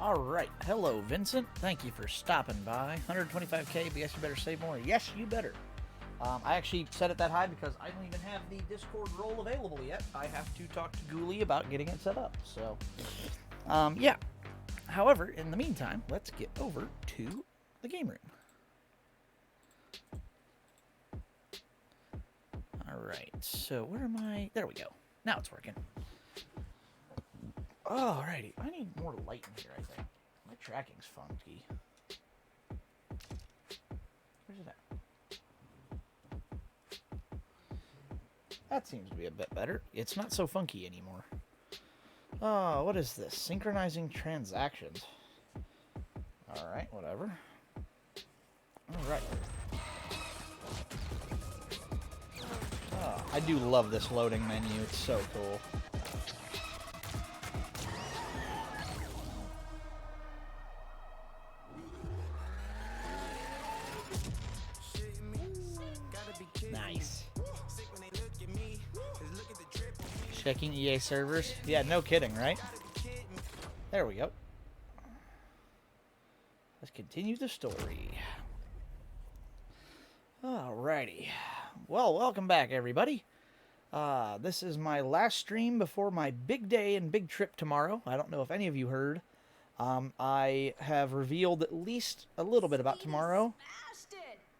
Alright, hello Vincent. Thank you for stopping by. 125k, but yes, you better save more. Yes, you better. I actually set it that high because I don't even have the Discord role available yet. I have to talk to Ghoulie about getting it set up. So, yeah. However, in the meantime, let's get over to the game room. Alright, so where am I? There we go. Now it's working. Alrighty, I need more light in here, I think. My tracking's funky. Where's it at? That seems to be a bit better. It's not so funky anymore. Oh, what is this? Synchronizing transactions. Alright, whatever. Alright. Oh, I do love this loading menu. It's so cool. Nice. Checking EA servers. Yeah, no kidding, right? There we go. Let's continue the story. Alrighty. Well, welcome back, everybody. This is my last stream before my big day and big trip tomorrow. I don't know if any of you heard. I have revealed at least a little bit about tomorrow.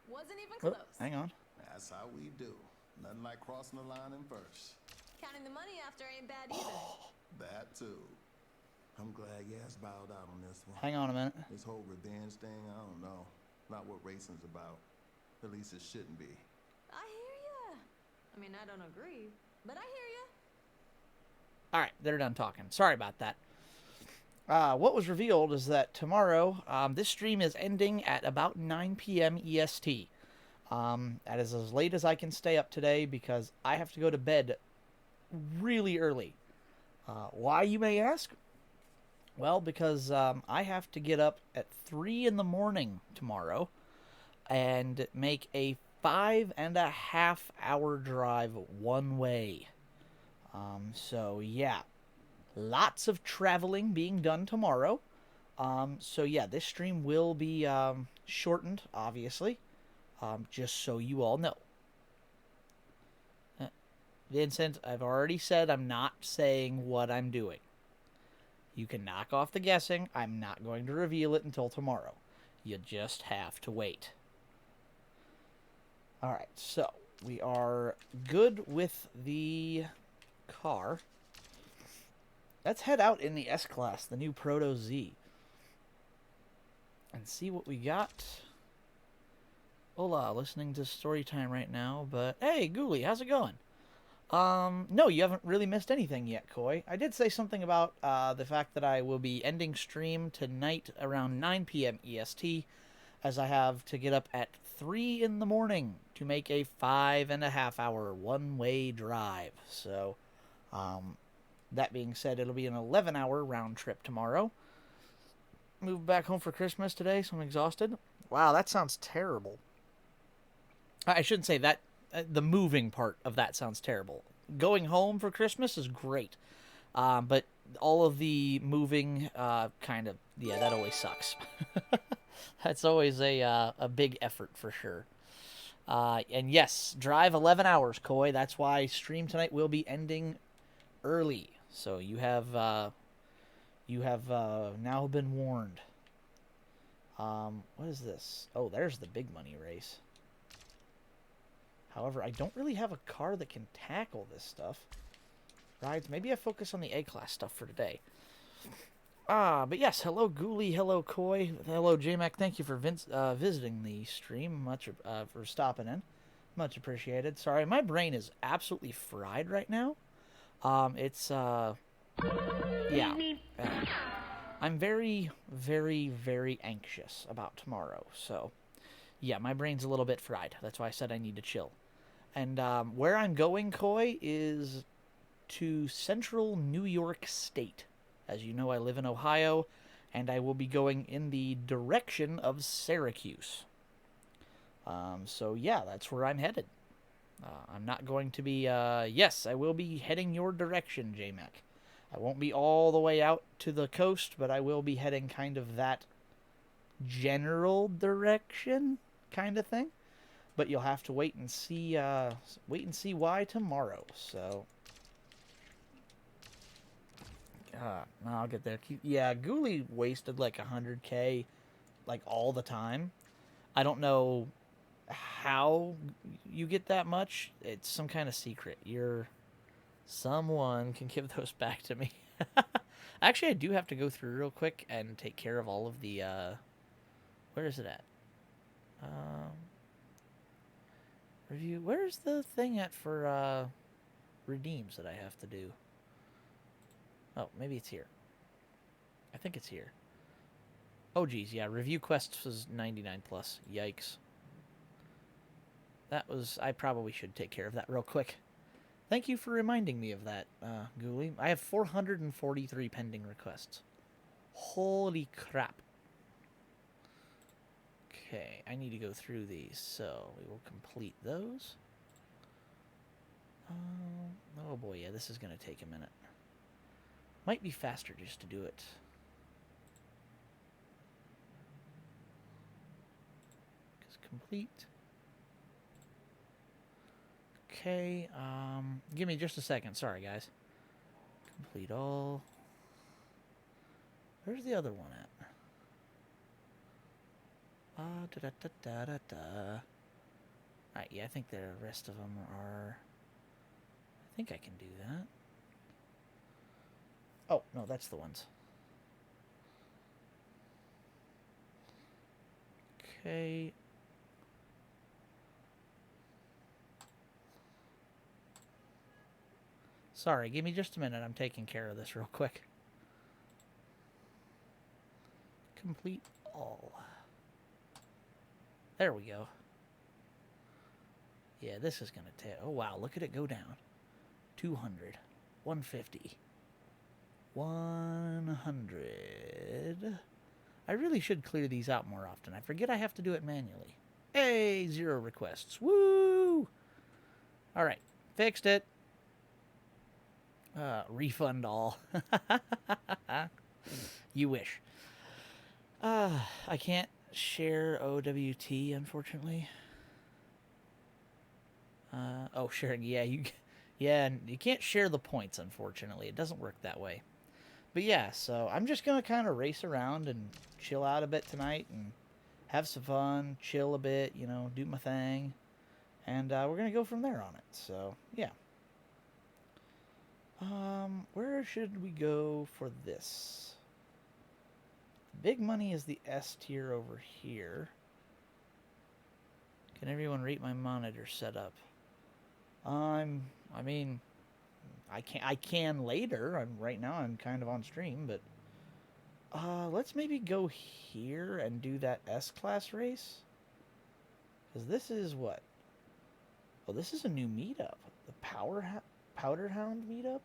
Wasn't even close. Hang on. That's how we do. Nothing like crossing the line in first. Counting the money after ain't bad either. That too. I'm glad Yas bowed out on this one. Hang on a minute. This whole revenge thing, I don't know. Not what racing's about. At least it shouldn't be. I hear ya. I mean, I don't agree, but I hear ya. Alright, they're done talking. Sorry about that. What was revealed is that tomorrow, this stream is ending at about 9 p.m. EST. That is as late as I can stay up today because I have to go to bed really early. Why, you may ask? Well, because I have to get up at 3 in the morning tomorrow and make a 5.5-hour drive one way. So, yeah. Lots of traveling being done tomorrow. So, yeah, this stream will be shortened, obviously. Just so you all know. Vincent, I've already said I'm not saying what I'm doing. You can knock off the guessing. I'm not going to reveal it until tomorrow. You just have to wait. Alright, so we are good with the car. Let's head out in the S-Class, the new Proto Z. And see what we got. Hola, listening to story time right now, but hey, Ghoulie, how's it going? No, you haven't really missed anything yet, Koi. I did say something about the fact that I will be ending stream tonight around 9 p.m. EST, as I have to get up at 3 in the morning to make a 5.5-hour one-way drive. So, that being said, it'll be an 11-hour round trip tomorrow. Moved back home for Christmas today, so I'm exhausted. Wow, that sounds terrible. I shouldn't say that. The moving part of that sounds terrible. Going home for Christmas is great. But all of the moving, kind of, yeah, that always sucks. That's always a big effort for sure. And yes, drive 11 hours, Koi. That's why stream tonight will be ending early. So you have now been warned. What is this? Oh, there's the big money race. However, I don't really have a car that can tackle this stuff. Right? Maybe I focus on the A-Class stuff for today. But yes, hello Ghoulie, hello Koi, hello JMac. Thank you for visiting the stream. Much for stopping in. Much appreciated. Sorry, my brain is absolutely fried right now. Yeah. I'm very, very, very anxious about tomorrow. So, yeah, my brain's a little bit fried. That's why I said I need to chill. And where I'm going, Koi, is to central New York State. As you know, I live in Ohio, and I will be going in the direction of Syracuse. So, yeah, that's where I'm headed. I'm not going to be... yes, I will be heading your direction, JMac. I won't be all the way out to the coast, but I will be heading kind of that general direction kind of thing. But you'll have to wait and see why tomorrow. So I'll get there. Yeah, Ghoulie wasted like 100K like all the time. I don't know how you get that much. It's some kind of secret. Someone can give those back to me. Actually, I do have to go through real quick and take care of all of the where is it at? Review. Where's the thing at for redeems that I have to do? Oh, maybe it's here. I think it's here. Oh, geez, yeah. Review quests was 99 plus. Yikes. I probably should take care of that real quick. Thank you for reminding me of that, Ghoulie. I have 443 pending requests. Holy crap. Okay, I need to go through these, so we will complete those. Oh boy, yeah, this is going to take a minute. Might be faster just to do it. Because complete. Okay, give me just a second. Sorry, guys. Complete all. Where's the other one at? Alright, yeah, I think the rest of them are... I think I can do that. Oh, no, that's the ones. Okay. Sorry, give me just a minute. I'm taking care of this real quick. Complete all. There we go. Yeah, this is going to take... Oh, wow. Look at it go down. 200. 150. 100. I really should clear these out more often. I forget I have to do it manually. Hey, 0 requests. Woo! Alright. Fixed it. Refund all. You wish. I can't share OWT, unfortunately. Oh, sharing. Yeah, you can't share the points, unfortunately. It doesn't work that way. But yeah, so I'm just gonna kind of race around and chill out a bit tonight and have some fun, chill a bit, you know, do my thing, and we're gonna go from there on it. So yeah. Where should we go for this? Big money is the S tier over here. Can everyone rate my monitor setup? I mean, I can later. Right now I'm kind of on stream, but let's maybe go here and do that S-class race. Because this is what? Oh, this is a new meetup. The Powderhound meetup?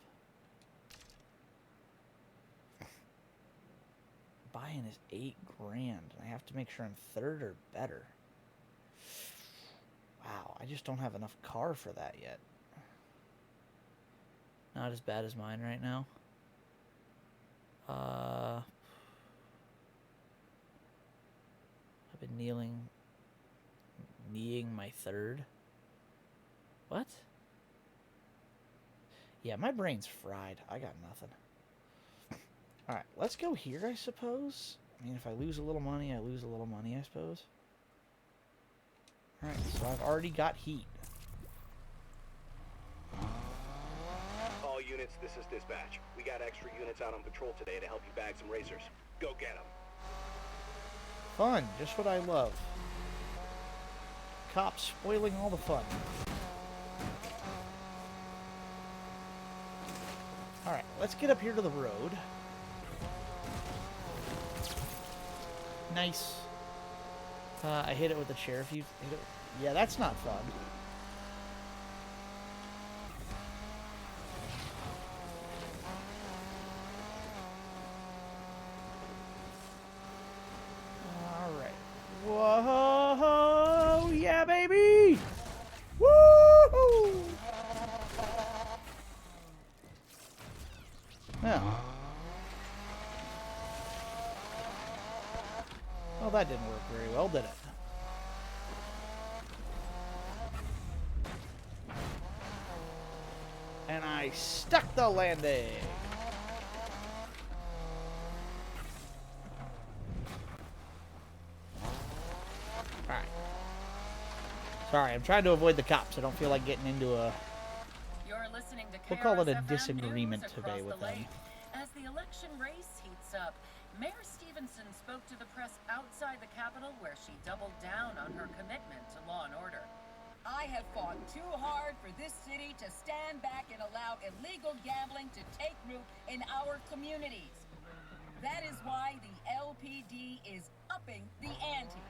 Buy-in is $8 grand. I have to make sure I'm third or better. Wow, I just don't have enough car for that yet. Not as bad as mine right now. I've been kneeing my third. What? Yeah, my brain's fried. I got nothing. Alright, let's go here, I suppose. I mean, if I lose a little money, I lose a little money, I suppose. Alright, so I've already got heat. All units, this is dispatch. We got extra units out on patrol today to help you bag some racers. Go get them. Fun, just what I love. Cops spoiling all the fun. Alright, let's get up here to the road. Nice. I hit it with a chair. If you hit it... Yeah, that's not fun. Alright. Whoa! Yeah, baby! Woo! Yeah. Well, that didn't work very well, did it? And I stuck the landing. Alright. Sorry, I'm trying to avoid the cops. I don't feel like getting into a... You're listening to We'll call it a KRSFM disagreement News today across with the them. lake. As the election race heats up, Mayor Stevenson spoke to the press outside the Capitol, where she doubled down on her commitment to law and order. I have fought too hard for this city to stand back and allow illegal gambling to take root in our communities. That is why the LPD is upping the ante.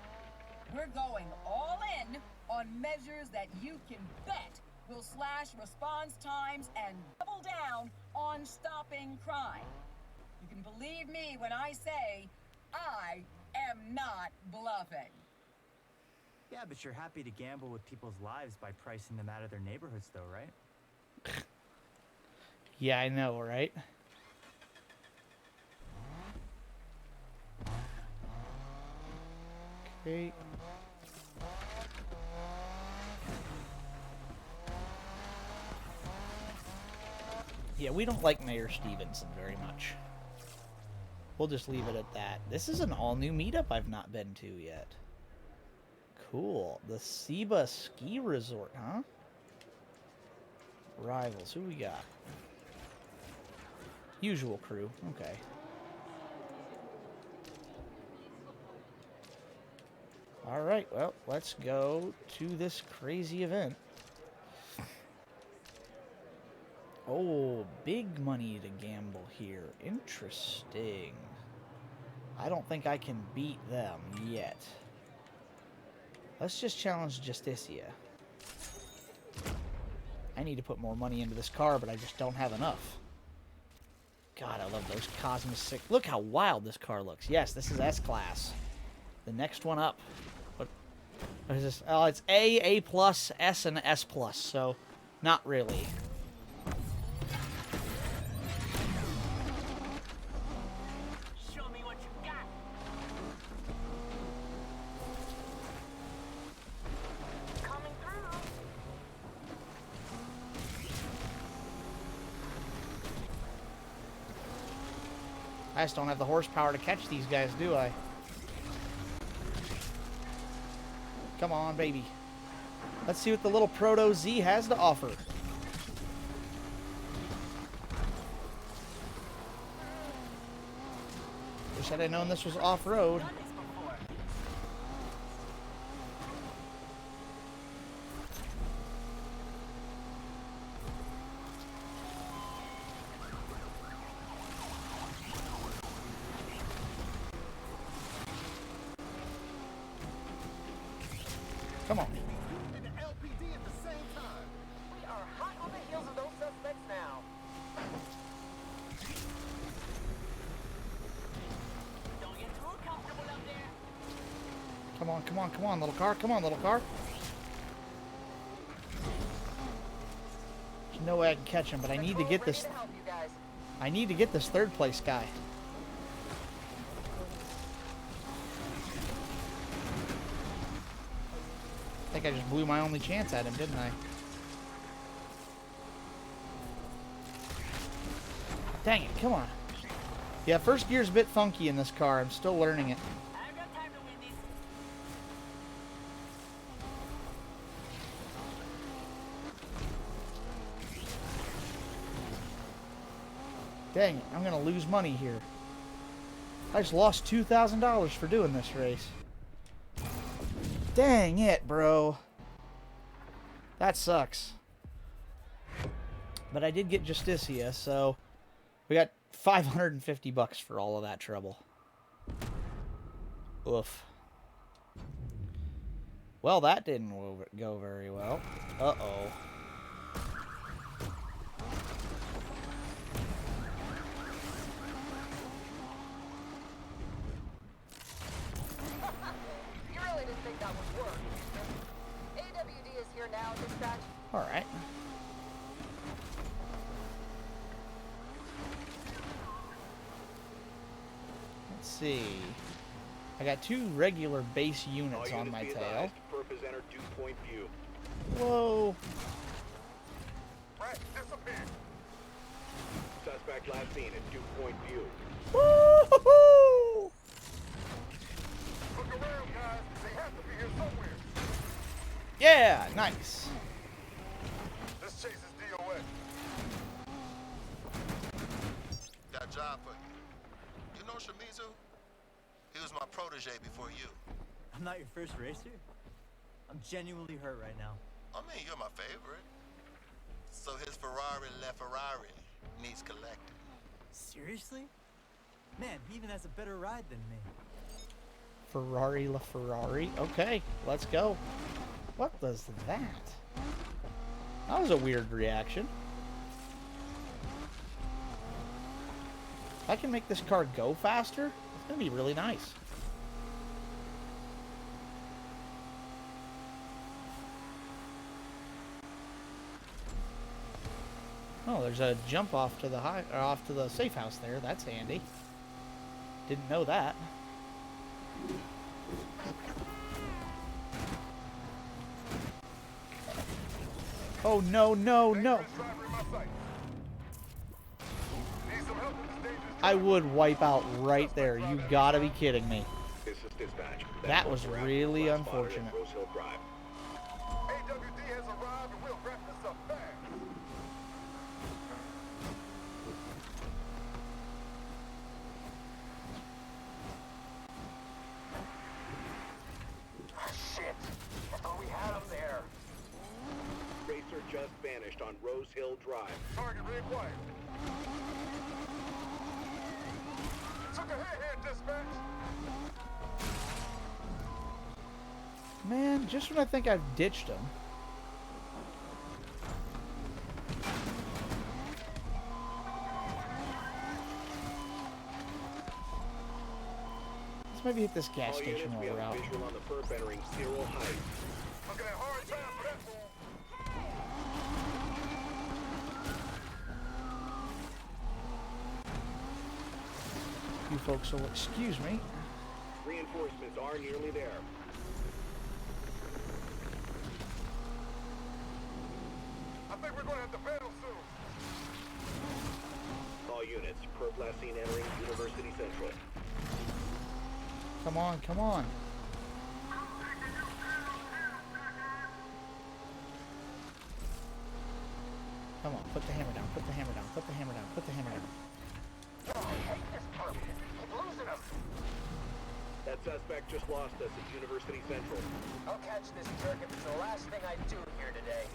We're going all in on measures that you can bet will slash response times and double down on stopping crime. You can believe me when I say I am not bluffing. Yeah, but you're happy to gamble with people's lives by pricing them out of their neighborhoods, though, right? Yeah, I know, right? Okay. Yeah, we don't like Mayor Stevenson very much. We'll just leave it at that. This is an all-new meetup I've not been to yet. Cool. The Seba Ski Resort, huh? Rivals. Who we got? Usual crew. Okay. Alright, well, let's go to this crazy event. Oh, big money to gamble here. Interesting. I don't think I can beat them yet. Let's just challenge Justicia. I need to put more money into this car, but I just don't have enough. God, I love those Cosmos 6. Look how wild this car looks. Yes, this is S-Class. The next one up. What is this? Oh, it's A+, S, and S+, so not really. Show me what you got. Coming through. I just don't have the horsepower to catch these guys, do I? Come on, baby. Let's see what the little Proto Z has to offer. Wish I'd have known this was off-road. Come on. And the LPD at the same time. We are hot on the heels of those suspects now. Don't get too comfortable up there. Come on, come on, come on, little car. Come on, little car. There's no way I can catch him, but I need to get this. Help you guys. I need to get this third place guy. I think I just blew my only chance at him, didn't I? Dang it, come on. Yeah, first gear's a bit funky in this car. I'm still learning it. I've got time to win this. Dang it, I'm gonna lose money here. I just lost $2,000 for doing this race. Dang it, bro. That sucks. But I did get Justicia, so we got $550 for all of that trouble. Oof. Well, that didn't go very well. Uh-oh. You really didn't think that would work. AWD is here now, dispatch. All right. see. I got 2 regular base All units on units my be tail. advised, Perp has entered Dew Point View. Whoa. Rat disappeared. Suspect last seen at Dew Point View. Woo-hoo-hoo! Look around, guys. They have to be here somewhere. Yeah, nice. This chase is DOA. Got a job for you. You know Shimizu? He was my protege before you. I'm not your first racer. I'm genuinely hurt right now. I mean, you're my favorite. So his Ferrari LaFerrari needs collecting. Seriously? Man, he even has a better ride than me. Ferrari LaFerrari. Okay, let's go. What was that? That was a weird reaction. If I can make this car go faster, it's going to be really nice. Oh, there's a jump off to the off to the safe house there. That's handy. Didn't know that. Oh no, no, no. I would wipe out right there. You gotta be kidding me. This is dispatch. That was really Last spotted unfortunate. at Rose Hill Drive. AWD has arrived and we'll wrap this up fast. Shit. I thought we had him there. Racer just vanished on Rose Hill Drive. Target reacquired. Took a hit here, dispatch. Man, just when I think I've ditched him. Let's maybe hit this gas All station units, while we have we're a out. visual on the perp entering Cyril Heights. Looking at hard time for that fool. You folks will excuse me. Reinforcements are nearly there. I think we're going to have to battle soon. All units, perp last seen entering University Central. Come on, come on. Come on, put the hammer down, put the hammer down, put the hammer down, put the hammer down. That suspect just lost us at University Central. I'll catch this jerk if it's the last thing I do here today.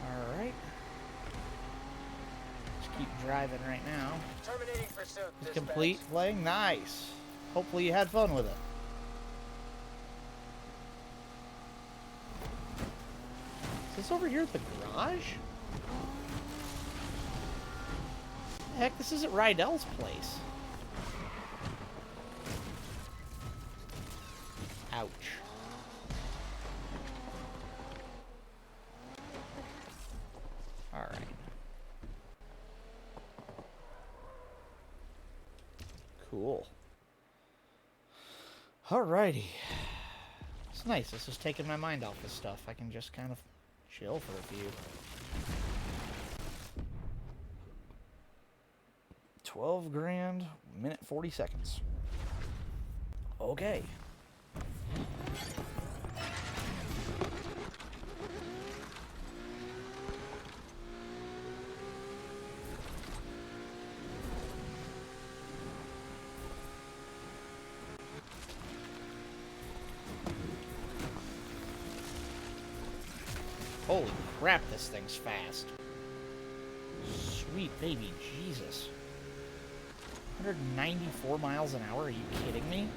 Alright. Just keep driving right now. Terminating pursuit, dispatch. Complete playing? Nice. Hopefully you had fun with it. Is this over here at the garage? Heck, this isn't Rydell's place. Ouch. Alright. Cool. Alrighty. It's nice. This is taking my mind off this stuff. I can just kind of chill for a few. 12 grand, minute 40 seconds. Okay. Holy crap, this thing's fast. Sweet baby Jesus. 194 miles an hour? Are you kidding me?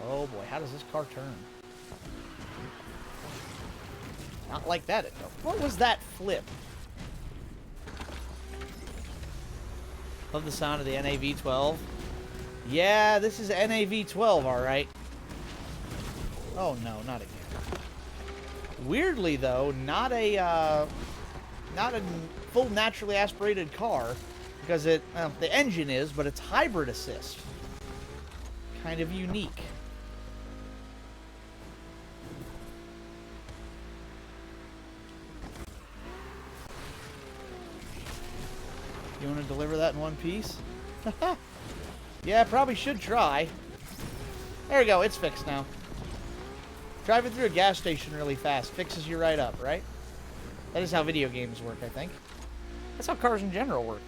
Oh boy, how does this car turn? Not like that. What was that flip? Love the sound of the NAV-12. Yeah, this is NAV-12, alright. Oh no, not again. Weirdly though, not a full naturally aspirated car. because it the engine is, but it's hybrid assist. Kind of unique. You want to deliver that in one piece? Yeah, probably should try. There we go, it's fixed now. Driving through a gas station really fast fixes you right up, right? That is how video games work, I think. That's how cars in general work.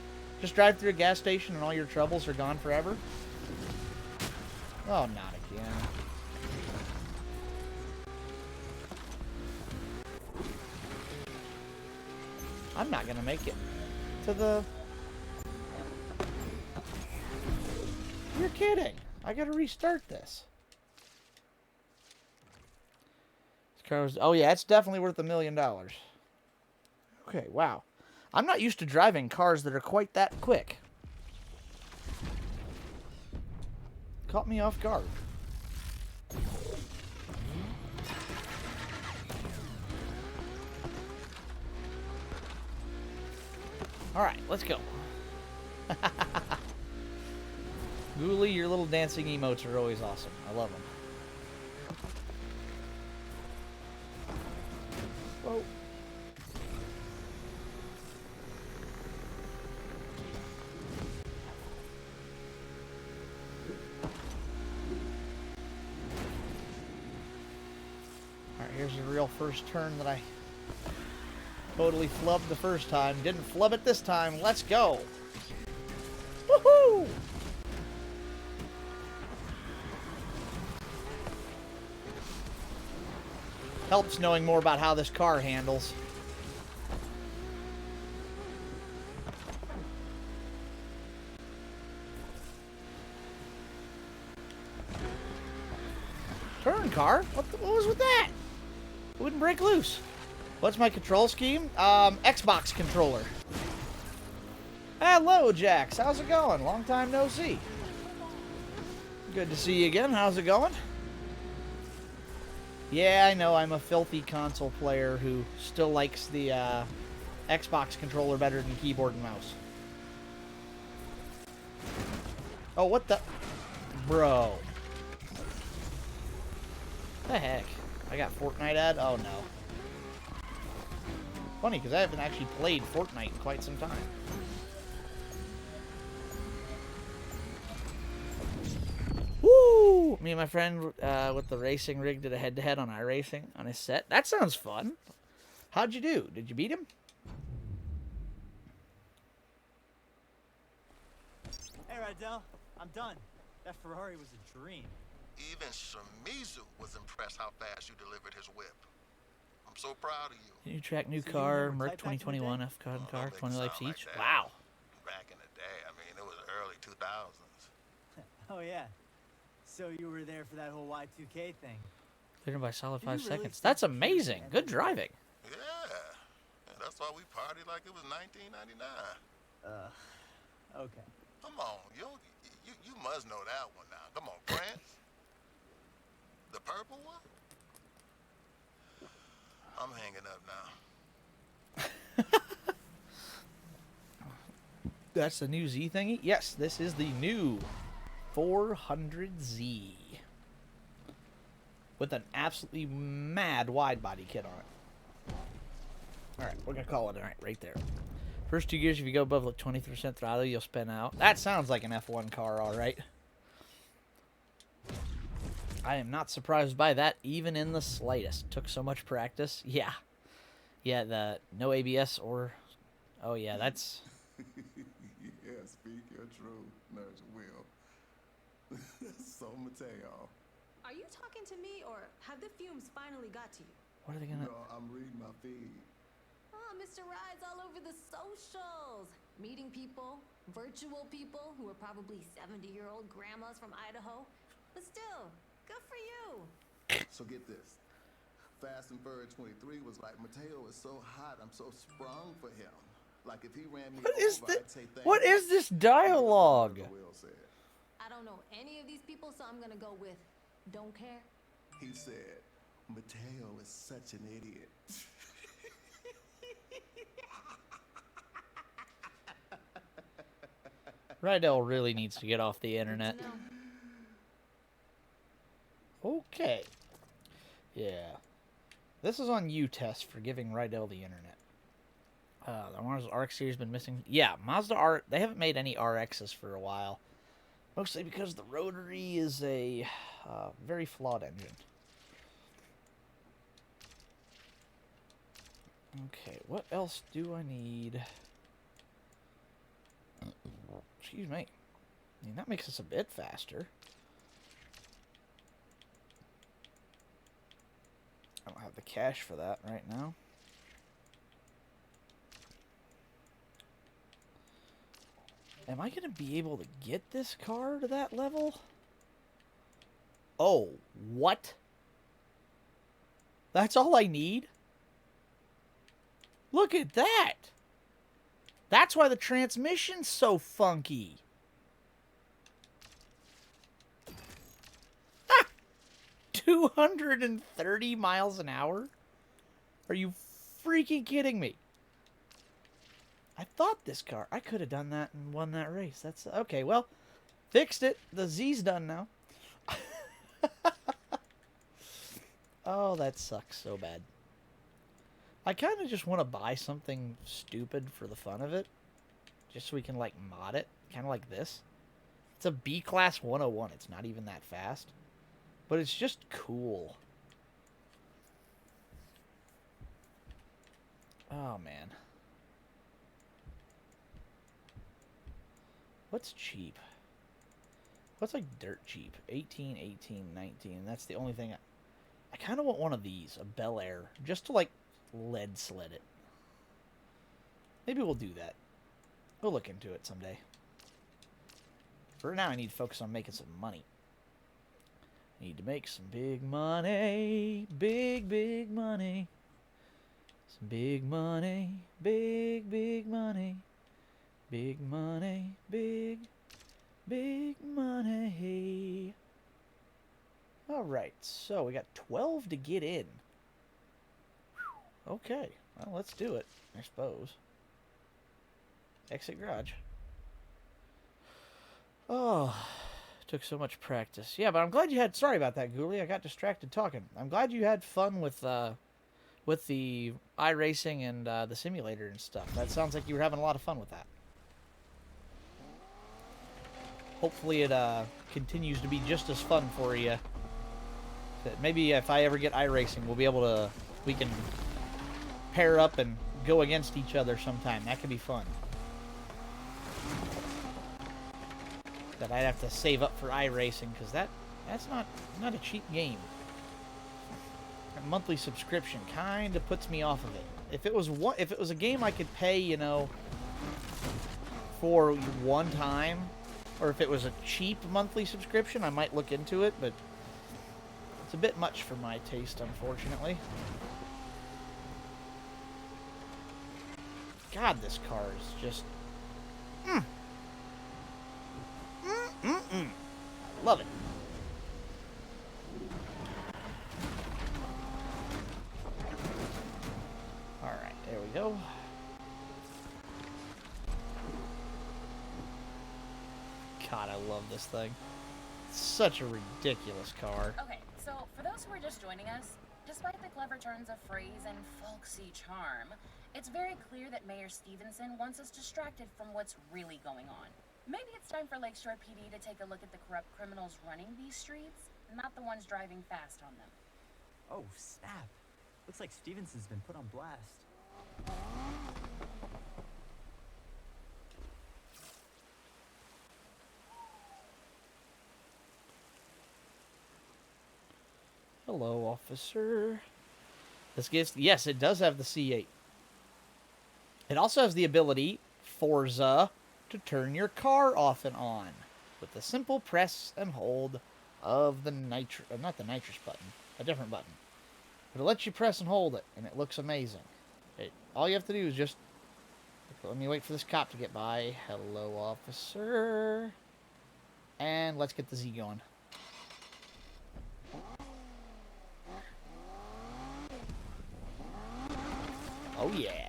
Just drive through a gas station and all your troubles are gone forever. Oh, not again. I'm not gonna make it to the... You're kidding. I gotta restart this. This car was... Oh yeah, it's definitely worth $1 million. Okay, wow. I'm not used to driving cars that are quite that quick. Caught me off guard. Alright, let's go. Ghoulie, your little dancing emotes are always awesome. I love them. Whoa. Alright, here's the real first turn that I totally flubbed the first time. Didn't flub it this time. Let's go. Woohoo! Helps knowing more about how this car handles. Turn, car. What was with that? It wouldn't break loose. What's my control scheme? Xbox controller. Hello, Jax. How's it going? Long time no see. Good to see you again. How's it going? Yeah, I know I'm a filthy console player who still likes the Xbox controller better than keyboard and mouse. Oh, what the... Bro. The heck? I got Fortnite ad? Oh, no. Funny, because I haven't actually played Fortnite in quite some time. Woo! Me and my friend with the racing rig did a head-to-head on iRacing on his set. That sounds fun. How'd you do? Did you beat him? Hey, Rydell, I'm done. That Ferrari was a dream. Even Shimizu was impressed how fast you delivered his whip. I'm so proud of you. New track, new So you car, remember Merc Type back in the 2021 day? F-Card Oh, car, don't make 20 it laps sound like each. that. Wow. Back in the day, I mean, it was early 2000s. Oh, yeah. So you were there for that whole Y2K thing. Driven by solid Did 5 you really seconds. stop That's shooting amazing. and Good then- driving. Yeah. And that's why we partied like it was 1999. Okay. Come on, you must know that one now. Come on, France. The purple one? I'm hanging up now. That's the new Z thingy? Yes, this is the new 400Z. With an absolutely mad wide body kit on it. Alright, we're going to call it right there. First 2 gears, if you go above like 20% throttle, you'll spin out. That sounds like an F1 car, alright. I am not surprised by that, even in the slightest. Took so much practice. Yeah. Yeah, the no ABS or... Oh, yeah, that's... Yeah, speak your truth, Nurse Will. So Mateo. Are you talking to me, or have the fumes finally got to you? What are they gonna... No, I'm reading my feed. Oh, Mr. Ride's all over the socials. Meeting people, virtual people who are probably 70-year-old grandmas from Idaho. But still, good for you. So get this. Fast and Furious 23 was like, Mateo is so hot, I'm so sprung for him. Like if he ran me What over, is the... I'd say thank What you. is this dialogue? Will said. I don't know any of these people, so I'm gonna go with don't care. He said, Mateo is such an idiot. Rydell really needs to get off the internet. Okay. Yeah. This is on U-Test for giving Rydell the internet. The Mazda RX series been missing. Yeah, Mazda R. They haven't made any RXs for a while. Mostly because the rotary is a very flawed engine. Okay, what else do I need? Excuse me. I mean, that makes us a bit faster. I don't have the cash for that right now. Am I going to be able to get this car to that level? Oh, what? That's all I need? Look at that! That's why the transmission's so funky. Ah! 230 miles an hour? Are you freaking kidding me? I thought this car, I could have done that and won that race. That's okay. Well, fixed it. The Z's done now. Oh, that sucks so bad. I kind of just want to buy something stupid for the fun of it, just so we can like mod it, kind of like this. It's a B-Class 101. It's not even that fast, but it's just cool. Oh man. What's cheap? What's like dirt cheap? 18, 18, 19. That's the only thing. I kind of want one of these, a Bel Air, just to like lead sled it. Maybe we'll do that. We'll look into it someday. For now, I need to focus on making some money. Need to make some big money. Big, big money. Some big money. Big, big money. Big money, big, big money. Alright, so we got 12 to get in. Whew. Okay, well, let's do it, I suppose. Exit garage. Oh, took so much practice. Yeah, but I'm glad you had... Sorry about that, Ghoulie. I got distracted talking. I'm glad you had fun with the iRacing and the simulator and stuff. That sounds like you were having a lot of fun with that. Hopefully it continues to be just as fun for you. That maybe if I ever get iRacing, we'll be able to... We can pair up and go against each other sometime. That could be fun. But I'd have to save up for iRacing, because that's not a cheap game. A monthly subscription kind of puts me off of it. If it was a game I could pay, you know, for one time... Or if it was a cheap monthly subscription, I might look into it, but it's a bit much for my taste, unfortunately. God, this car is just... I love it. Alright, there we go. God, I love this thing. It's such a ridiculous car. Okay, so for those who are just joining us, despite the clever turns of phrase and folksy charm, it's very clear that Mayor Stevenson wants us distracted from what's really going on. Maybe it's time for Lakeshore PD to take a look at the corrupt criminals running these streets, not the ones driving fast on them. Oh, snap. Looks like Stevenson's been put on blast. Hello, officer. This gives... Yes, it does have the C8. It also has the ability, Forza, to turn your car off and on with the simple press and hold of the nitrous... not the nitrous button. A different button. But it lets you press and hold it, and it looks amazing. All you have to do is just... Let me wait for this cop to get by. Hello, officer. And let's get the Z going. Oh, yeah.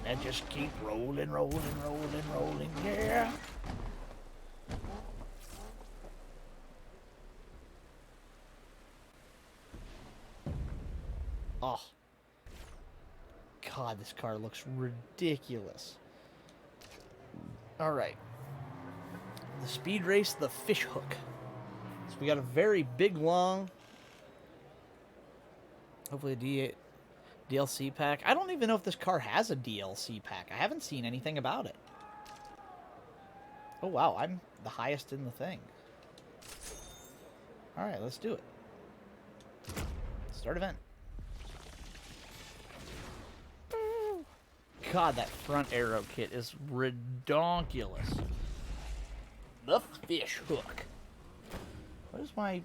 Let's just keep rolling, rolling, rolling, rolling. Yeah. Oh. God, this car looks ridiculous. All right. The speed race, the fish hook. So we got a very big, long, hopefully a DLC pack. I don't even know if this car has a DLC pack. I haven't seen anything about it. Oh, wow. I'm the highest in the thing. All right, let's do it. Start event. God, that front aero kit is redonkulous. The fish hook. What is my...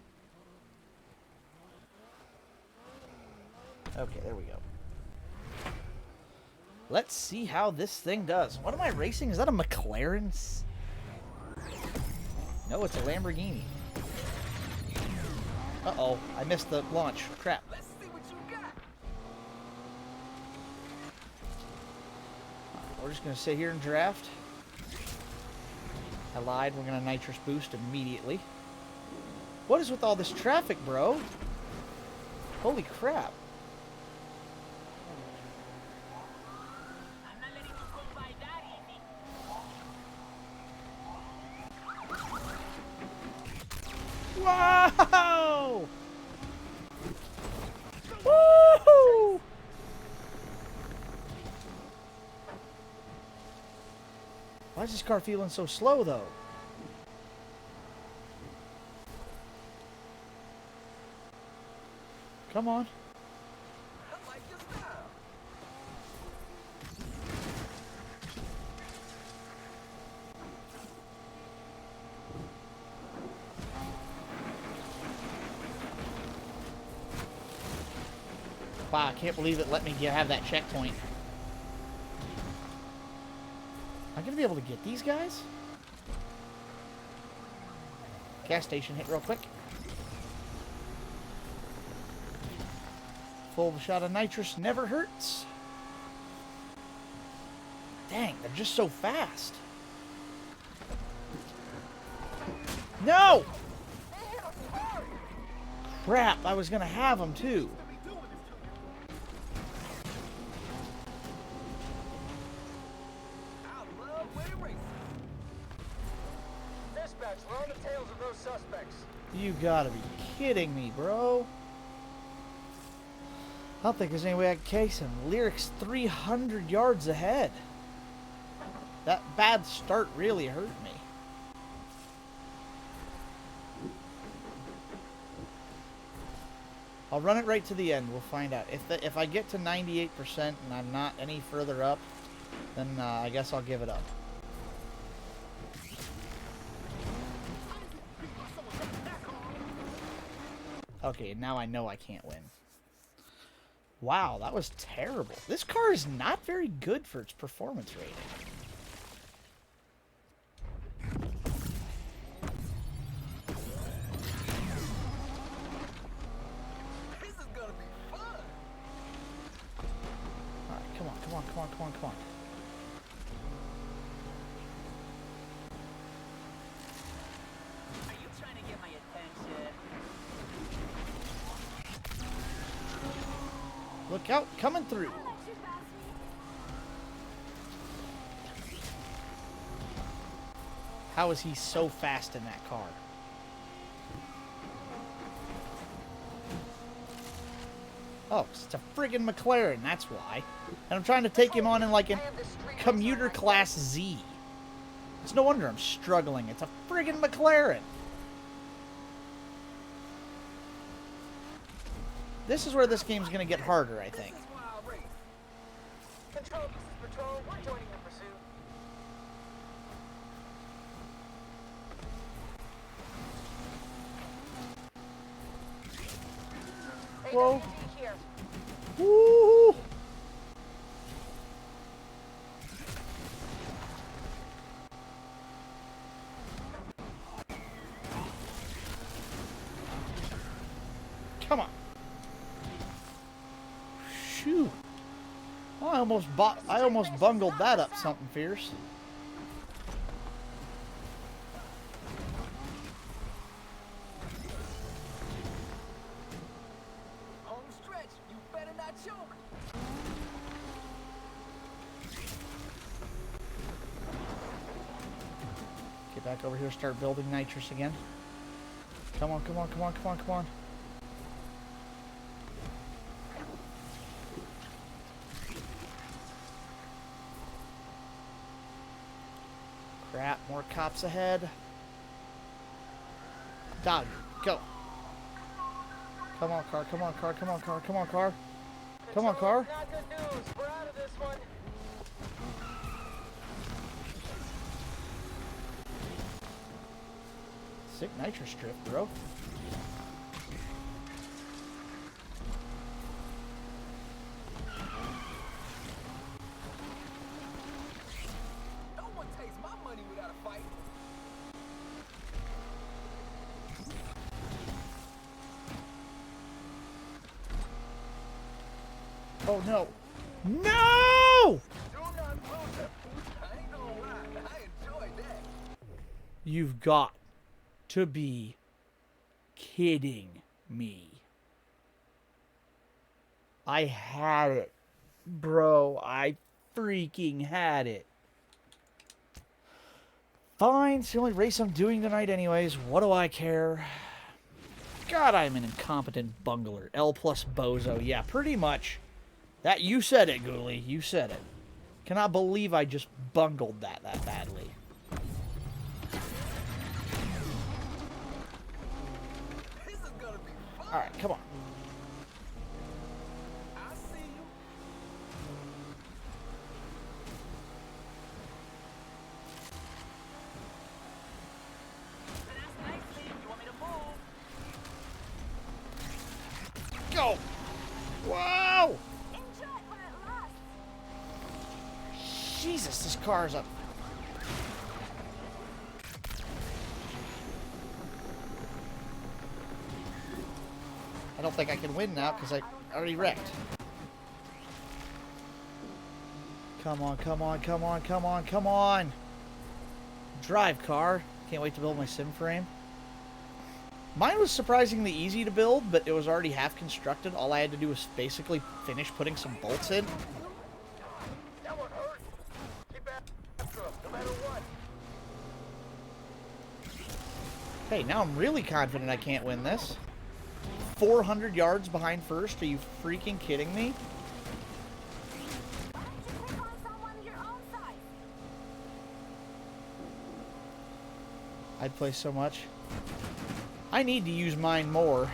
Okay, there we go. Let's see how this thing does. What am I racing? Is that a McLaren? No, it's a Lamborghini. Uh-oh, I missed the launch. Crap. Let's see what you got. We're just going to sit here and draft. I lied. We're going to nitrous boost immediately. What is with all this traffic, bro? Holy crap. I'm not letting you go by that easy. Wow! Woohoo! Why is this car feeling so slow, though? Come on. I like your style. Wow, I can't believe it let me have that checkpoint. Am I going to be able to get these guys? Gas station hit real quick. Full shot of nitrous never hurts. Dang, they're just so fast. No! Crap, I was going to have them too. I love winning races. Dispatch, we're on the tails of those suspects. You gotta be kidding me, bro. I don't think there's any way I can case him. Lyric's 300 yards ahead. That bad start really hurt me. I'll run it right to the end. We'll find out. If I get to 98% and I'm not any further up, then I guess I'll give it up. Okay, now I know I can't win. Wow, that was terrible. This car is not very good for its performance rating. This is gonna be fun. Alright, come on, come on, come on, come on, come on. Are you trying to get my attention? Look out, coming through. How is he so fast in that car? Oh, it's a friggin' McLaren, that's why. And I'm trying to take him on in like a commuter class Z. It's no wonder I'm struggling. It's a friggin' McLaren. This is where this game's gonna get harder, I think. This is Wild Race. Control, this is Patrol. We're joining the pursuit. Whoa. AWD here. Woo! Come on. Shoot. Oh, I almost bungled that up something fierce. Home stretch. You better not choke. Get back over here, start building nitrous again. Come on, come on, come on, come on, come on. Crap, more cops ahead. Dog, go. Come on, car, come on, car, come on, car, come on, car. Come on, car. Not good news. We're out of this one. Sick nitrous strip, bro. No one takes my money without a fight. Oh no. No! Do not lose that food. I ain't gonna lie. I enjoyed that. You've got to be kidding me. I had it. Bro, I freaking had it. Fine, it's the only race I'm doing tonight anyways. What do I care? God, I'm an incompetent bungler. L plus bozo. Yeah, pretty much. That, you said it, Ghoulie. You said it. Cannot believe I just bungled that badly. This is gonna be fun. Alright, come on. I see you. Go! Wow! Jesus, this car is up. I don't think I can win now because I already wrecked. Come on, come on, come on, come on, come on! Drive, car. Can't wait to build my sim frame. Mine was surprisingly easy to build, but it was already half constructed. All I had to do was basically finish putting some bolts in. That one hurt. Keep after him, no matter what. Hey, now I'm really confident I can't win this. 400 yards behind first? Are you freaking kidding me? I'd play so much. I need to use mine more.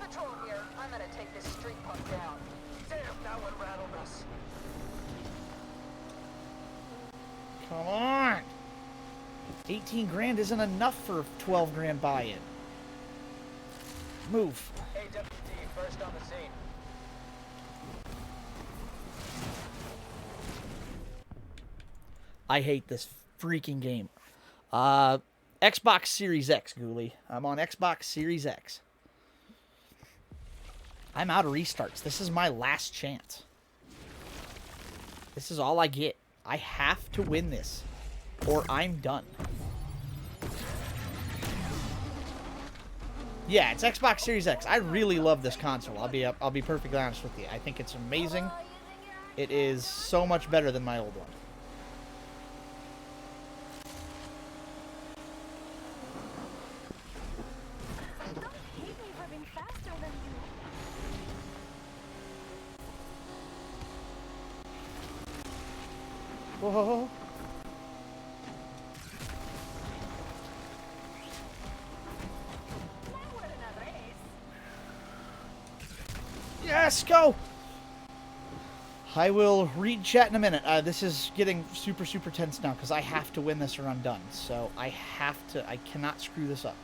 Patrol here. I'm gonna take this street punk down. Damn, that one rattled us. Come on! 18 grand isn't enough for 12 grand buy-in. Move. AWD, first on the scene. I hate this freaking game. Xbox Series X, Ghoulie. I'm on Xbox Series X. I'm out of restarts. This is my last chance. This is all I get. I have to win this, or I'm done. Yeah, it's Xbox Series X. I really love this console. I'll be perfectly honest with you. I think it's amazing. It is so much better than my old one. Whoa. Yes, go! I will read chat in a minute. This is getting super, super tense now because I have to win this or I'm done. So I cannot screw this up.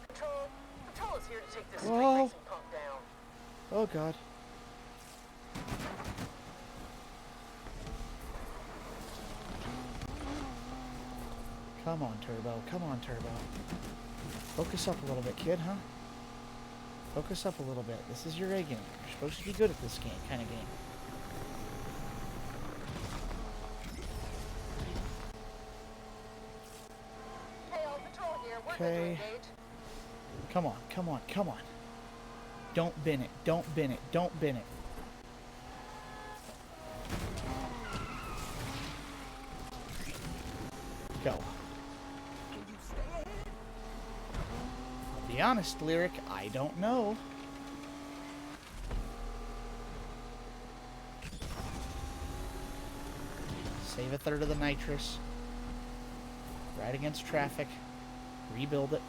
Patrol is here to take this street Whoa. racing punk down. Oh, God. Come on, Turbo. Come on, Turbo. Focus up a little bit, kid, huh? Focus up a little bit. This is your A game. You're supposed to be good at this game, kind of game. Hey, all patrol here. We're good to Okay. engage. Come on, come on, come on. Don't bin it. Don't bin it. Don't bin it. Go. I'll be honest, Lyric, I don't know. Save a third of the nitrous. Right against traffic. Rebuild it.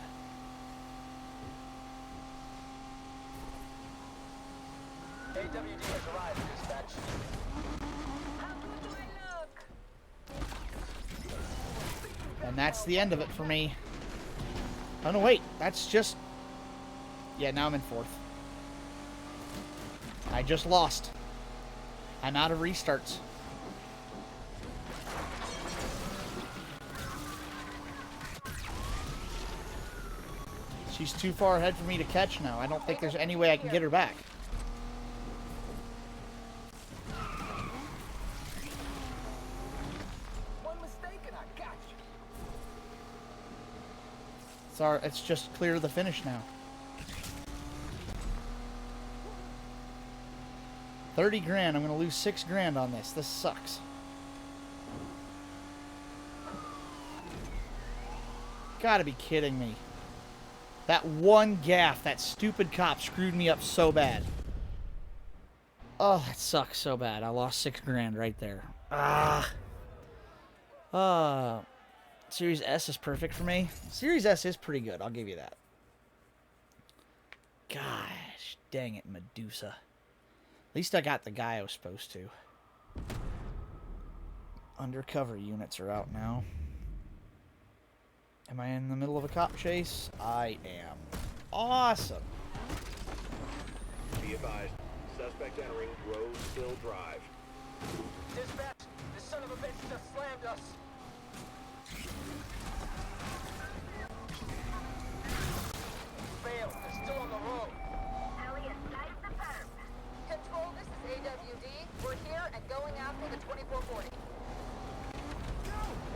AWD has arrived, dispatch. How good do I look? And that's the end of it for me. Oh no, wait. That's just... Yeah, now I'm in 4th. I just lost. I'm out of restarts. She's too far ahead for me to catch now. I don't think there's any way I can get her back. One mistake and I got you. It's just clear the finish now. 30 grand. I'm going to lose 6 grand on this. This sucks. Gotta be kidding me. That one gaff, that stupid cop screwed me up so bad. Oh, that sucks so bad. I lost 6 grand right there. Series S is perfect for me. Series S is pretty good. I'll give you that. Gosh, dang it, Medusa. At least I got the guy I was supposed to. Undercover units are out now. Am I in the middle of a cop chase? I am. Awesome. Be advised, suspect entering Roseville Drive. Dispatch, this son of a bitch just slammed us. Failed. They're still on the road. Elliot, that is the perp. Control, this is AWD. We're here and going after the 2440.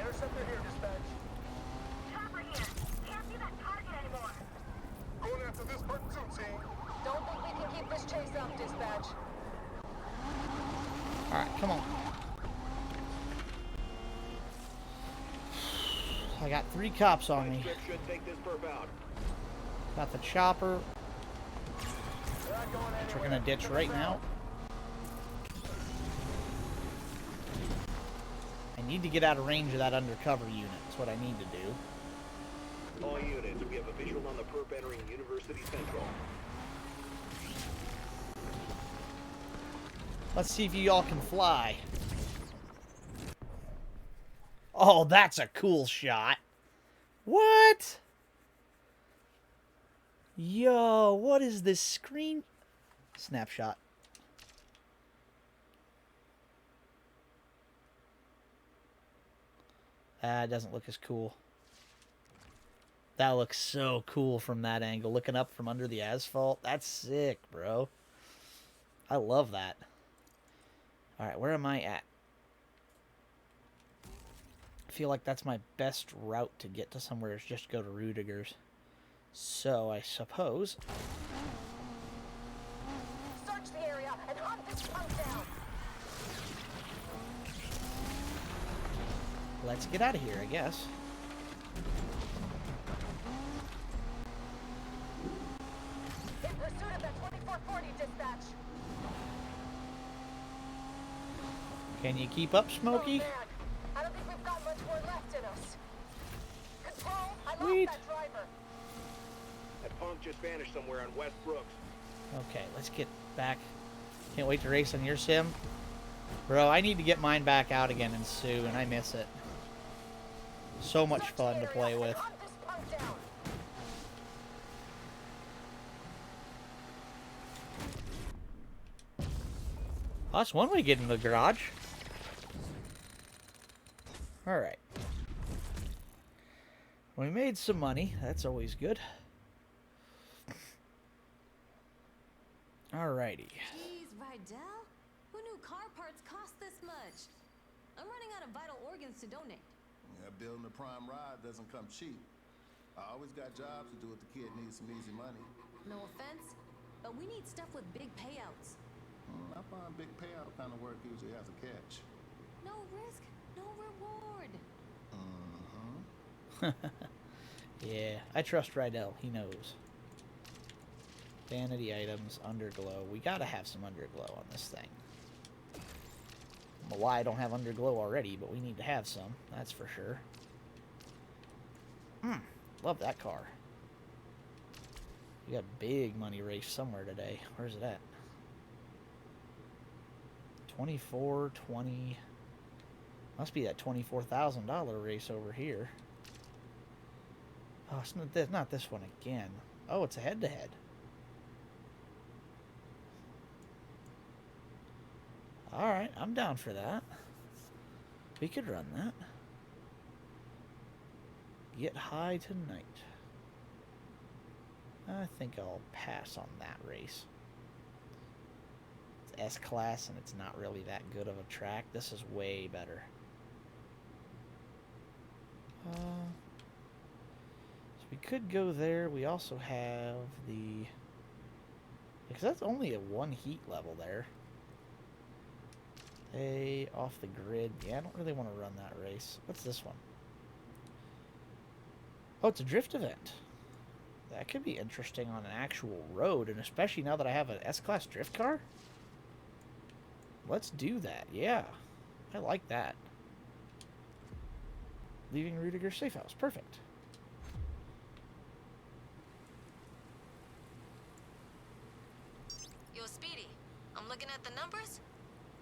Interceptor here, dispatch. Chopper here. Can't see that target anymore. Going after this person too, team. Don't think we can keep this chase up, dispatch. Alright, come on. I got 3 cops on me. Strip should take this perp out. Got the chopper, They're not going which we're anywhere. gonna ditch right now. I need to get out of range of that undercover unit. That's what I need to do. All units, we have a visual on the perp entering University Central. Let's see if you all can fly. Oh, that's a cool shot. What? Yo, what is this screen? Snapshot. It doesn't look as cool. That looks so cool from that angle. Looking up from under the asphalt. That's sick, bro. I love that. Alright, where am I at? I feel like that's my best route to get to somewhere is just go to Rudiger's. So, I suppose... Search the area and hunt this punk down. Let's get out of here, I guess. In pursuit of that 2440, dispatch. Can you keep up, Oh, Smokey? man. I don't think we've got much more left in us. Control, I lost Sweet. that driver. That punk just vanished somewhere on West Brooks. Okay, let's get back. Can't wait to race on your sim. Bro, I need to get mine back out again in Sioux, and I miss it. So much Search fun the to area play and with. hunt this punk down. Oh, that's one way to get in the garage. Alright. We made some money. That's always good. Alrighty. Jeez, Rydell? Who knew car parts cost this much? I'm running out of vital organs to donate. Yeah, building a prime ride doesn't come cheap. I always got jobs to do if the kid needs some easy money. No offense, but we need stuff with big payouts. I find big payout kind of work usually has a catch. No risk, no reward. Yeah, I trust Rydell. He knows. Vanity items, underglow. We gotta have some underglow on this thing. I don't know why I don't have underglow already, but we need to have some. That's for sure. Love that car. We got big money race somewhere today. Where's it at? 2420. Must be that $24,000 race over here. Oh, it's not this one again. Oh, it's a head-to-head. Alright, I'm down for that. We could run that. Get high tonight. I think I'll pass on that race. It's S-Class and it's not really that good of a track. This is way better. So we could go there. We also have the... Because that's only a one heat level there. Hey, off the grid. Yeah, I don't really want to run that race. What's this one? Oh, it's a drift event. That could be interesting on an actual road, and especially now that I have an S-Class drift car. Let's do that. Yeah, I like that. Leaving Rudiger safe house. Perfect. Yo, Speedy, I'm looking at the numbers.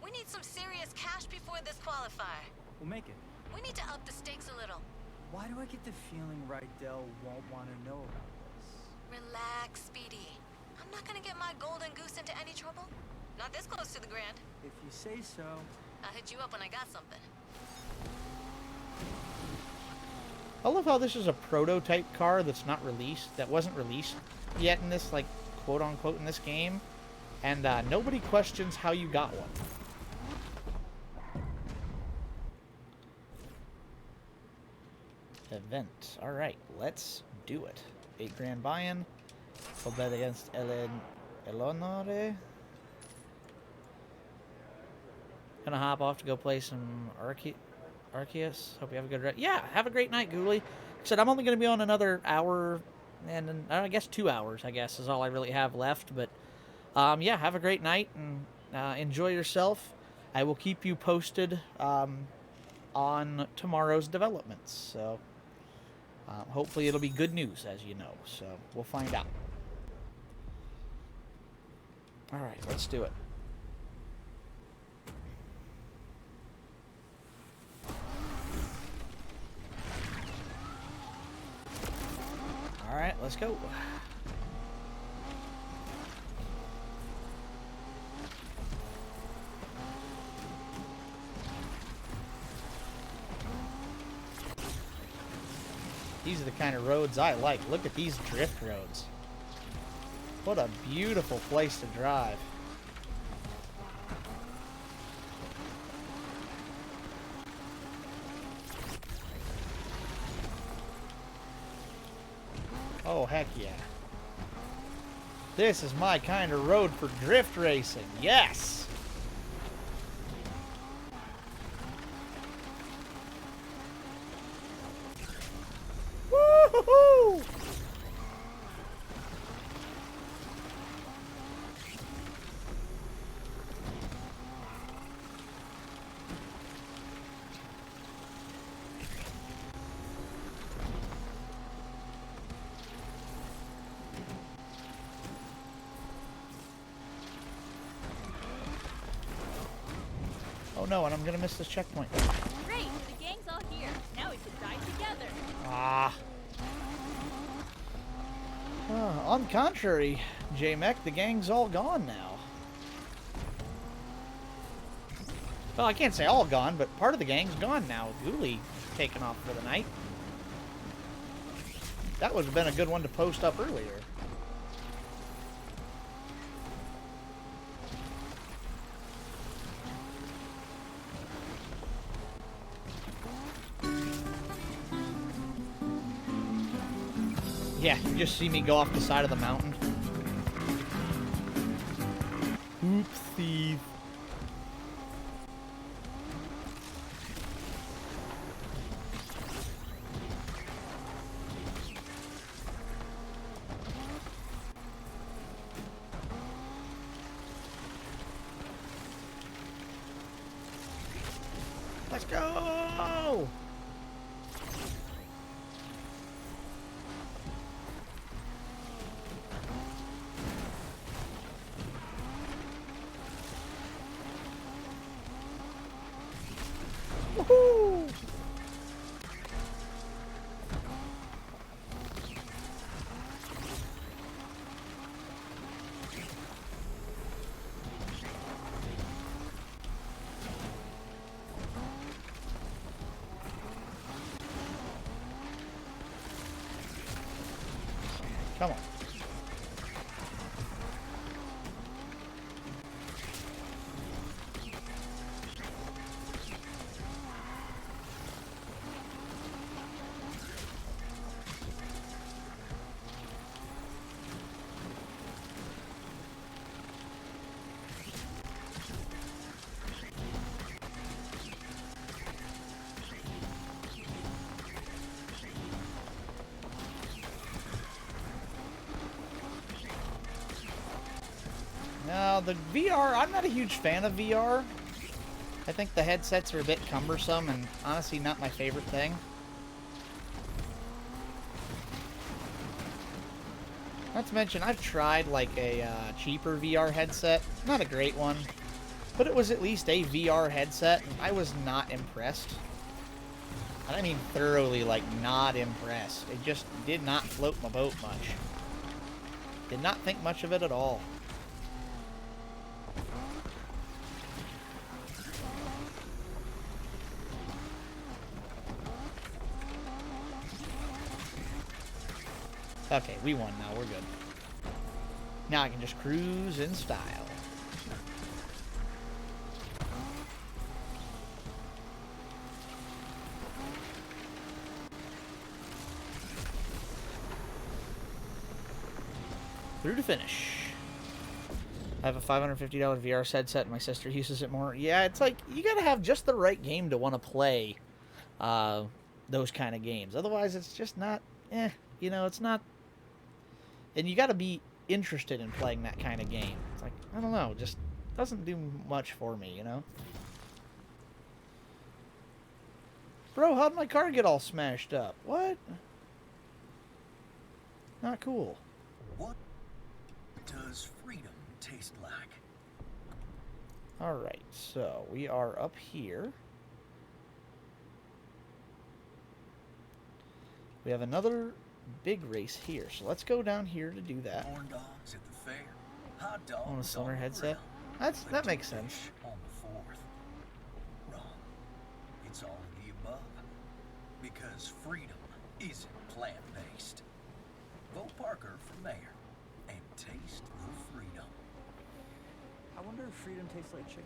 We need some serious cash before this qualifier. We'll make it. We need to up the stakes a little. Why do I get the feeling Rydell won't want to know about this? Relax, Speedy. I'm not gonna get my golden goose into any trouble. Not this close to the grand. If you say so. I'll hit you up when I got something. I love how this is a prototype car that's not released, that wasn't released yet in this, like, quote-unquote in this game. And nobody questions how you got one. Event. Alright, let's do it. 8 grand buy-in. We'll bet against Eleonore. Gonna hop off to go play some Arceus. Hope you have a good yeah, have a great night, Ghoulie. Said I'm only gonna be on another hour, and I guess 2 hours, I guess, is all I really have left. But yeah, have a great night and enjoy yourself. I will keep you posted on tomorrow's developments. So hopefully it'll be good news, as you know. So we'll find out. All right, let's do it. All right, let's go. These are the kind of roads I like. Look at these drift roads. What a beautiful place to drive. Oh, heck yeah. This is my kind of road for drift racing. Yes! Woo-hoo-hoo! Oh no, and I'm gonna miss this checkpoint. Great, the gang's all here. Now we can die together. Ah. On the contrary, J-Mech, the gang's all gone now. Well, I can't say all gone, but part of the gang's gone now. Ghoulie taken off for the night. That would have been a good one to post up earlier. Yeah, you just see me go off the side of the mountain. Oopsie. Let's go! Woohoo! Come on. Now, the VR, I'm not a huge fan of VR. I think the headsets are a bit cumbersome and honestly not my favorite thing. Not to mention, I've tried like a cheaper VR headset. Not a great one, but it was at least a VR headset, and I was not impressed. I mean thoroughly, like, not impressed. It just did not float my boat much. Did not think much of it at all. Okay, we won now. We're good. Now I can just cruise in style. Through to finish. I have a $550 VR headset and my sister uses it more. Yeah, it's like, you gotta have just the right game to want to play those kind of games. Otherwise, it's just not, you know, it's not. And you gotta be interested in playing that kind of game. It's like, I don't know, just doesn't do much for me, you know? Bro, how'd my car get all smashed up? What? Not cool. What does freedom taste like? Alright, so we are up here. We have another big race here, so let's go down here to do that. Corn dogs at the fair, hot dogs On a summer on the headset. grill, That makes sense. fish on the 4th. Wrong. It's all of the above. Because freedom isn't plant-based. Vote Parker for mayor and taste the freedom. I wonder if freedom tastes like chicken.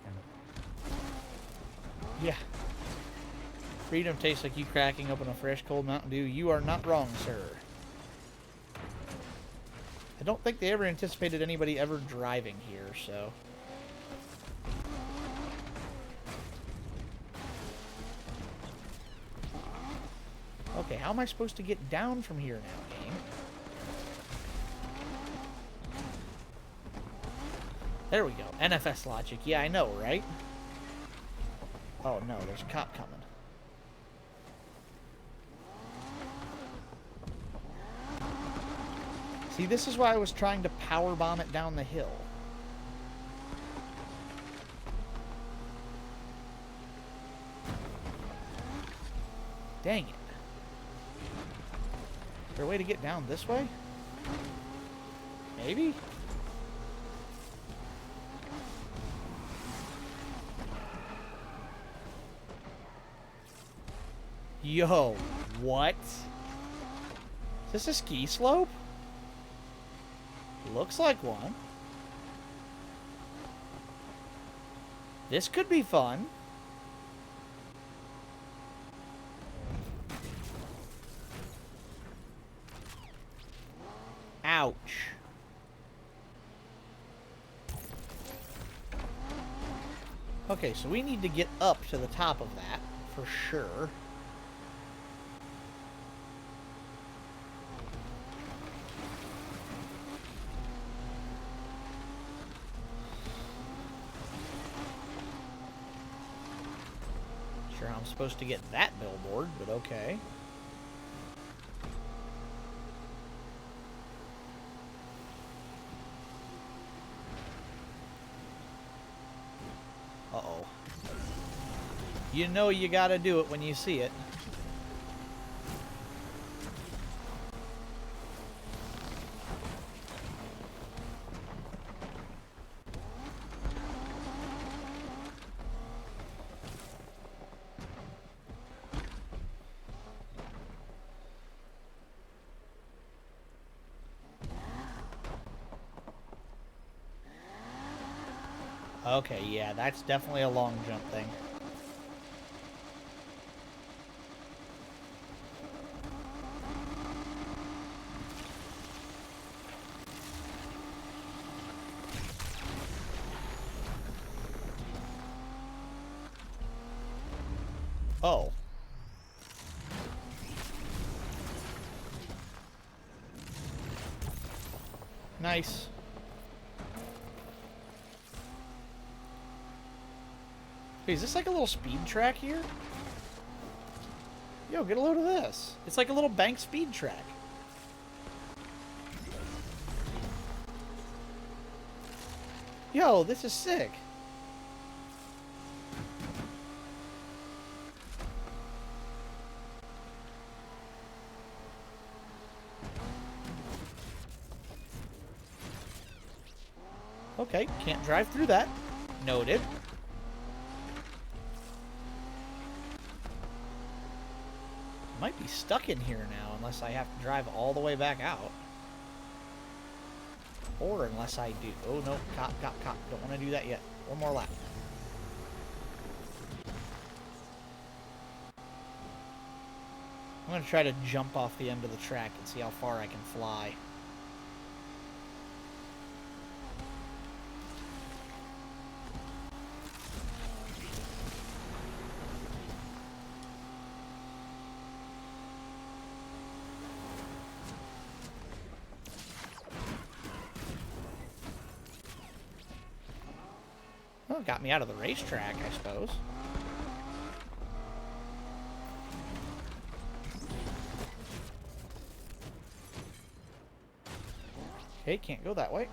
Yeah. Freedom tastes like you cracking open a fresh cold Mountain Dew. You are not wrong, sir. I don't think they ever anticipated anybody ever driving here, so. Okay, how am I supposed to get down from here now, game? There we go. NFS logic. Yeah, I know, right? Oh no, there's a cop coming. See, this is why I was trying to powerbomb it down the hill. Dang it. Is there a way to get down this way? Maybe? Yo, what? Is this a ski slope? Looks like one. This could be fun. Okay, so we need to get up to the top of that, for sure. Sure how I'm supposed to get that billboard, but okay. Uh-oh. You know you gotta do it when you see it. Okay, yeah, that's definitely a long jump thing. Oh. Nice. Hey, is this like a little speed track here? Yo, get a load of this. It's like a little bank speed track. Yo, this is sick. Okay, can't drive through that. Noted. Might be stuck in here now unless I have to drive all the way back out. Or unless I do. Oh no, cop. Don't want to do that yet. One more lap. I'm going to try to jump off the end of the track and see how far I can fly. Well, it got me out of the racetrack, I suppose. Okay, can't go that way.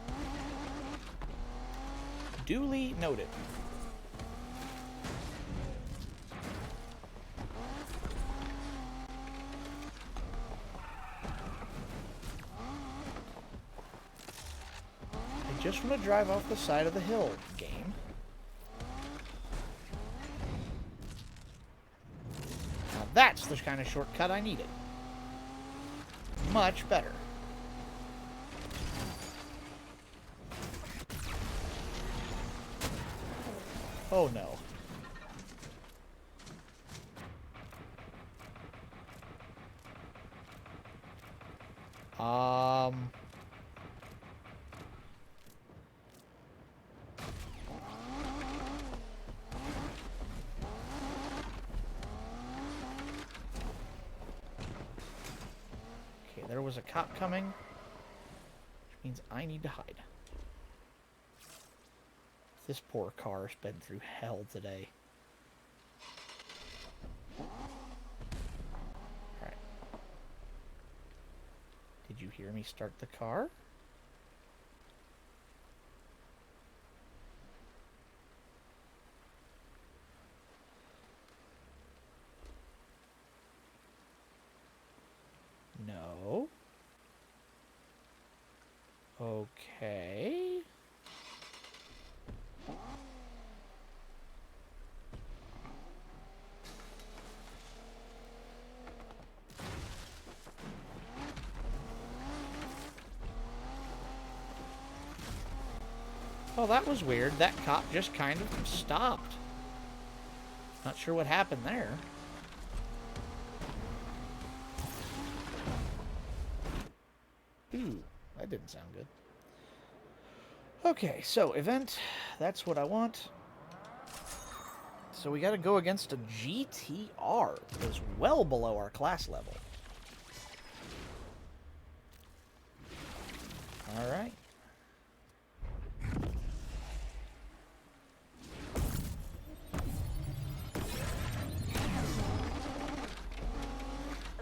Duly noted. I just want to drive off the side of the hill, game. Now that's the kind of shortcut I needed. Much better. Oh no. Okay, there was a cop coming, which means I need to hide. This poor car's been through hell today. Alright. Did you hear me start the car? No. Okay. Oh, that was weird. That cop just kind of stopped. Not sure what happened there. Ooh, that didn't sound good. Okay, so event. That's what I want. So we got to go against a GTR that is well below our class level. All right.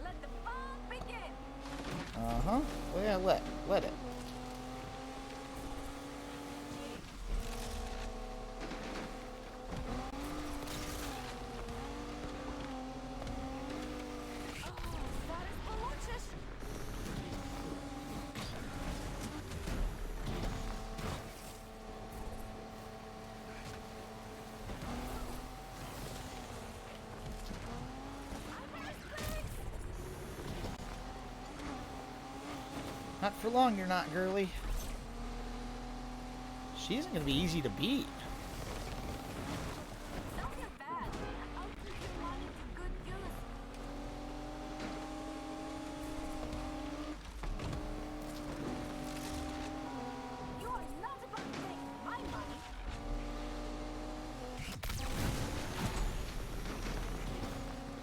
Let the fun begin. Uh-huh. Well, yeah, let it. Not for long, you're not, girly. She isn't going to be easy to beat. Don't feel bad. I'll put your money to good use. You are not about to take my money.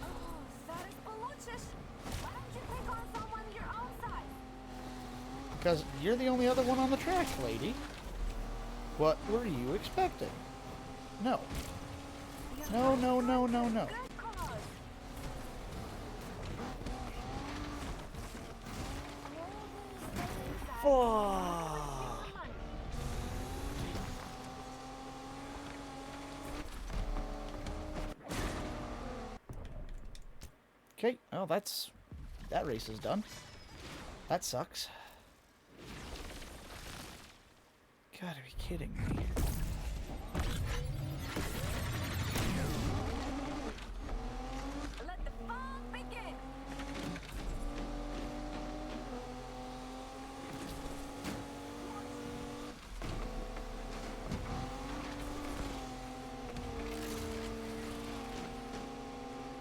Oh, sabes peluches. Why don't you take on someone your own size? Because you're the only other one on the track, lady. What were you expecting? No. No, no, no, no, no. Good cause. Okay, well, that race is done. That sucks. Gotta be kidding me. Let the fun begin.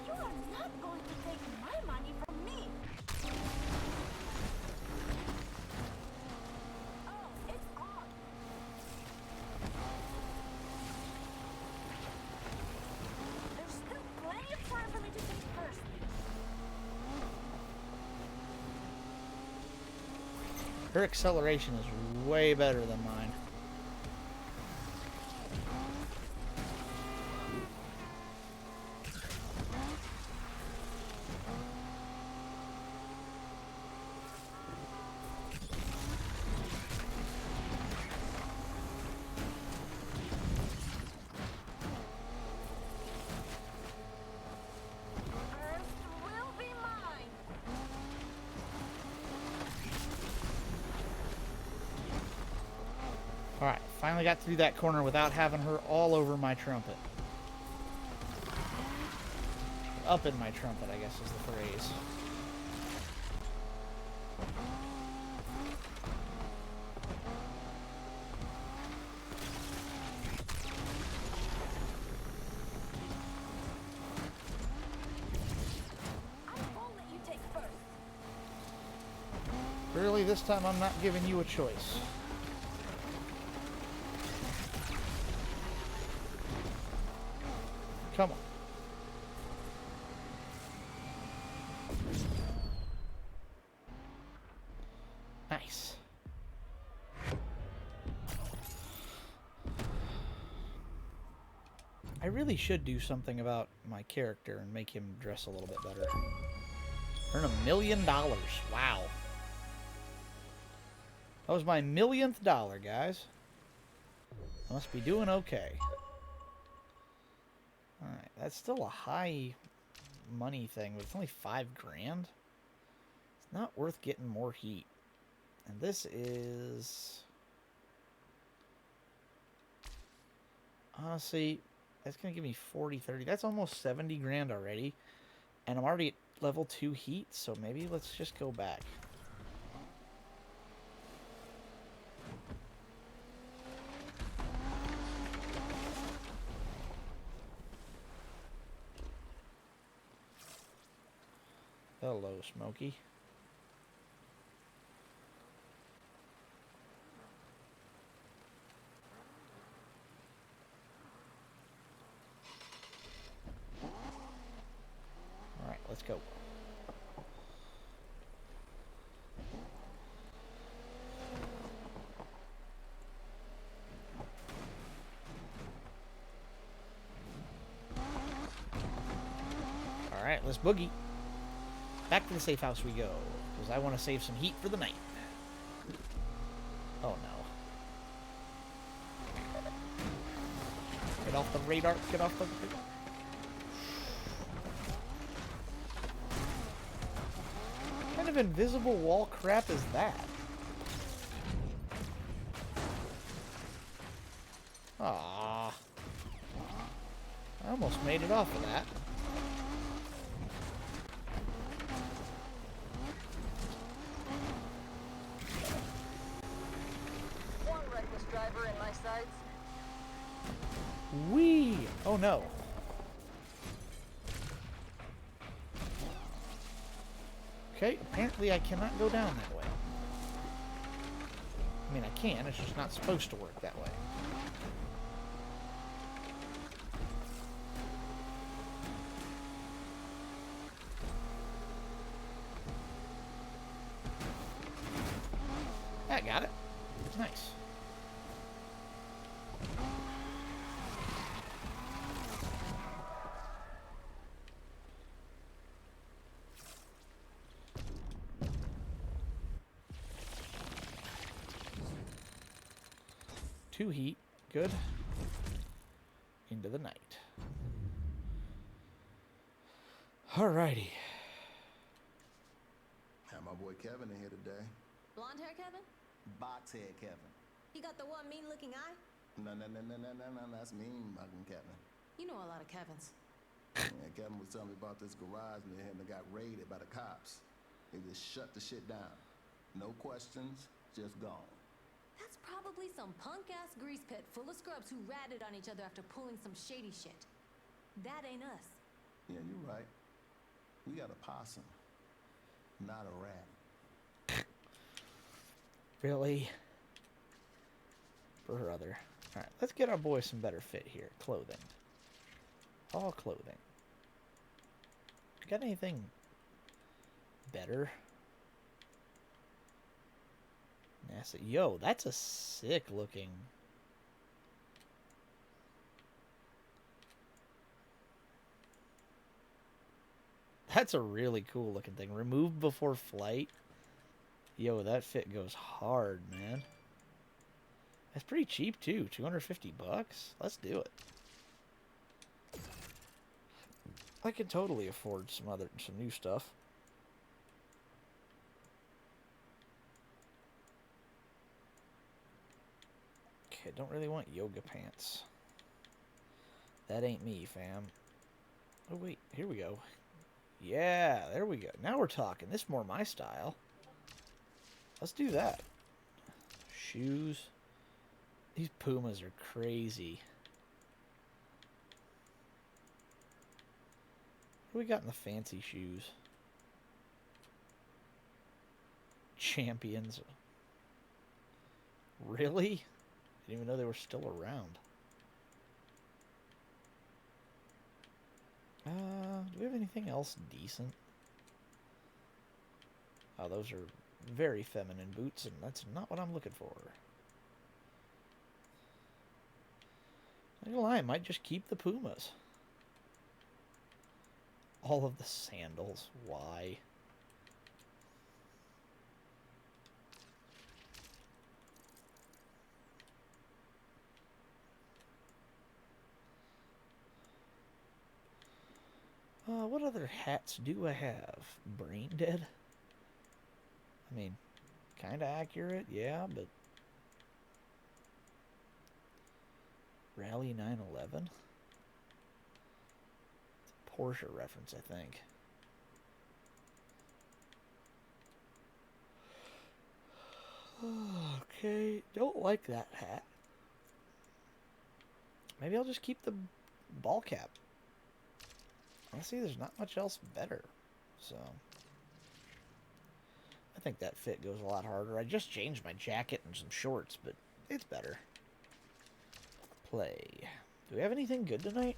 You are not going to take my money from me. Oh, it's on. There's still plenty of time for me to take first. Her acceleration is way better than mine. First will be mine. Alright, finally got through that corner without having her all over my trumpet. Up in my trumpet, I guess is the phrase. I won't let you take first. Really, this time I'm not giving you a choice. Come on. Nice. I really should do something about my character and make him dress a little bit better. Earn $1 million. Wow. That was my millionth dollar, guys. I must be doing okay. Alright, that's still a high money thing, but it's only $5 grand. It's not worth getting more heat. And this is... honestly, that's going to give me 40, 30. That's almost 70 grand already. And I'm already at level 2 heat, so maybe let's just go back. Hello, Smokey. Let's go. Alright, let's boogie. Back to the safe house we go, because I want to save some heat for the night. Oh no. Get off the radar, get off the... What kind of invisible wall crap is that? Ah, I almost made it off of that. One reckless driver in my sights. Whee! Oh no. Okay, apparently I cannot go down that way. I mean, I can, it's just not supposed to work that way. I got it. It's nice. Two heat. Good. Into the night. Alrighty. Have my boy Kevin in here today. Blonde hair Kevin? Boxhead Kevin. He got the one mean-looking eye? No, that's mean mugging Kevin. You know a lot of Kevins. Yeah, Kevin was telling me about this garage near him that got raided by the cops. They just shut the shit down. No questions, just gone. That's probably some punk-ass grease pit full of scrubs who ratted on each other after pulling some shady shit. That ain't us. Yeah, you're right. We got a possum, not a rat. Really? Brother. Alright, let's get our boy some better fit here. Clothing. All clothing. You got anything better? NASA. Yo, that's a sick looking. That's a really cool looking thing. Remove before flight. Yo, that fit goes hard, man. That's pretty cheap too. 250 bucks. Let's do it. I can totally afford some new stuff. Okay, don't really want yoga pants. That ain't me, fam. Oh wait, here we go. Yeah, there we go. Now we're talking. This is more my style. Let's do that. Shoes. These Pumas are crazy. What do we got in the fancy shoes? Champions. Really? Didn't even know they were still around. Do we have anything else decent? Oh, those are very feminine boots, and that's not what I'm looking for. I'm not gonna lie, I might just keep the Pumas. All of the sandals. Why? What other hats do I have? Brain dead? I mean, kinda accurate, yeah, but... Rally 911? It's a Porsche reference, I think. Okay, don't like that hat. Maybe I'll just keep the ball cap. Honestly, there's not much else better, so... I think that fit goes a lot harder. I just changed my jacket and some shorts, but it's better. Play. Do we have anything good tonight?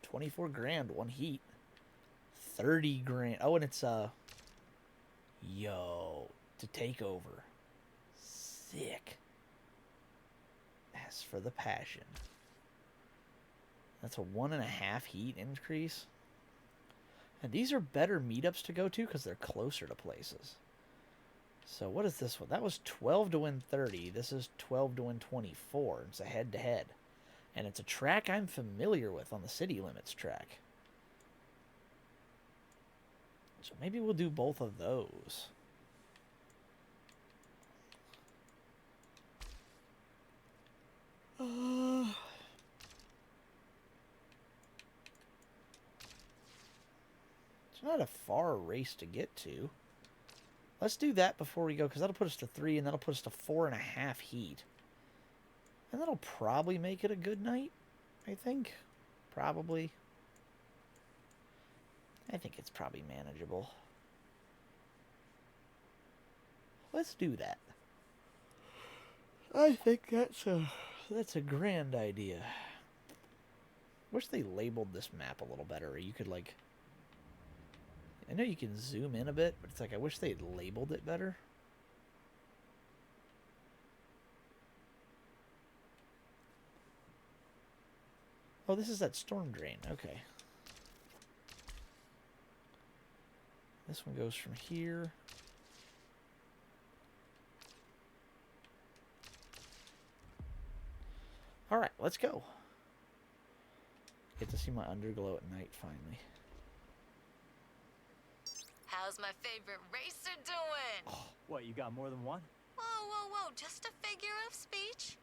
24 grand, one heat. 30 grand. Oh, and it's yo, to take over. Sick. As for the passion. That's a 1.5 heat increase. And these are better meetups to go to because they're closer to places. So what is this one? That was 12 to win 30. This is 12 to win 24. It's a head-to-head. And it's a track I'm familiar with on the City Limits track. So maybe we'll do both of those. It's not a far race to get to. Let's do that before we go, because that'll put us to 3, and that'll put us to 4.5 heat. And that'll probably make it a good night, I think. Probably. I think it's probably manageable. Let's do that. I think that's a grand idea. Wish they labeled this map a little better. You could, like... I know you can zoom in a bit, but it's like I wish they'd labeled it better. Oh, this is that storm drain. Okay. This one goes from here. All right, let's go. Get to see my underglow at night finally. How's my favorite racer doing? What, you got more than one? Whoa, whoa, whoa, just a figure of speech.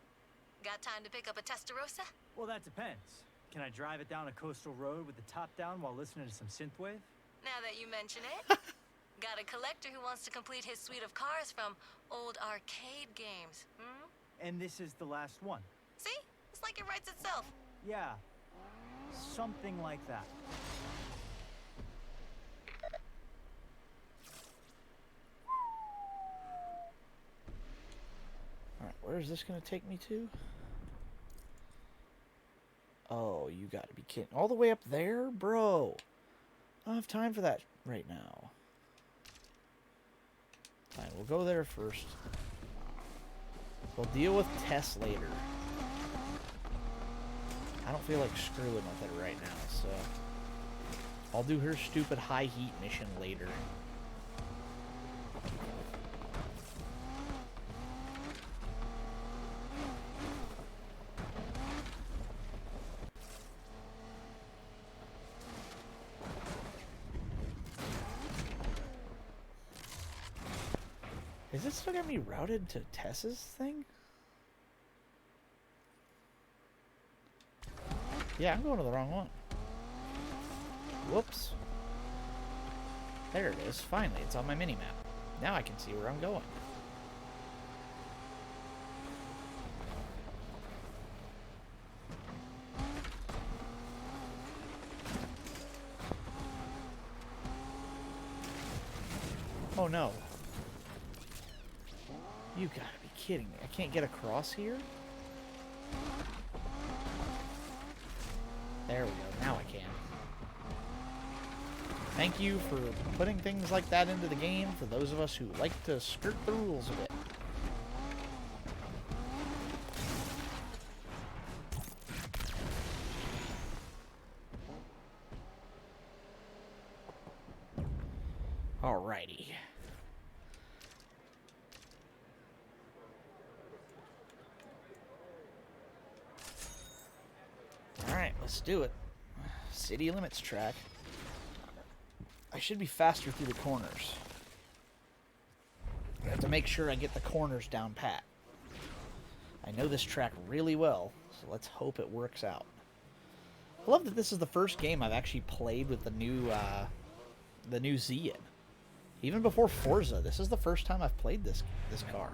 Got time to pick up a Testarossa? Well, that depends. Can I drive it down a coastal road with the top down while listening to some synthwave? Now that you mention it. Got a collector who wants to complete his suite of cars from old arcade games. And this is the last one? See? It's like it writes itself. Yeah. Something like that. Alright, where is this going to take me to? Oh, you gotta be kidding. All the way up there? Bro. I don't have time for that right now. Fine, we'll go there first. We'll deal with Tess later. I don't feel like screwing with it right now, so... I'll do her stupid high heat mission later. Is it still got me routed to Tess's thing? Yeah, I'm going to the wrong one. Whoops. There it is. Finally, it's on my mini-map. Now I can see where I'm going. Oh no. You gotta be kidding me. I can't get across here? There we go. Now I can. Thank you for putting things like that into the game for those of us who like to skirt the rules a bit. Alrighty. Alright, let's do it. City Limits track. I should be faster through the corners. I have to make sure I get the corners down pat. I know this track really well, so let's hope it works out. I love that this is the first game I've actually played with the new Z in. Even before Forza, this is the first time I've played this car.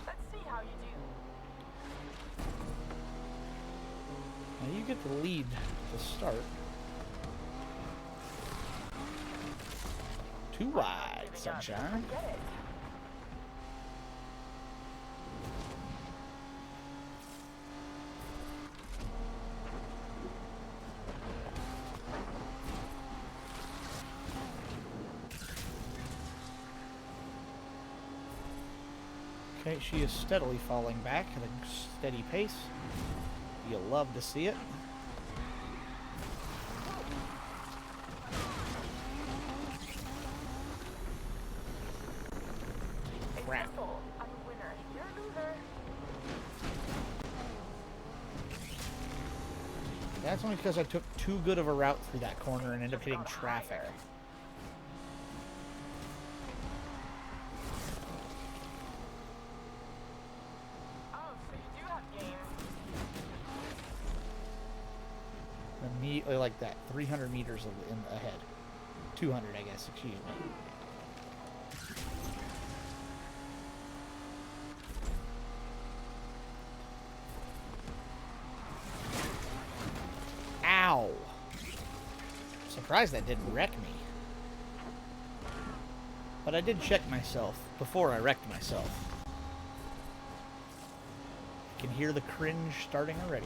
Let's see how you do. Now you get the lead to start. Too wide, sunshine. Get it. Okay, she is steadily falling back at a steady pace. You'll love to see it. Crap. I'm a winner. You're a loser. That's only because I took too good of a route through that corner and ended up hitting traffic. Oh, so you do have game. Immediately like that, 300 meters ahead. 200, I guess, excuse me. Ow! Surprised that didn't wreck me. But I did check myself before I wrecked myself. I can hear the cringe starting already.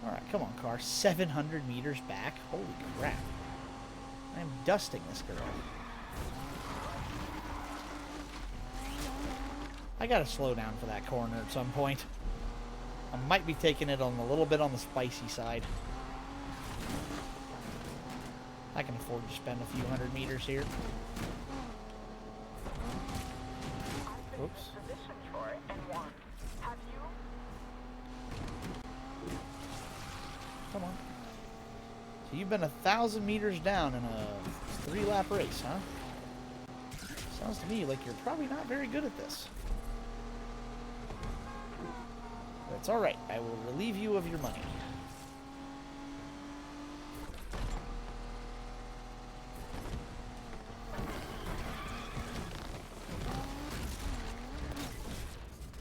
Alright, come on, car. 700 meters back? Holy crap. I am dusting this girl. I gotta slow down for that corner at some point. I might be taking it on a little bit on the spicy side. I can afford to spend a few hundred meters here. Oops. Position, Troy, and won. Have you? Come on. So you've been 1,000 meters down in a 3-lap race, huh? Sounds to me like you're probably not very good at this. That's alright. I will relieve you of your money.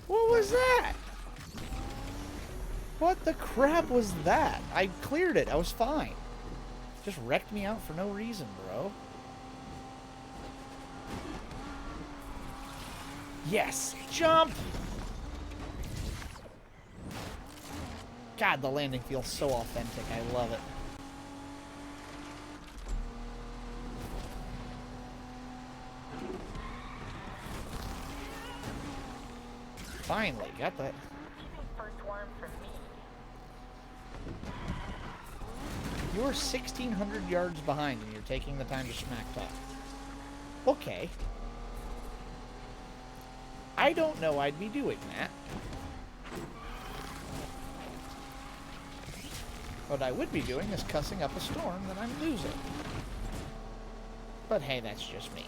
What was that? What the crap was that? I cleared it. I was fine. Just wrecked me out for no reason, bro. Yes! Jump! God, the landing feels so authentic. I love it. Finally, got that. First one for me. You're 1,600 yards behind and you're taking the time to smack talk. Okay. I don't know I'd be doing that. What I would be doing is cussing up a storm that I'm losing. But hey, that's just me.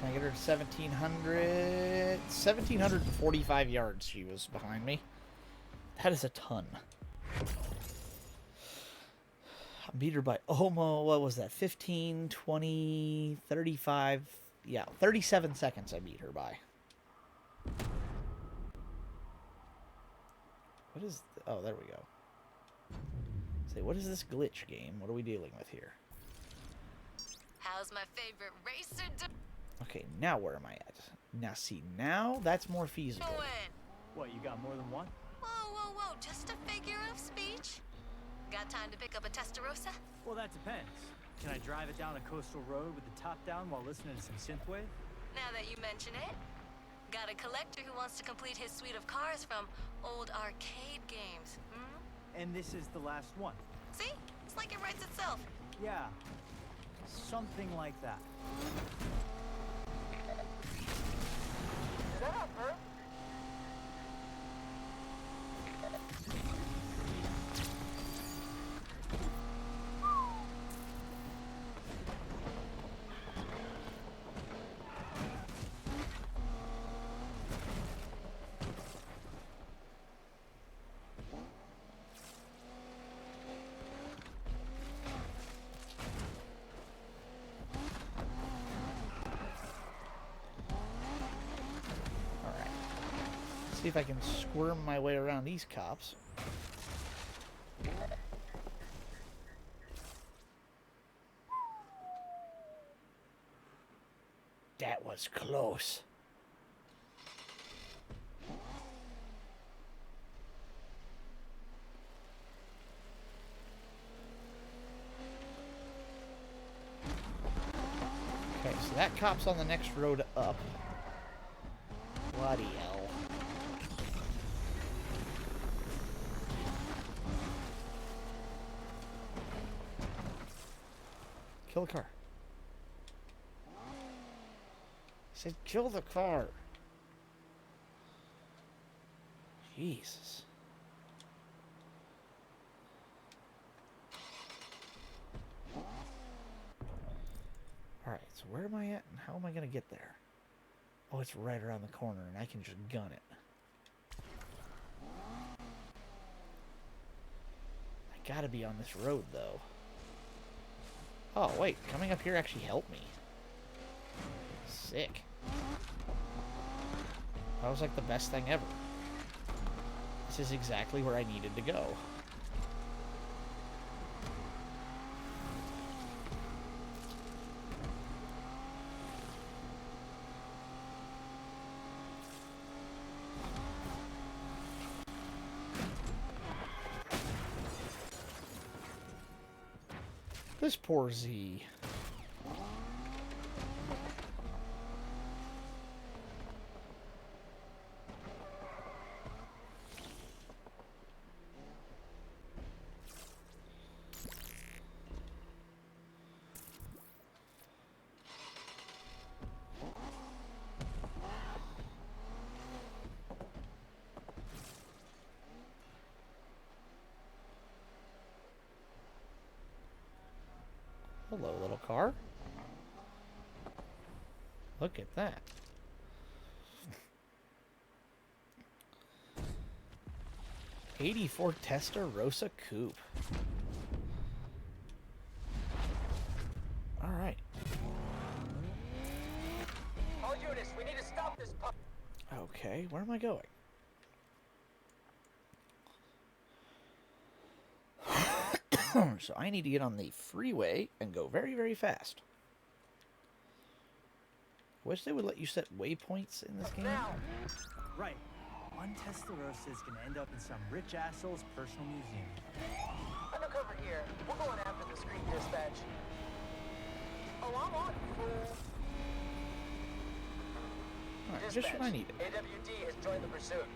Can I get her to 1,700? 1,745 yards she was behind me. That is a ton. I beat her by almost, what was that, 15, 20, 35, yeah, 37 seconds I beat her by. What is, oh, there we go. Say, what is this glitch game? What are we dealing with here? How's my favorite racer Okay, now where am I at? Now, see, now that's more feasible. doing? What, you got more than one? Whoa, whoa, whoa, just a figure of speech? Got time to pick up a Testarossa? Well, that depends. Can I drive it down a coastal road with the top down while listening to some synthwave? Now that you mention it, got a collector who wants to complete his suite of cars from old arcade games. Hmm? And this is the last one. See? It's like it writes itself. Yeah, something like that. Is that a verb? See if I can squirm my way around these cops. That was close. that cop's on the next road up. Bloody hell. Kill the car. I said kill the car. Jesus. Alright, so where am I at and how am I going to get there? Oh, it's right around the corner and I can just gun it. I gotta be on this road, though. Oh, wait. Coming up here actually helped me. Sick. That was like the best thing ever. This is exactly where I needed to go. This poor Z. Hello, little car. Look at that. '84 Testarossa Coupe. All right. All units, we need to stop this pump. Okay, where am I going? So I need to get on the freeway and go very, very fast. Wish they would let you set waypoints in this game. Now. Right. One Testarossa is gonna end up in some rich asshole's personal museum. Undercover here. We're going after the street dispatch. Oh, I'm on, fool. Alright, just what I needed. AWD has joined the pursuit.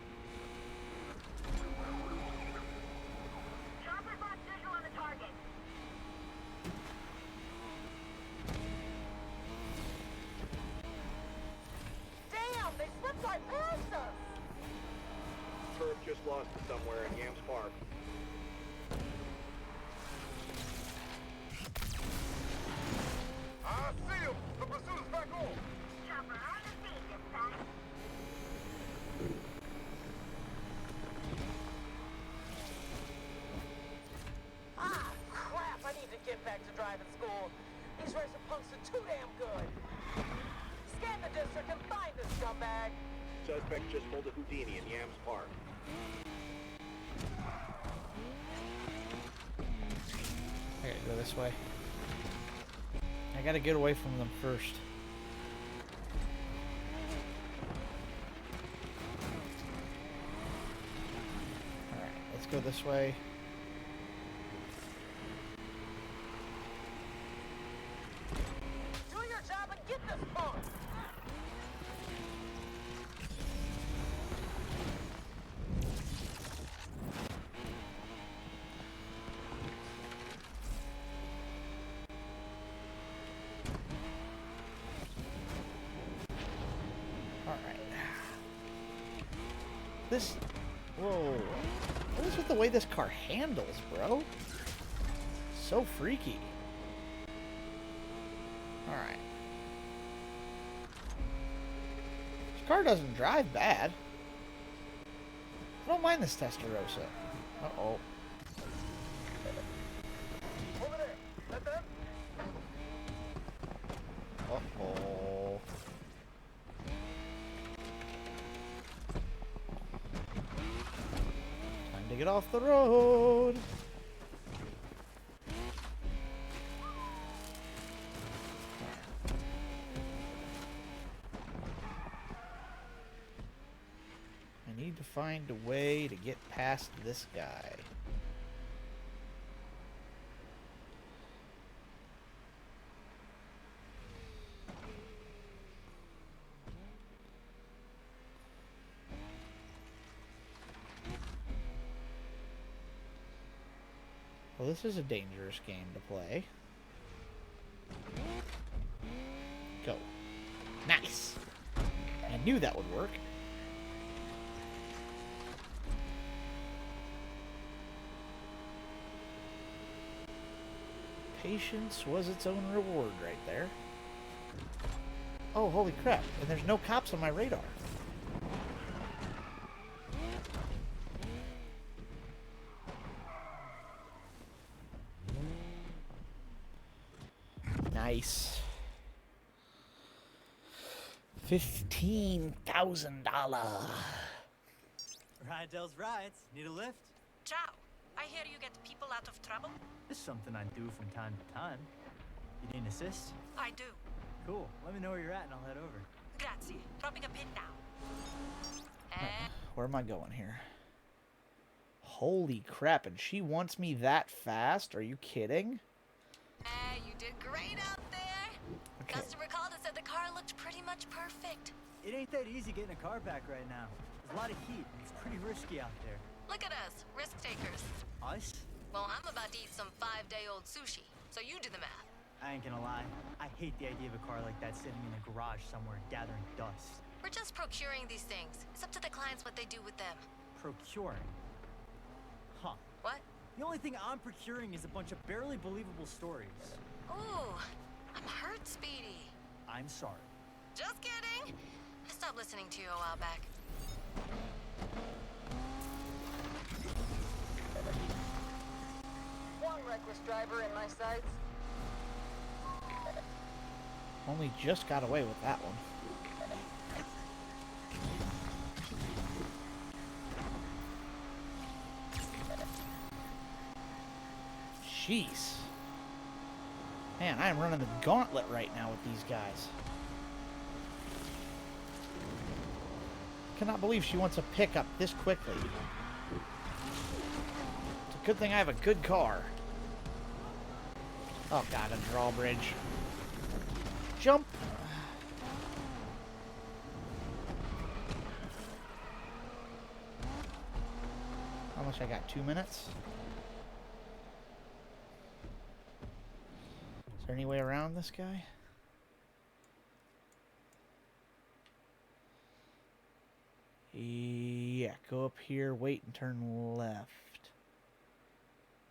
Chopper's on visual on the target. Damn, they slipped right past us. Turf just lost it somewhere in Yams Park. I see him. The pursuit's back on. Chopper on the scene this time. Ah, crap. I need to get back to driving school. These racer punks are too damn good. Scan the district and find this scumbag. Suspect just pulled a Houdini in Yams Park. I gotta go this way. I gotta get away from them first. Alright, let's go this way. Do your job and get this punk. Alright. This... Whoa. What is with the way this car handles, bro? So freaky. Alright. This car doesn't drive bad. I don't mind this Testarossa. Uh-oh. Over there. That them? Uh-oh. Time to get off the road. I need to find a way to get past this guy. Well, this is a dangerous game to play. Go. Nice. I knew that would work. Patience was its own reward right there. Oh, holy crap. And there's no cops on my radar. Nice. $15,000. Rydel's rides. Need a lift? Ciao. I hear you get people out of trouble. This is something I do from time to time. You need an assist? I do. Cool. Let me know where you're at and I'll head over. Grazie. Dropping a pin now. Where am I going here? Holy crap, and she wants me that fast? Are you kidding? You did great out there. Okay. Customer called and said the car looked pretty much perfect. It ain't that easy getting a car back right now. There's a lot of heat and it's pretty risky out there. Look at us, risk takers. Us? Well, I'm about to eat some 5-day-old sushi, so you do the math. I ain't gonna lie. I hate the idea of a car like that sitting in a garage somewhere gathering dust. We're just procuring these things. It's up to the clients what they do with them. Procuring? Huh. What? The only thing I'm procuring is a bunch of barely believable stories. Ooh, I'm hurt, Speedy. I'm sorry. Just kidding. I stopped listening to you a while back. One reckless driver in my sights. Only just got away with that one. Jeez. Man, I am running the gauntlet right now with these guys. Cannot believe she wants a pickup this quickly. It's a good thing I have a good car. Oh god, a drawbridge. Jump! How much I got? 2 minutes? Is there any way around this guy? Yeah, go up here, wait and turn left.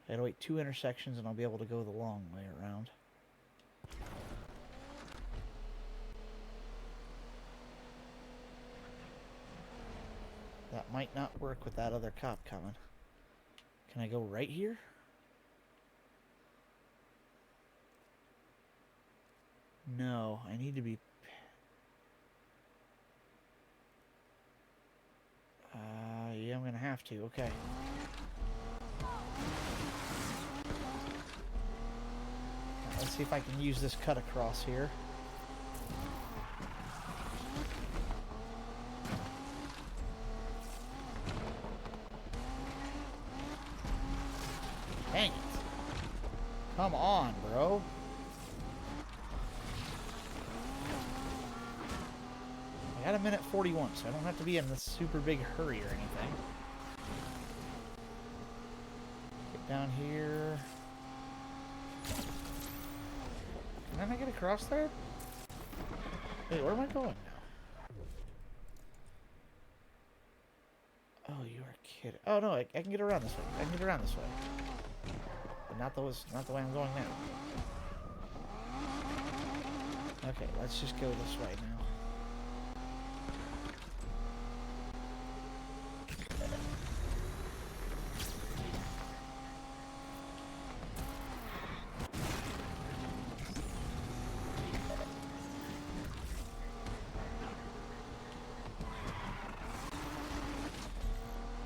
I gotta wait 2 intersections and I'll be able to go the long way around. That might not work with that other cop coming. Can I go right here? No, I need to be... yeah, I'm gonna have to, okay. Let's see if I can use this cut across here. Dang it. Come on, bro. I got 1:41, so I don't have to be in this super big hurry or anything. Get down here. Can I get across there? Wait, where am I going now? Oh, you are kidding. Oh, no, I can get around this way. I can get around this way. But not the way I'm going now. Okay, let's just go this way now.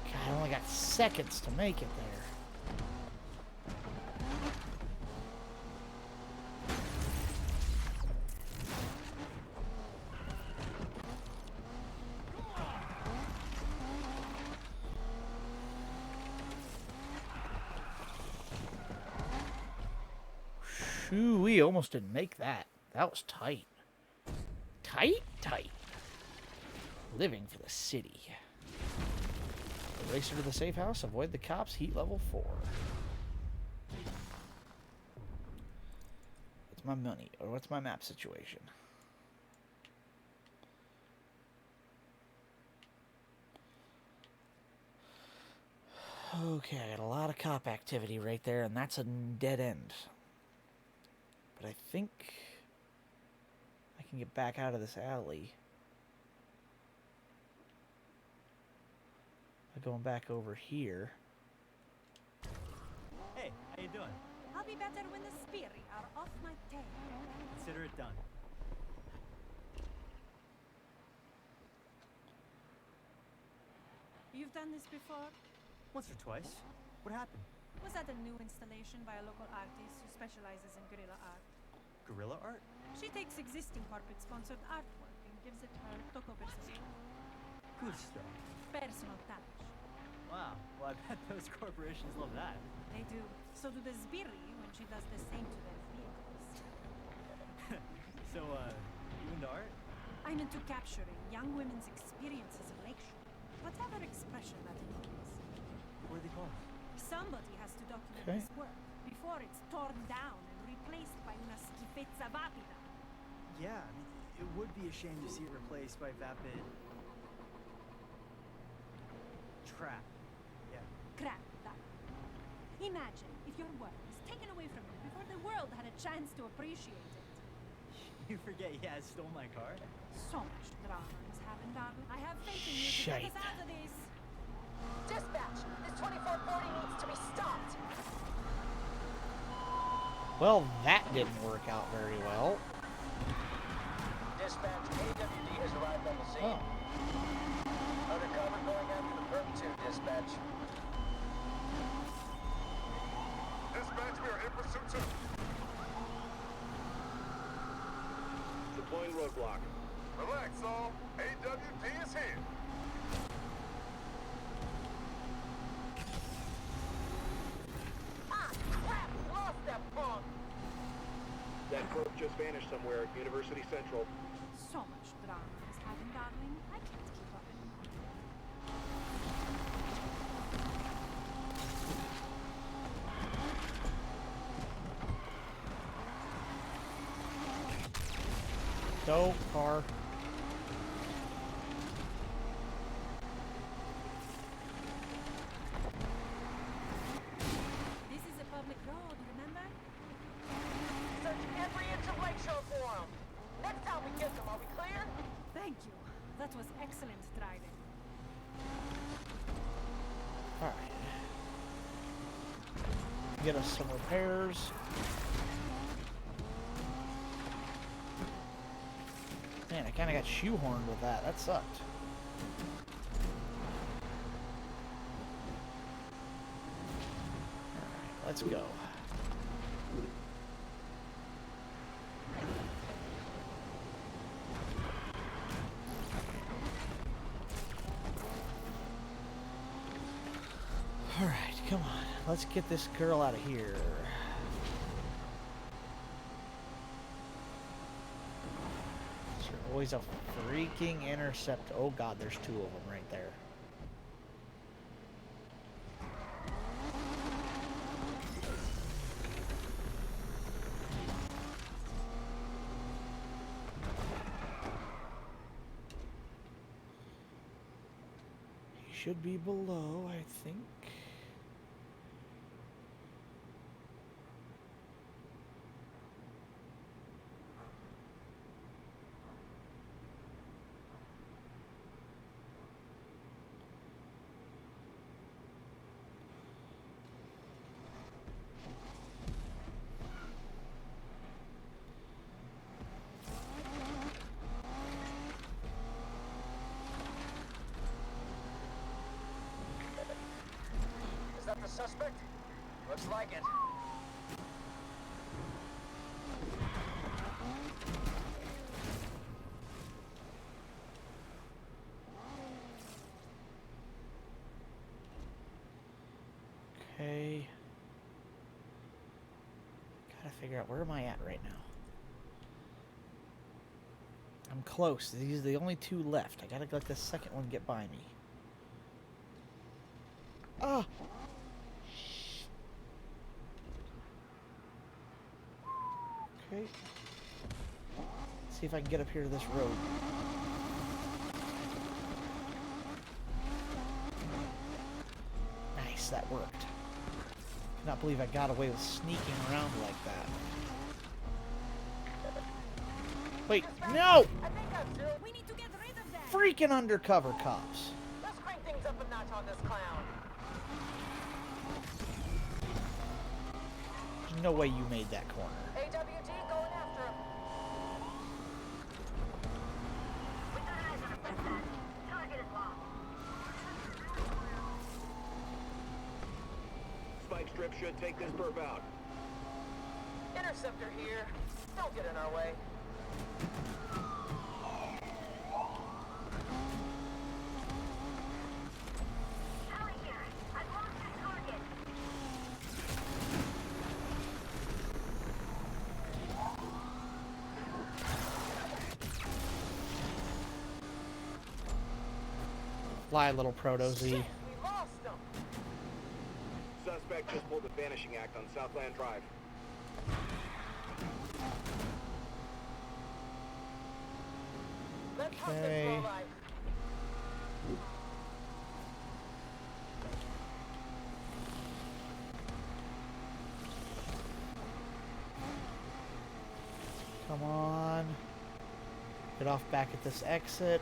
God, I only got seconds to make it there. Shoo, we almost didn't make that. That was tight. Tight. Living for the city. Racer to the safe house. Avoid the cops. Heat level 4. What's my money? Or what's my map situation? Okay, I got a lot of cop activity right there, and that's a dead end. But I think I can get back out of this alley by going back over here. Hey, how you doing? I'll be better when the speary are off my tail. Consider it done. You've done this before? Once or twice. What happened? Was that a new installation by a local artist who specializes in guerrilla art? Guerrilla art? She takes existing corporate-sponsored artwork and gives it her toco personal. Good stuff. Personal touch. Wow, well I bet those corporations love that. They do. So do the sbirri when she does the same to their vehicles. So, you into art? I'm into capturing young women's experiences of Lakeshore. Whatever expression that involves. What are they called? Somebody has to document Okay. this work before it's torn down and replaced by una schifezza vapida. Yeah, I mean, it would be a shame to see it replaced by vapid... trap. Yeah. Crap, that. Imagine if your work was taken away from you before the world had a chance to appreciate it. You forget he has stole my car? So much drama is happening, darling. I have faith in you to Shite. get us out of this. Dispatch, this 2440 needs to be stopped. Well, that didn't work out very well. Dispatch, AWD has arrived on the scene. Oh. Undercover going after the perp 2, dispatch. Dispatch, we are in pursuit too. Deploying roadblock. Relax, all. AWD is here. Ah, crap! Lost that punk! That perp just vanished somewhere at University Central. So much drama is happening, darling. I can't keep up anymore. Go, car. This is a public road, remember? Search every inch of Lakeshore for him. Next time we get them, are we clear? Thank you. That was excellent driving. Alright. Get us some repairs. Man, I kind of got shoehorned with that. That sucked. Alright, let's go. Alright, come on. Let's get this girl out of here. There's always a freaking intercept. Oh god, there's two of them right there. He should be below, I think. Is that the suspect? Looks like it. Okay. Gotta figure out where am I at right now. I'm close. These are the only two left. I gotta let the second one get by me. Ah! Okay. Let's see if I can get up here to this road. Nice, that worked. Cannot believe I got away with sneaking around like that. Wait, no! We need to get rid of that. Freaking undercover cops. Let's crank things up a notch on this clown. There's no way you made that corner. AWD going after him. We got eyes on a princess. Target is lost. Spike strip should take this perp out. Interceptor here. Don't get in our way. Fly, little Proto-Z. We lost him. Suspect just pulled the Vanishing Act on Southland Drive. Let's hunt this Okay. lowlife. Come on. Get off back at this exit.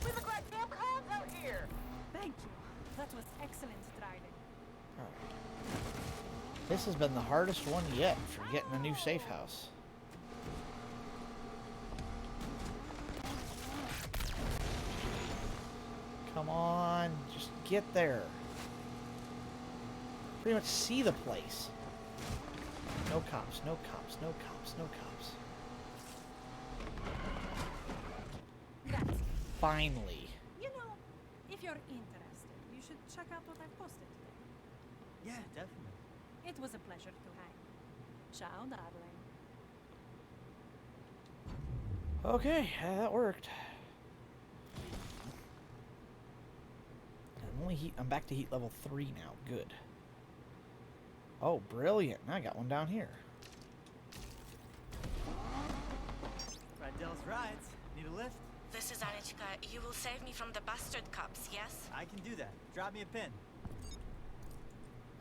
We look like damn clowns out here. Thank you. That was excellent driving. This has been the hardest one yet for getting a new safe house. Come on, just get there. Pretty much see the place. No cops, no cops, no cops, no cops. That's it. Finally. You know, if you're interested, you should check out what I've posted today. Yeah, definitely. It was a pleasure to hang. Ciao, darling. Okay, that worked. I'm back to heat level 3 now. Good. Oh, brilliant. Now I got one down here. Rydel's rides. Need a lift? This is Anichka. You will save me from the bastard cops, yes? I can do that. Drop me a pin.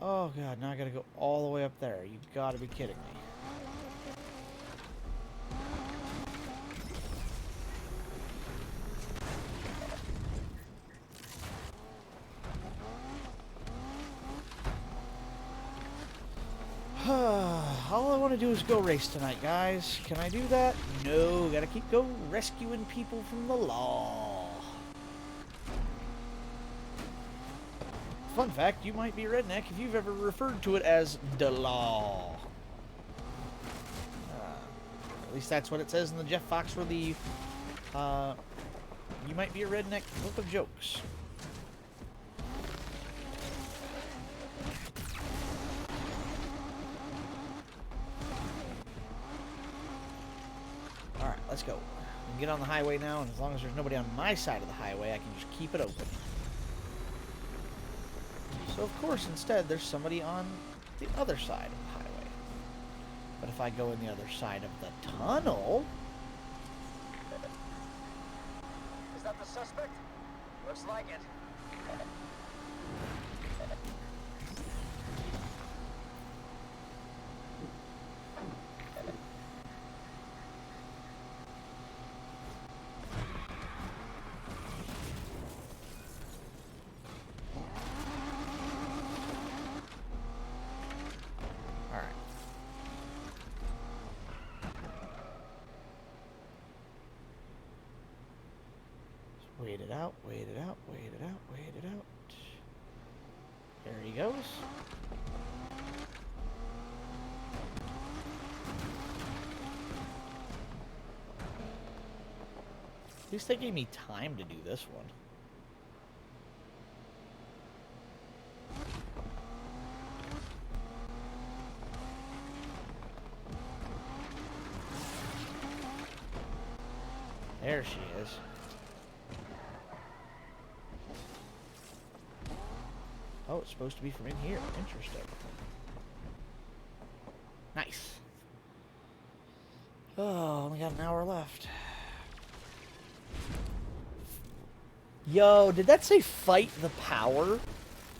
Oh god, now I gotta go all the way up there. You gotta be kidding me. All I want to do is go race tonight, guys. Can I do that? No, gotta keep go rescuing people from the law. Fun fact, you might be a redneck if you've ever referred to it as the law. At least that's what it says in the Jeff Foxworthy, you might be a redneck book of jokes. Alright, let's go. We can get on the highway now, and as long as there's nobody on my side of the highway, I can just keep it open. So of course, instead, there's somebody on the other side of the highway. But if I go in the other side of the tunnel... Is that the suspect? Looks like it. Alright. Just wait it out, wait it out, wait it out, wait it out. There he goes. At least they gave me time to do this one. There she is. Oh, it's supposed to be from in here. Interesting. Nice. Oh, only got an hour left. Yo, did that say fight the power?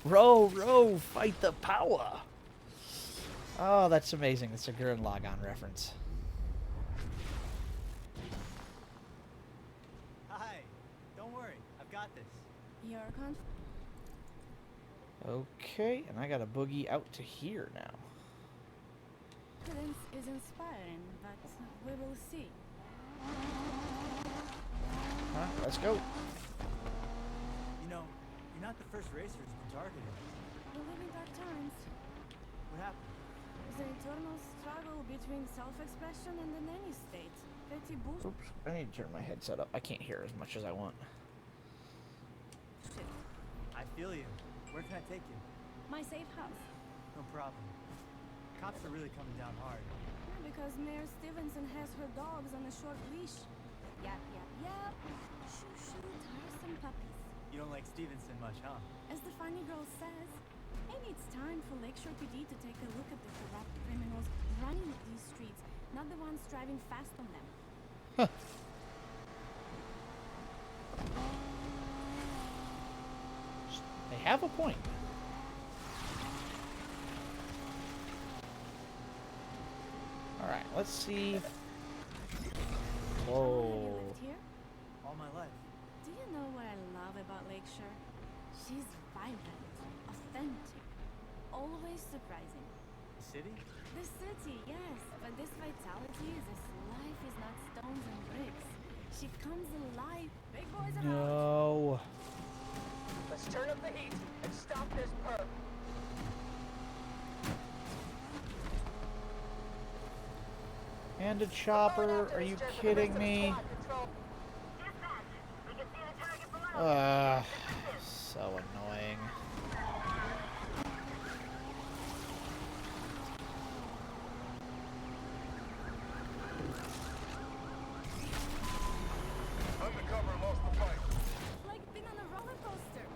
Row, fight the power. Oh, that's amazing. It's a Gurren Lagann reference. Hi. Don't worry. I've got this. You're Okay, and I got a boogie out to here now. confidence is inspiring, but we will see. Let's go. You know, you're not the first racer who's been targeted. We live in dark times. What happened? The eternal struggle between self-expression and the nanny state. Petty boost. Oops, I need to turn my headset up. I can't hear as much as I want. Shit. I feel you. Where can I take you? My safe house. No problem. Cops are really coming down hard. Because Mayor Stevenson has her dogs on a short leash. Yap, yap, yap. Shoo, shoo, tiresome puppies. You don't like Stevenson much, huh? As the funny girl says, maybe it's time for Lakeshore PD to take a look at the corrupt criminals running these streets, not the ones driving fast on them. They have a point. Alright, let's see. Whoa. Lived here? All my life. Do you know what I love about Lakeshore? She's vibrant, authentic, always surprising. The city? The city, yes, but this vitality, this life is not stones and bricks. She comes alive. Big boys are out. No. Let's turn up the heat and stop this perp. And a chopper? Are you kidding me? So annoying. Undercover lost the fight. Like being on a roller coaster.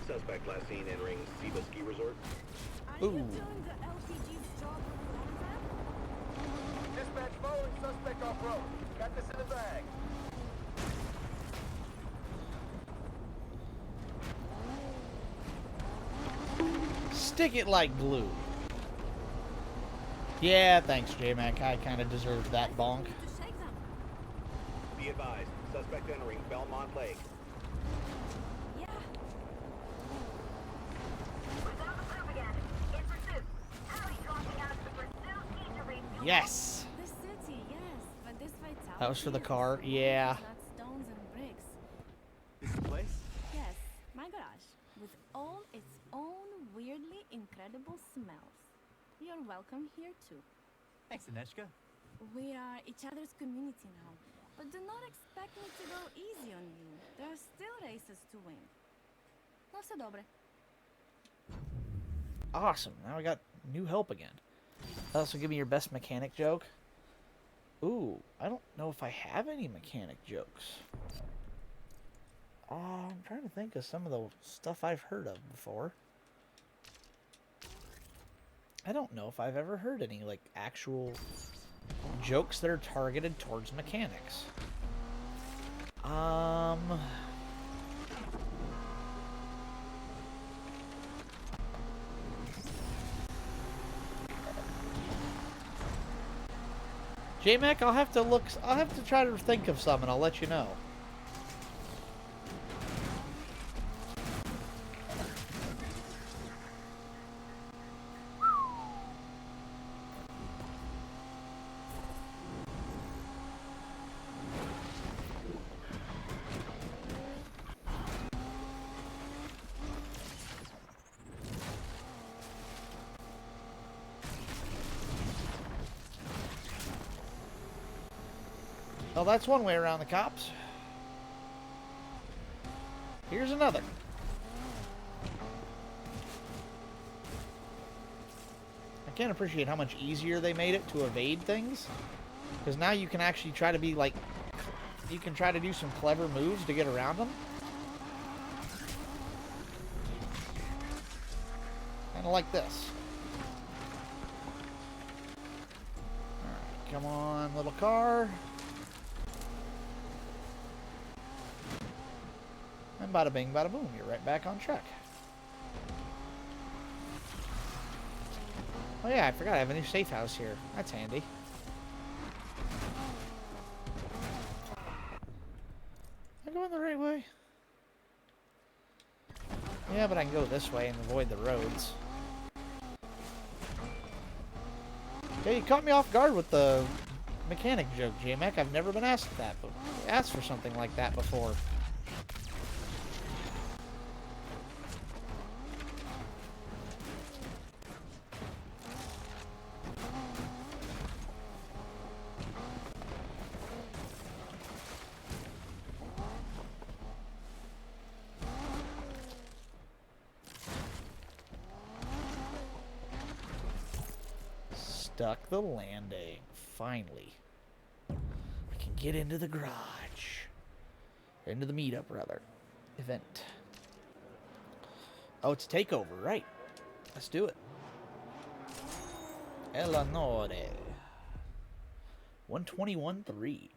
Suspect last seen entering Siba Ski Resort. Are you doing the LPG's job for them? Dispatch following suspect off-road. Got this in the bag. Stick it like glue. Yeah, thanks, J-Mac. I kind of deserved that bonk. To shake them. Be advised, suspect entering Belmont Lake. Yeah. Yes. The city, yes, but this vitality. That was for the is car. life, Yeah. Not stones and bricks. This place? Yes, my garage, with all its own weirdly incredible smells. You're welcome here too. Thanks, Aneshka. We are each other's community now, but do not expect me to go easy on you. There are still races to win. No se dobre. Awesome. Now I got new help again. Also, give me your best mechanic joke. Ooh, I don't know if I have any mechanic jokes. I'm trying to think of some of the stuff I've heard of before. I don't know if I've ever heard any, like, actual jokes that are targeted towards mechanics. J-Mac, I'll have to try to think of some and I'll let you know. Well, that's one way around the cops. Here's another. I can't appreciate how much easier they made it to evade things. Because now you can actually try to be like... You can try to do some clever moves to get around them. Kind of like this. Alright, come on, little car. And bada bing, bada boom, you're right back on track. Oh yeah, I forgot I have a new safe house here. That's handy. Am I going the right way? Yeah, but I can go this way and avoid the roads. Okay, you caught me off guard with the mechanic joke, J-Mac. I've never been asked that, but asked for something like that before. Stuck the landing. Finally. I can get into the garage. Into the meetup, rather. Event. Oh, it's takeover, right. Let's do it. Eleanor. 121.3.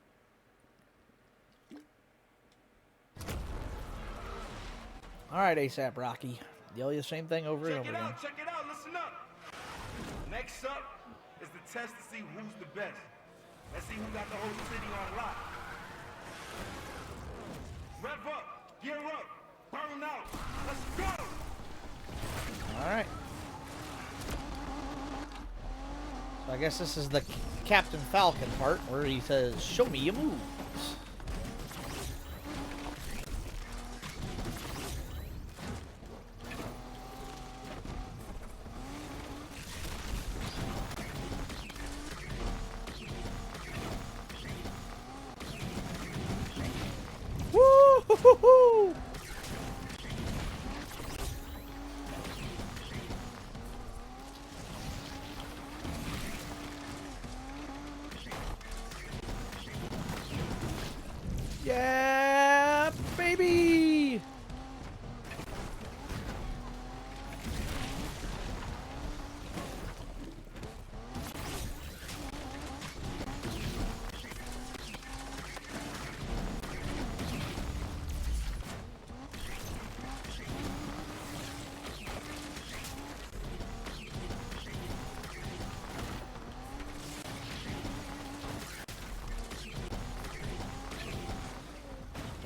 Alright, ASAP Rocky. Yell you the same thing over and over again. Check it out, listen up. Next up is the test to see who's the best. Let's see who got the whole city on lock. Rev up, gear up, burn out. Let's go! Alright. So I guess this is the Captain Falcon part where he says, show me your moves. Woo-hoo-hoo-hoo! Yeah, baby!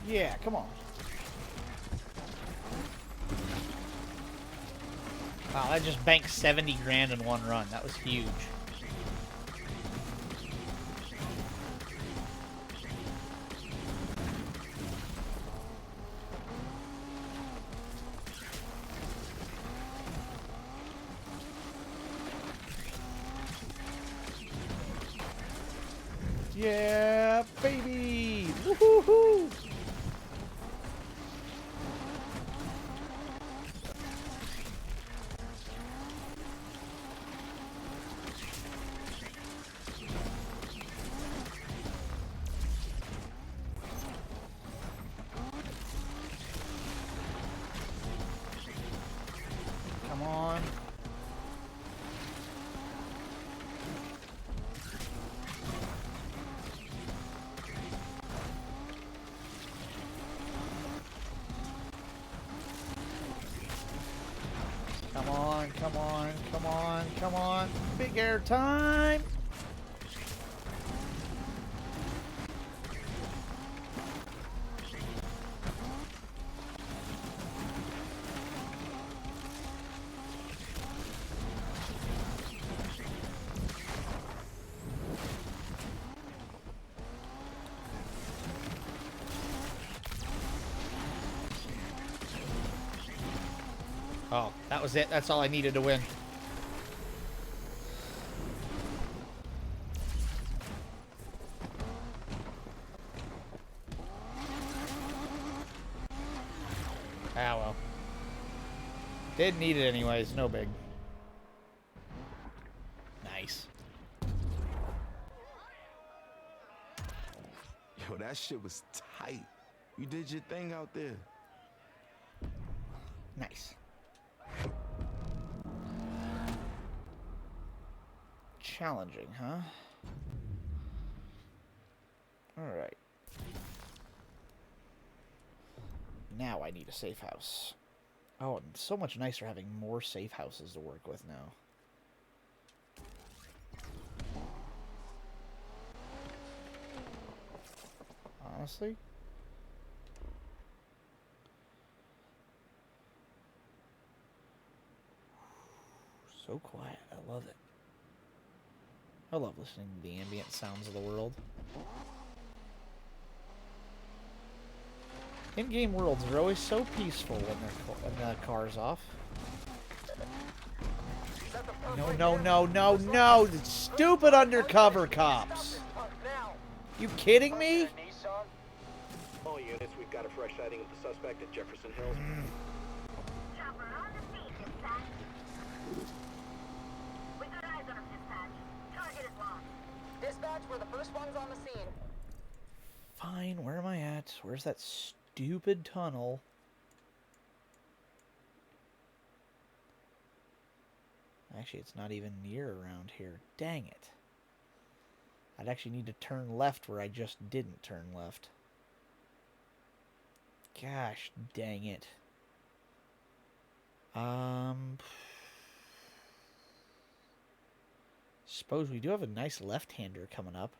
Yeah, come on. Wow, that just banked 70 grand in one run. That was huge. Yeah, baby! Woohoo! Come on. Come on, come on, come on, come on. Big air time. Oh, that was it. That's all I needed to win. Ah, well. Did need it anyways. No big. Nice. Yo, that shit was tight. You did your thing out there. Nice. challenging, huh? Alright. Now I need a safe house. Oh, it's so much nicer having more safe houses to work with now. Honestly? So quiet. I love it. I love listening to the ambient sounds of the world. In-game worlds are always so peaceful when the car's off. No, no, no, no, no! The stupid undercover cops! You kidding me? All units, we've got a fresh sighting of the suspect at Jefferson Hills. Dispatch, we're the first ones on the scene. Fine, where am I at? Where's that stupid tunnel? Actually, it's not even near around here. Dang it. I'd actually need to turn left where I just didn't turn left. Gosh, dang it. Suppose we do have a nice left-hander coming up.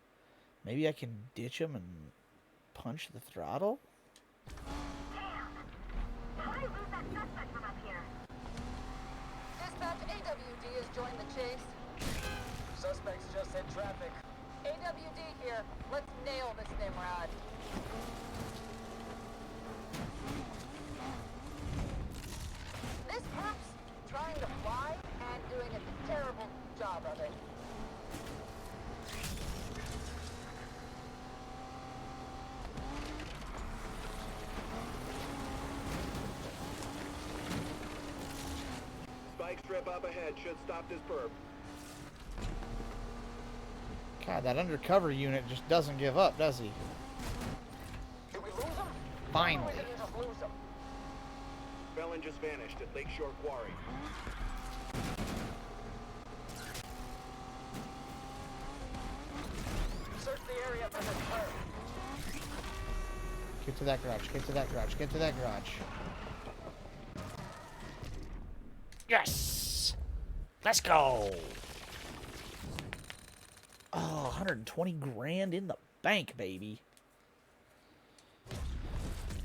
Maybe I can ditch him and punch the throttle? Dispatch, AWD has joined the chase. Suspects just hit traffic. AWD here. Let's nail this Nimrod. This perp's trying to fly and doing a terrible job of it. Spike strip up ahead should stop this perp. God, that undercover unit just doesn't give up, does he? Did we lose him? Finally. Or did we just lose him? Felon just vanished at Lakeshore Quarry. Search the area for this perp. Get to that garage, get to that garage, get to that garage. Yes! Let's go! Oh, 120 grand in the bank, baby.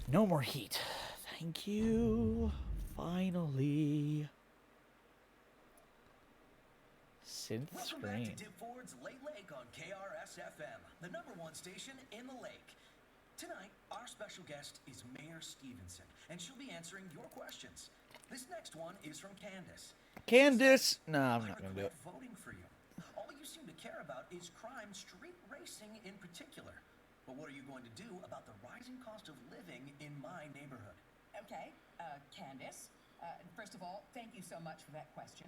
No more heat. Thank you. Finally. Synth Welcome screen. back to Dip Ford's Late Lake on KRS-FM, the #1 station in the lake. Tonight, our special guest is Mayor Stevenson, and she'll be answering your questions. This next one is from Candace. Candace! No, I'm not going to do it. Voting for you. All you seem to care about is crime, street racing in particular. But what are you going to do about the rising cost of living in my neighborhood? Okay, Candace, first of all, thank you so much for that question.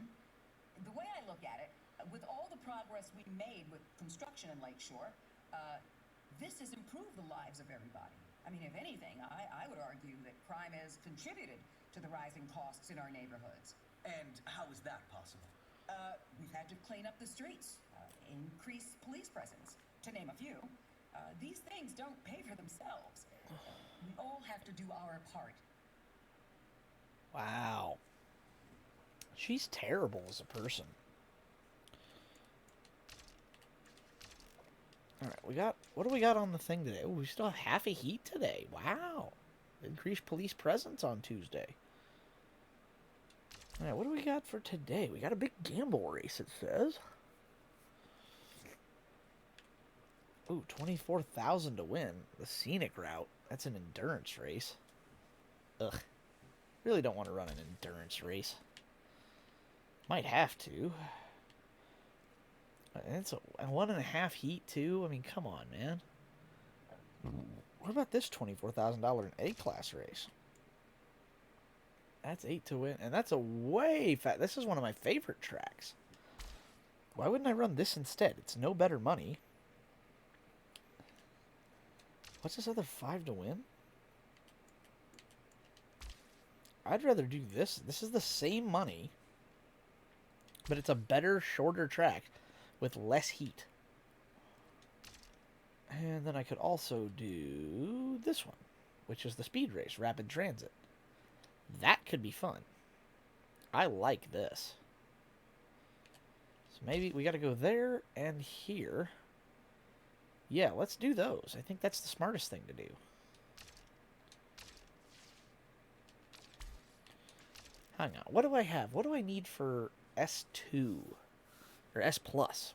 The way I look at it, with all the progress we made with construction in Lakeshore, this has improved the lives of everybody. I mean, if anything, I would argue that crime has contributed to the rising costs in our neighborhoods. And how is that possible? We've had to clean up the streets, increase police presence, to name a few. These things don't pay for themselves. We all have to do our part. Wow. She's terrible as a person. Alright, what do we got on the thing today? Oh, we still have half a heat today. Wow. Increased police presence on Tuesday. Alright, what do we got for today? We got a big gamble race, it says. Ooh, 24,000 to win. The scenic route. That's an endurance race. Ugh. Really don't want to run an endurance race. Might have to. And it's a 1.5 heat, too. I mean, come on, man. What about this $24,000 A-class race? That's 8 to win. And that's a way fat. This is one of my favorite tracks. Why wouldn't I run this instead? It's no better money. What's this other 5 to win? I'd rather do this. This is the same money, but it's a better, shorter track. with less heat. And then I could also do this one, which is the Speed Race Rapid Transit. That could be fun. I like this. So maybe we got to go there and here. Yeah, let's do those. I think that's the smartest thing to do. Hang on. What do I have? What do I need for S2? Or S+.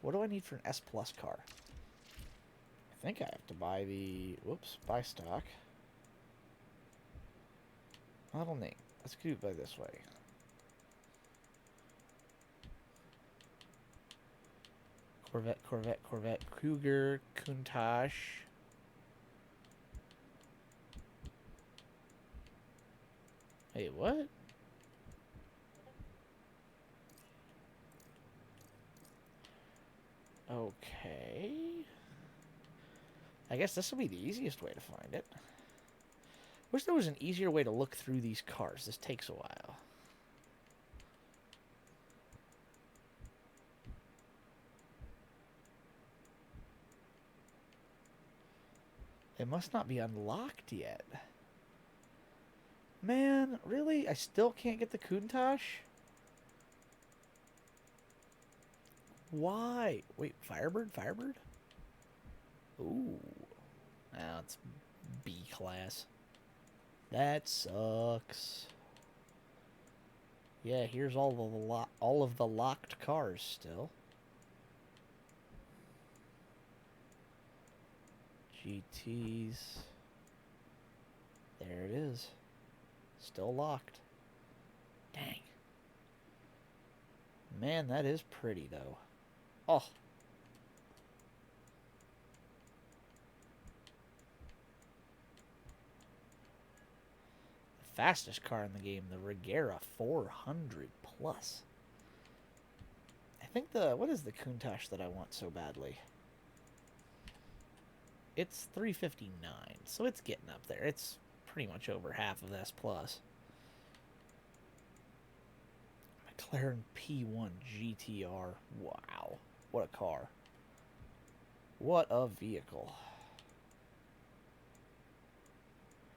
What do I need for an S+ car? I think I have to buy the... Whoops. Buy stock. Model name. Let's do it by this way. Corvette, Corvette, Corvette, Cougar, Countach. Hey, what? Okay. I guess this will be the easiest way to find it. Wish there was an easier way to look through these cars. This takes a while. It must not be unlocked yet. Man, really? I still can't get the Countach? Why? Wait, Firebird? Firebird? Ooh. Now it's B class. That sucks. Yeah, here's all of the locked cars still. GTs. There it is. Still locked. Dang. Man, that is pretty though. Oh. The fastest car in the game, the Regera 400 plus. I think what is the Countach that I want so badly? It's 359, so it's getting up there. It's pretty much over half of S+. McLaren P1 GTR. Wow. What a car. What a vehicle.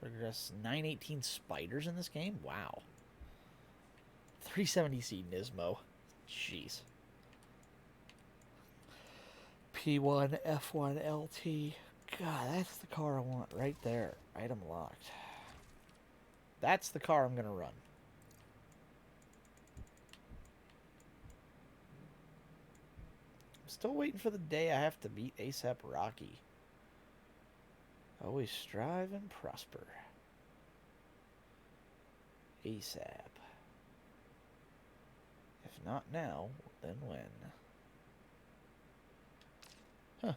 There's 918 spiders in this game? Wow. 370C Nismo. Jeez. P1 F1 LT. God, that's the car I want right there. Item locked. That's the car I'm going to run. I'm still waiting for the day I have to beat ASAP Rocky. Always strive and prosper. ASAP. If not now, then when? Huh.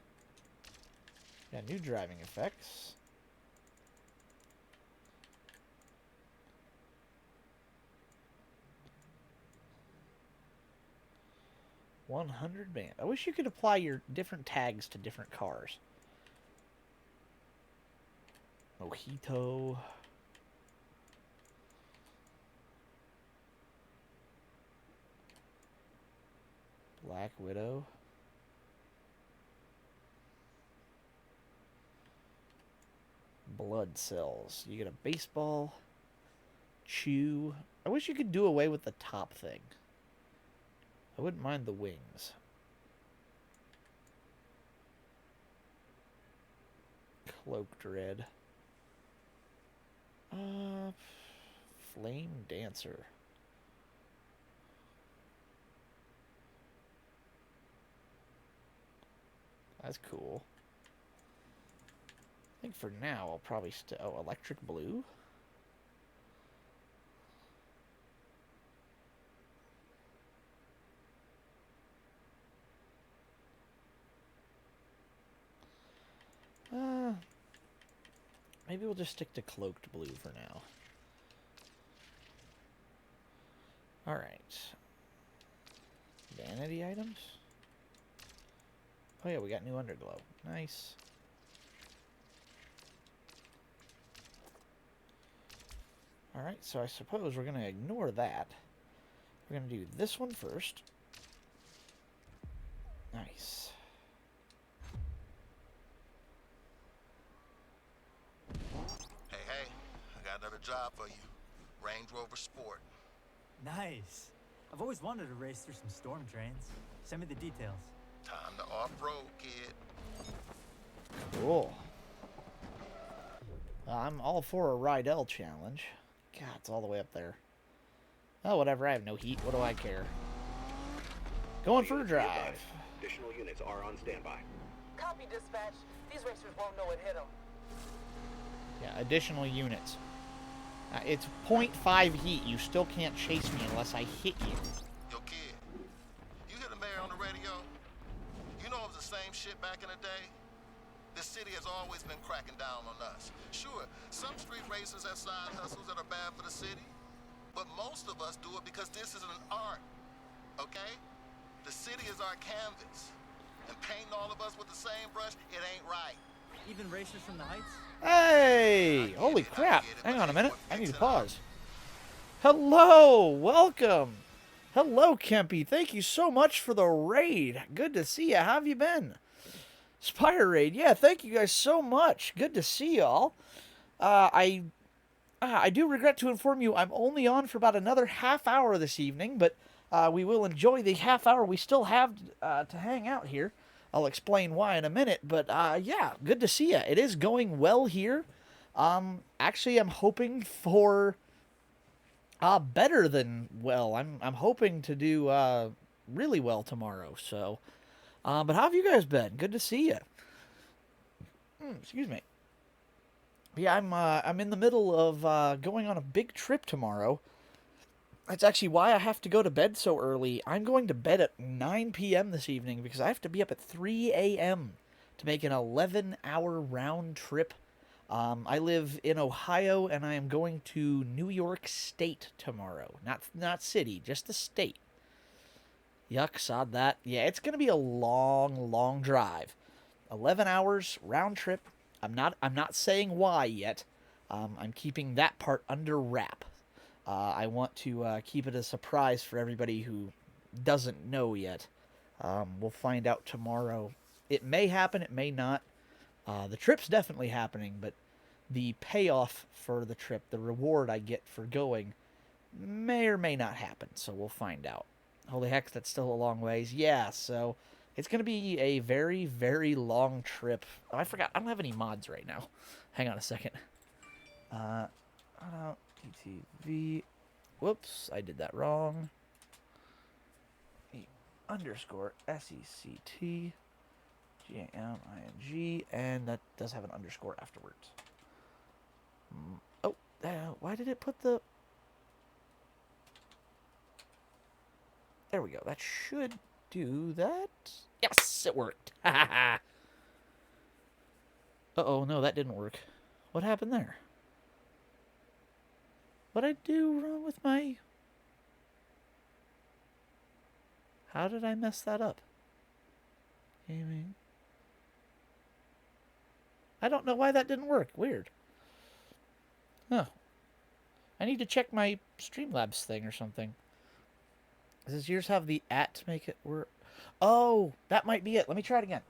Got new driving effects. $100 band. I wish you could apply your different tags to different cars. Mojito. Black Widow. Blood cells. You get a baseball. Chew. I wish you could do away with the top thing. I wouldn't mind the wings. Cloaked red. Flame Dancer. That's cool. I think for now I'll probably Electric Blue? Maybe we'll just stick to Cloaked Blue for now. Alright. Vanity items? Oh yeah, we got new underglow. Nice. Alright, so I suppose we're going to ignore that. We're going to do this one first. Nice. Hey, I got another job for you. Range Rover Sport. Nice. I've always wanted to race through some storm drains. Send me the details. Time to off-road, kid. Cool. I'm all for a Rydell challenge. God, it's all the way up there. Oh, whatever. I have no heat. What do I care? Going for a drive. Additional units are on standby. Copy, dispatch. These racers won't know it hit them. Yeah, additional units. It's 0.5 heat. You still can't chase me unless I hit you. Yo, kid, you hear the mayor on the radio? You know it was the same shit back in the day? The city has always been cracking down on us. Sure, some street racers have side hustles that are bad for the city, but most of us do it because this is an art, okay? The city is our canvas, and painting all of us with the same brush, it ain't right. Even racers from the heights? Hey! Holy crap. Hang on a minute. I need to pause. Hello! Welcome! Hello, Kempy. Thank you so much for the raid. Good to see you. How have you been? Spire raid. Yeah, thank you guys so much. Good to see y'all. I do regret to inform you I'm only on for about another half hour this evening, but we will enjoy the half hour we still have to hang out here. I'll explain why in a minute, but yeah, good to see you. It is going well here. Actually, I'm hoping for better than well. I'm hoping to do really well tomorrow. So, but how have you guys been? Good to see you. Excuse me. Yeah, I'm in the middle of going on a big trip tomorrow. That's actually why I have to go to bed so early. I'm going to bed at 9 p.m. this evening because I have to be up at 3 a.m. to make an 11-hour round trip. I live in Ohio, and I am going to New York State tomorrow. Not city, just the state. Yuck, sod that. Yeah, it's going to be a long, long drive. 11 hours, round trip. I'm not saying why yet. I'm keeping that part under wrap. I want to keep it a surprise for everybody who doesn't know yet. We'll find out tomorrow. It may happen, it may not. The trip's definitely happening, but the payoff for the trip, the reward I get for going, may or may not happen. So we'll find out. Holy heck, that's still a long ways. Yeah, so it's going to be a very, very long trip. Oh, I forgot. I don't have any mods right now. Hang on a second. TTV. Whoops, I did that wrong. Underscore SECT GAMING, and that does have an underscore afterwards. Oh, why did it put the... There we go. That should do that. Yes, it worked. Uh-oh, no, that didn't work. What happened there? What'd I do wrong with my... How did I mess that up? Gaming. I don't know why that didn't work. Weird. Huh. I need to check my Streamlabs thing or something. Does yours have the @ to make it work? Oh, that might be it. Let me try it again.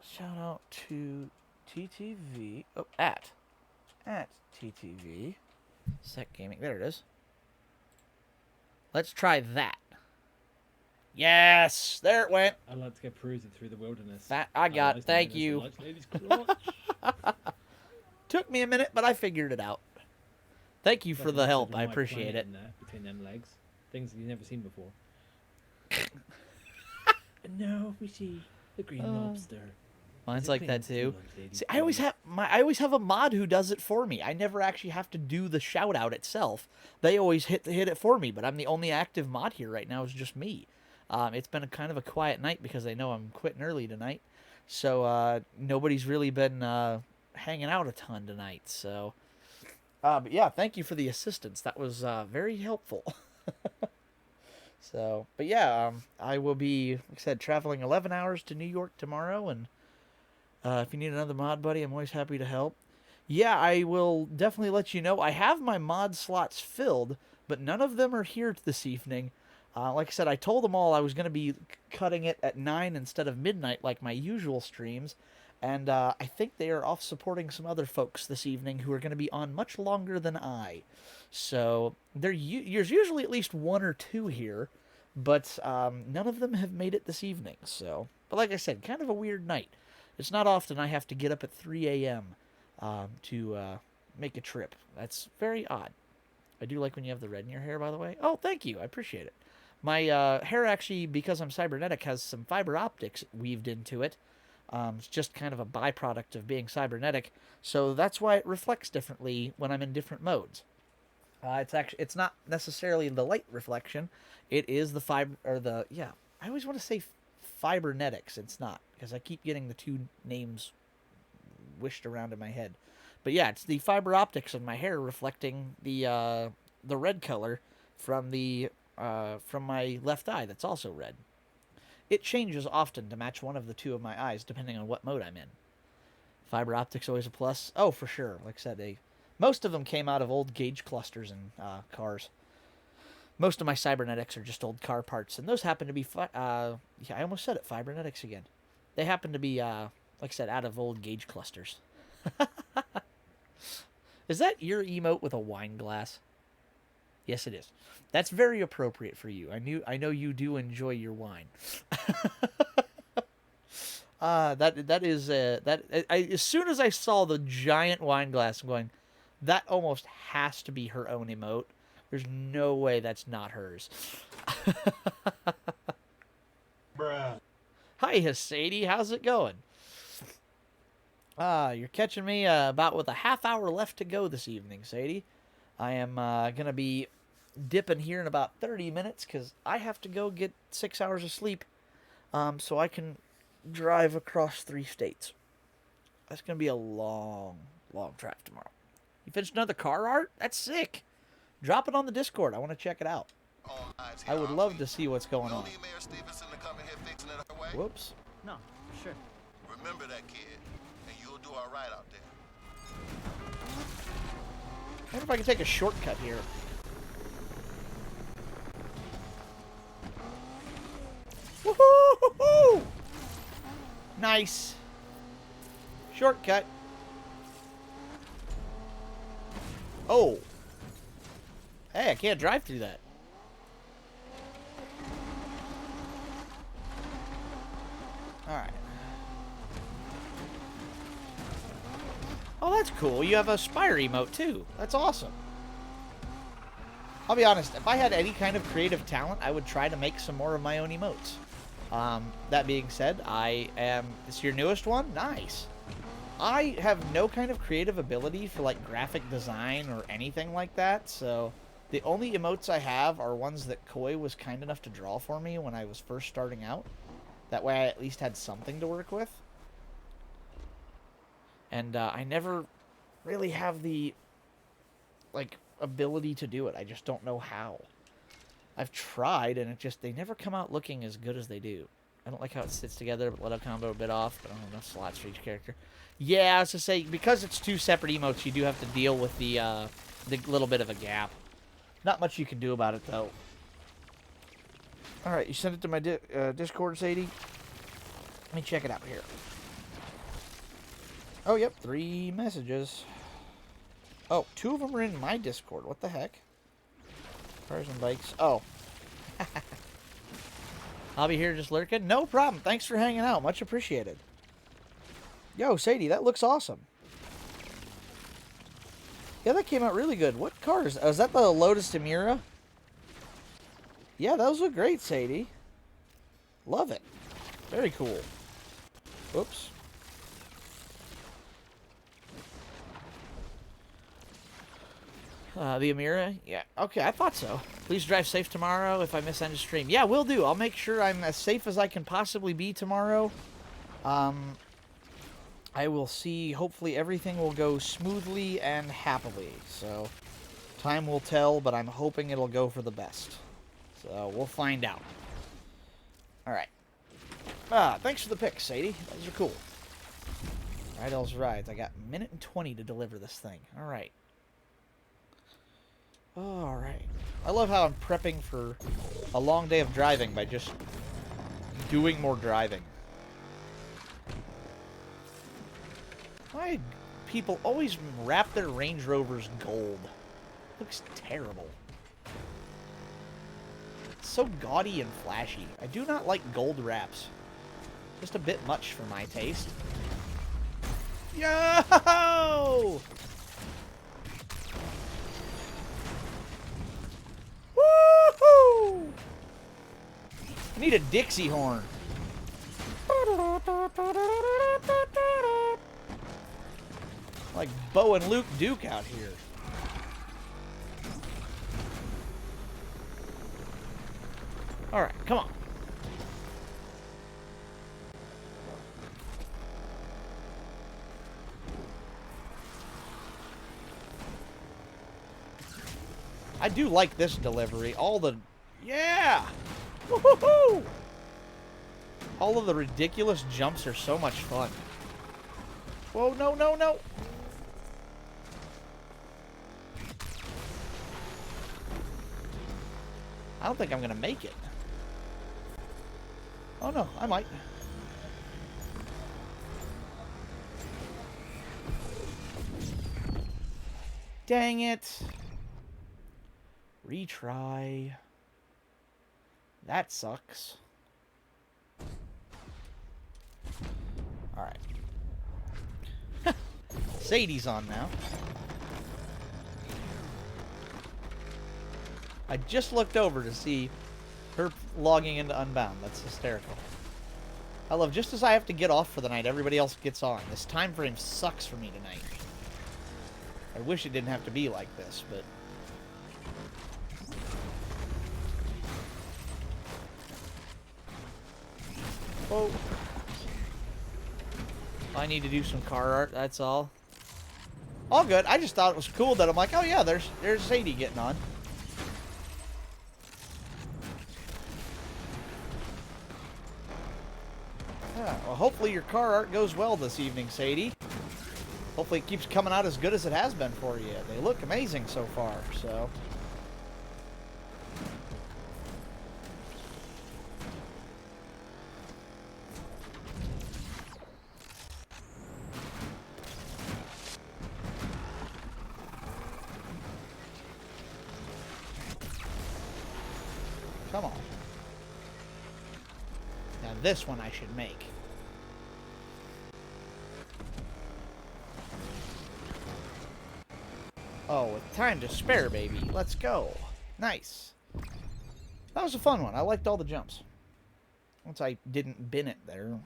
Shout out to TTV. Oh, at TTV. Sec Gaming. There it is. Let's try that. Yes! There it went. I'd like to go perusing through the wilderness. That I got. Thank you. Took me a minute, but I figured it out. Thank you for the help. I appreciate it. Between them legs. Things you've never seen before. And now we see the green lobster. Mine's like that too. See, I always have a mod who does it for me. I never actually have to do the shout out itself. They always hit it for me, but I'm the only active mod here right now. It's just me. It's been a kind of a quiet night because I know I'm quitting early tonight. So nobody's really been hanging out a ton tonight. So, but yeah, thank you for the assistance. That was very helpful. So, but yeah, I will be, like I said, traveling 11 hours to New York tomorrow, and if you need another mod buddy, I'm always happy to help. Yeah, I will definitely let you know. I have my mod slots filled, but none of them are here this evening. Like I said, I told them all I was going to be cutting it at 9 instead of midnight like my usual streams. And I think they are off supporting some other folks this evening who are going to be on much longer than I. So there's usually at least one or two here, but none of them have made it this evening. So, but like I said, kind of a weird night. It's not often I have to get up at 3 a.m. To make a trip. That's very odd. I do like when you have the red in your hair, by the way. Oh, thank you. I appreciate it. My hair actually, because I'm cybernetic, has some fiber optics weaved into it. It's just kind of a byproduct of being cybernetic, so that's why it reflects differently when I'm in different modes. It's not necessarily the light reflection. It is the I always want to say fibernetics. It's not, because I keep getting the two names wished around in my head. But yeah, it's the fiber optics in my hair reflecting the red color from my left eye that's also red. It changes often to match one of the two of my eyes, depending on what mode I'm in. Fiber optics always a plus. Oh, for sure. Like I said, most of them came out of old gauge clusters in cars. Most of my cybernetics are just old car parts, and those happen to be I almost said it, fibernetics again. They happen to be like I said, out of old gauge clusters. Is that your emote with a wine glass? Yes, it is. That's very appropriate for you. I know you do enjoy your wine. As soon as I saw the giant wine glass, I'm going, that almost has to be her own emote. There's no way that's not hers. Bruh. Hi, Sadie. How's it going? You're catching me about with a half hour left to go this evening, Sadie. I am going to be dipping here in about 30 minutes because I have to go get 6 hours of sleep so I can drive across 3 states. That's going to be a long, long drive tomorrow. You finished another car art? That's sick. Drop it on the Discord. I want to check it out. I would love to see what's going on. Whoops. No, sure. Remember that, kid, and you'll do all right out there. I wonder if I can take a shortcut here. Woohoo! Nice. Shortcut. Oh. Hey, I can't drive through that. Alright. Oh, that's cool. You have a Spire emote, too. That's awesome. I'll be honest, if I had any kind of creative talent, I would try to make some more of my own emotes. That being said, this your newest one? Nice. I have no kind of creative ability for, like, graphic design or anything like that, so the only emotes I have are ones that Koi was kind enough to draw for me when I was first starting out. That way I at least had something to work with. And I never really have the, like, ability to do it. I just don't know how. I've tried, and they never come out looking as good as they do. I don't like how it sits together, but let a combo a bit off. But I don't have enough slots for each character. Yeah, I was to say, because it's 2 separate emotes, you do have to deal with the little bit of a gap. Not much you can do about it, though. Alright, you sent it to my Discord, Sadie? Let me check it out here. Oh, yep, 3 messages. Oh, 2 of them are in my Discord. What the heck? Cars and bikes. Oh. I'll be here just lurking. No problem. Thanks for hanging out. Much appreciated. Yo, Sadie, that looks awesome. Yeah, that came out really good. What cars? Oh, is that the Lotus Emira? Yeah, those look great, Sadie. Love it. Very cool. Whoops. The Emira? Yeah. Okay, I thought so. Please drive safe tomorrow if I miss end of stream. Yeah, will do. I'll make sure I'm as safe as I can possibly be tomorrow. I will see. Hopefully everything will go smoothly and happily. So, time will tell, but I'm hoping it'll go for the best. So, we'll find out. Alright. Thanks for the pick, Sadie. Those are cool. Rydell's Rides. I got 1:20 to deliver this thing. Alright. Alright. I love how I'm prepping for a long day of driving by just doing more driving. Why people always wrap their Range Rovers gold? Looks terrible. It's so gaudy and flashy. I do not like gold wraps. Just a bit much for my taste. Yo! Woohoo! I need a Dixie horn. Like Bo and Luke Duke out here. Alright, come on. I do like this delivery. All the... Yeah! Woohoo! All of the ridiculous jumps are so much fun. Whoa, no, no, no! I don't think I'm gonna make it. Oh no, I might. Dang it. Retry. That sucks. Alright. Sadie's on now. I just looked over to see her logging into Unbound. That's hysterical. I love, just as I have to get off for the night, everybody else gets on. This time frame sucks for me tonight. I wish it didn't have to be like this, but... Oh. I need to do some car art, that's all. All good. I just thought it was cool that I'm like, oh yeah, there's Sadie getting on. Yeah, well, hopefully your car art goes well this evening, Sadie. Hopefully it keeps coming out as good as it has been for you. They look amazing so far, so... Come on. Now this one I should make. Oh, with time to spare, baby. Let's go. Nice. That was a fun one. I liked all the jumps. Once I didn't bin it there.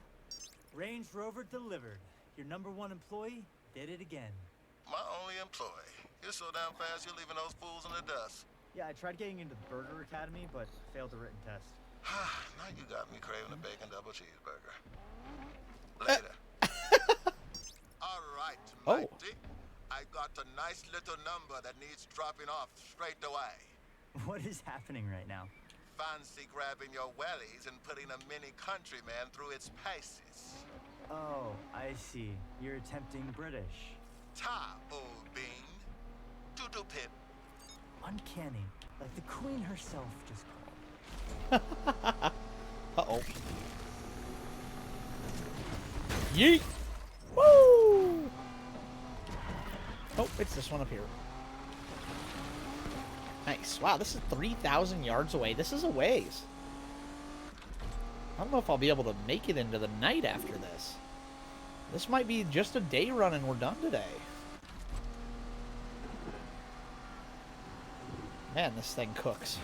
Range Rover delivered. Your #1 employee did it again. My only employee. You're so damn fast, you're leaving those fools in the dust. Yeah, I tried getting into the Burger Academy, but failed the written test. Now you got me craving a bacon double cheeseburger. Later. All right, Mighty. I got a nice little number that needs dropping off straight away. What is happening right now? Fancy grabbing your wellies and putting a mini countryman through its paces. Oh, I see. You're attempting British. Ta, old bean. Doodle pip. Uncanny. Like the Queen herself just called. Uh-oh. Yeet! Woo! Oh, it's this one up here. Nice. Wow, this is 3,000 yards away. This is a ways. I don't know if I'll be able to make it into the night after this. This might be just a day run and we're done today. Man, this thing cooks.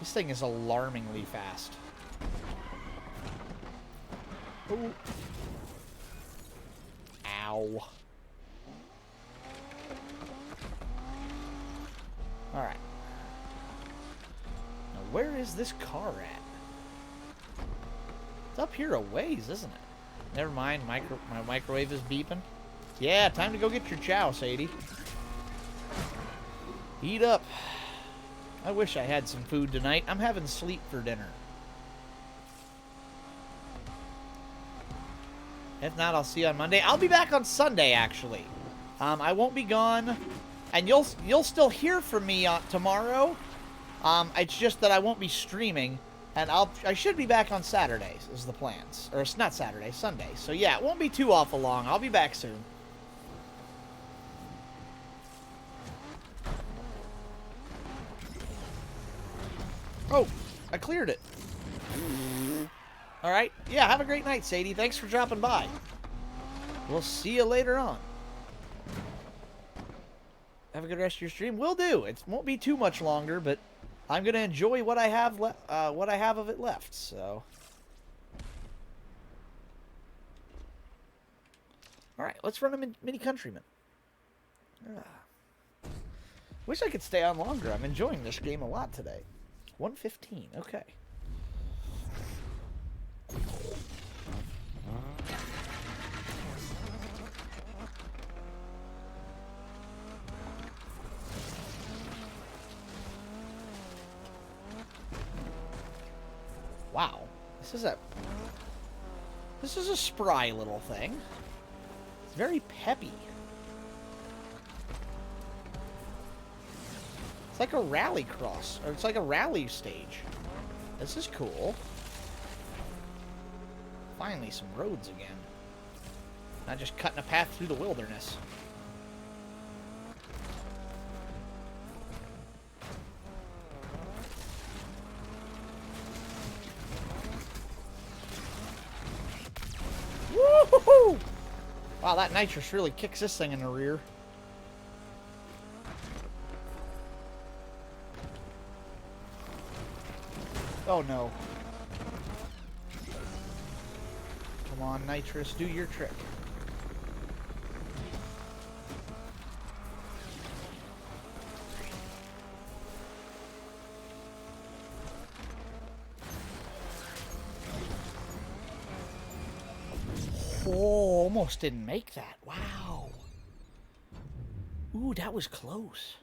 This thing is alarmingly fast. Ooh. Ow. Alright. Now, where is this car at? It's up here a ways, isn't it? Never mind, my microwave is beeping. Yeah, time to go get your chow, Sadie. Eat up. I wish I had some food tonight. I'm having sleep for dinner. If not, I'll see you on Monday. I'll be back on Sunday, actually. I won't be gone, and you'll still hear from me tomorrow. It's just that I won't be streaming, and I should be back on Saturdays is the plans, or it's not Saturday, Sunday. So yeah, it won't be too awful long. I'll be back soon. Oh, I cleared it. All right. Yeah, have a great night, Sadie. Thanks for dropping by. We'll see you later on. Have a good rest of your stream. Will do. It won't be too much longer, but I'm gonna enjoy what I have of it left. So, all right, let's run a mini countryman. Wish I could stay on longer. I'm enjoying this game a lot today. 1:15. Okay. Wow, this is a spry little thing. It's very peppy. It's like a rally cross, or it's like a rally stage. This is cool. Finally, some roads again. Not just cutting a path through the wilderness. Woo-hoo-hoo! Wow, that nitrous really kicks this thing in the rear. Oh no. Come on, nitrous, do your trick. Oh, almost didn't make that. Wow. Ooh, that was close.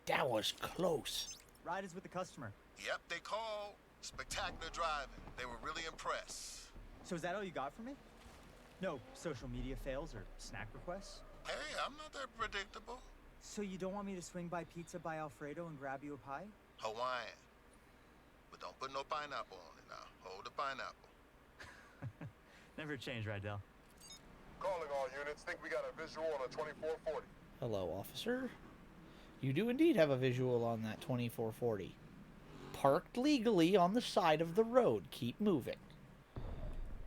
That was close. Ride is with the customer. Yep, they called. Spectacular driving. They were really impressed. So is that all you got for me? No social media fails or snack requests? Hey, I'm not that predictable. So you don't want me to swing by Pizza by Alfredo and grab you a pie? Hawaiian. But don't put no pineapple on it now. Hold the pineapple. Never change, Rydell. Calling all units. Think we got a visual on a 2440. Hello, officer. You do indeed have a visual on that 2440. Parked legally on the side of the road. Keep moving.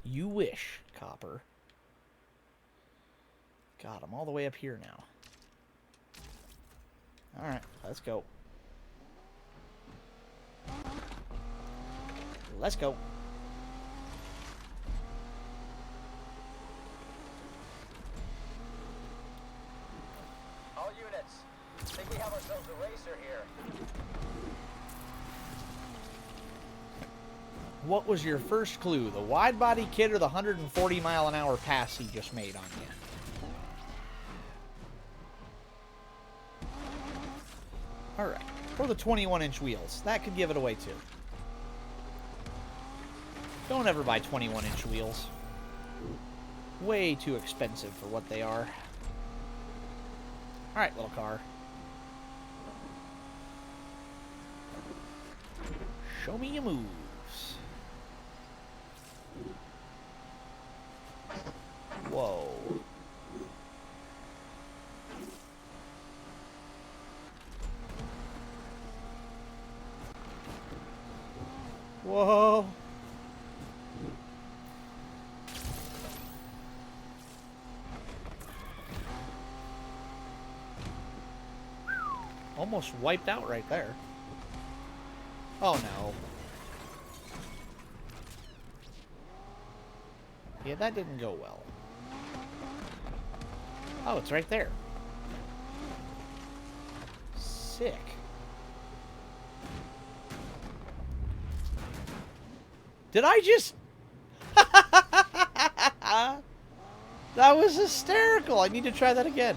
You wish, copper. God, I'm all the way up here now. Alright, let's go. Let's go. All units, think we have ourselves a racer here. What was your first clue? The wide body kit or the 140 mile an hour pass he just made on you? Alright. Or the 21-inch wheels. That could give it away too. Don't ever buy 21-inch wheels. Way too expensive for what they are. Alright, little car. Show me your moves. Whoa. Whoa. Almost wiped out right there. Oh no. Yeah, that didn't go well. Oh, it's right there. Sick. Did I just... That was hysterical. I need to try that again.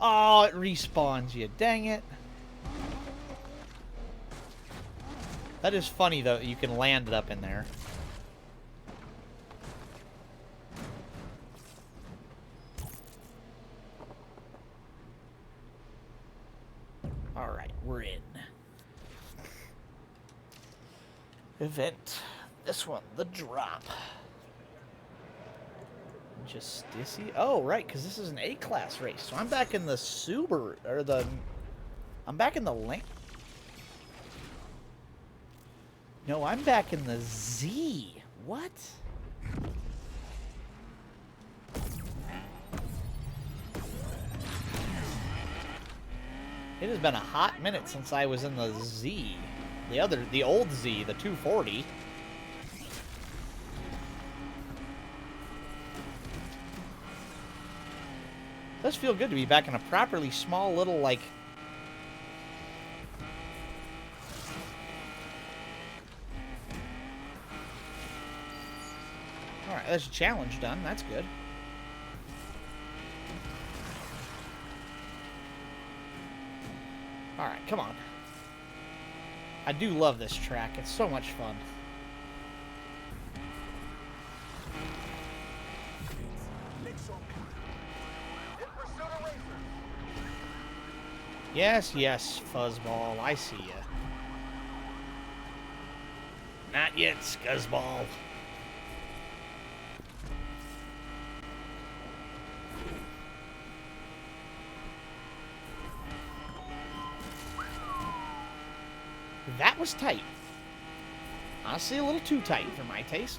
Oh, it respawns you. Dang it. That is funny, though. You can land it up in there. Alright, we're in. Event. This one, the drop. Justicia. Oh, right, because this is an A-class race. So I'm back in the Subaru, or the... I'm back in the Link. No, I'm back in the Z. What? It has been a hot minute since I was in the Z. The old Z, the 240. Does feel good to be back in a properly small little, like... Alright, there's a challenge done. That's good. Alright, come on. I do love this track. It's so much fun. Yes, yes, Fuzzball. I see ya. Not yet, Scuzzball. That was tight. Honestly, a little too tight for my taste.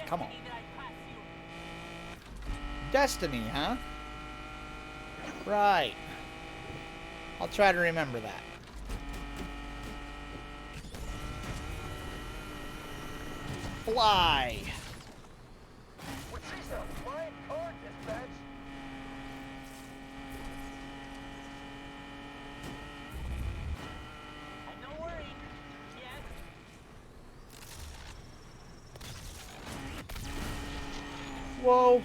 Come on. Destiny, huh? Right. I'll try to remember that. Fly. Whoa.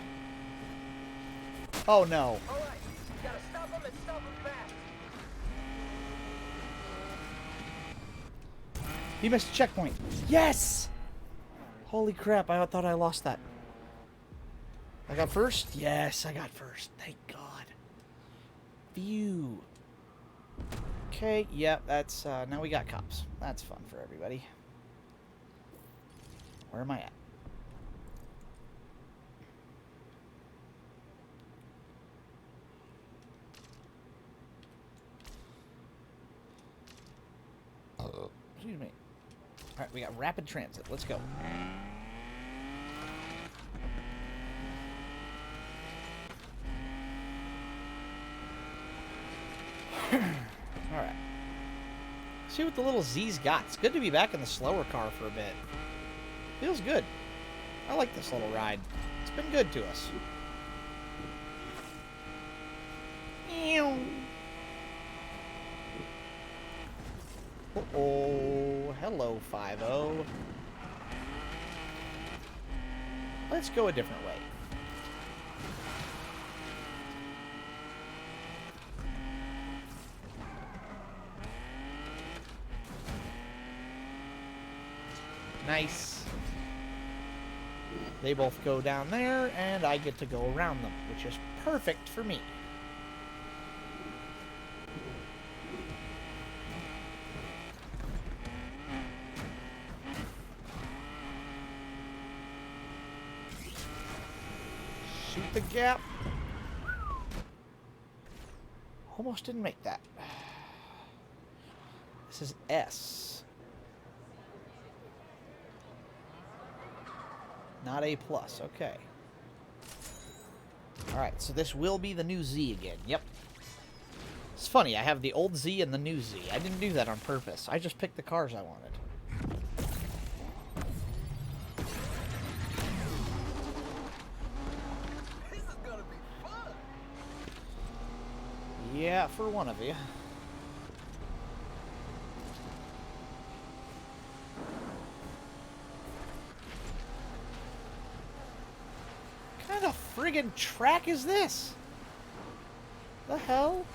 Oh no. Alright, gotta stop him and stop him fast. He missed a checkpoint. Yes! Holy crap, I thought I lost that. I got first? Yes, I got first. Thank God. Phew. Okay, yep, that's, now we got cops. That's fun for everybody. Where am I at? Excuse me. Alright, we got rapid transit. Let's go. Alright. See what the little Z's got. It's good to be back in the slower car for a bit. Feels good. I like this little ride. It's been good to us. Ew. Uh-oh. Hello, 5-0. Let's go a different way. Nice. They both go down there, and I get to go around them, which is perfect for me. Shoot the gap. Almost didn't make that. This is S. Not A+, okay. Alright, so this will be the new Z again, yep. It's funny, I have the old Z and the new Z. I didn't do that on purpose. I just picked the cars I wanted. This is gonna be fun. Yeah, for one of you. kind of friggin' track is this? The hell?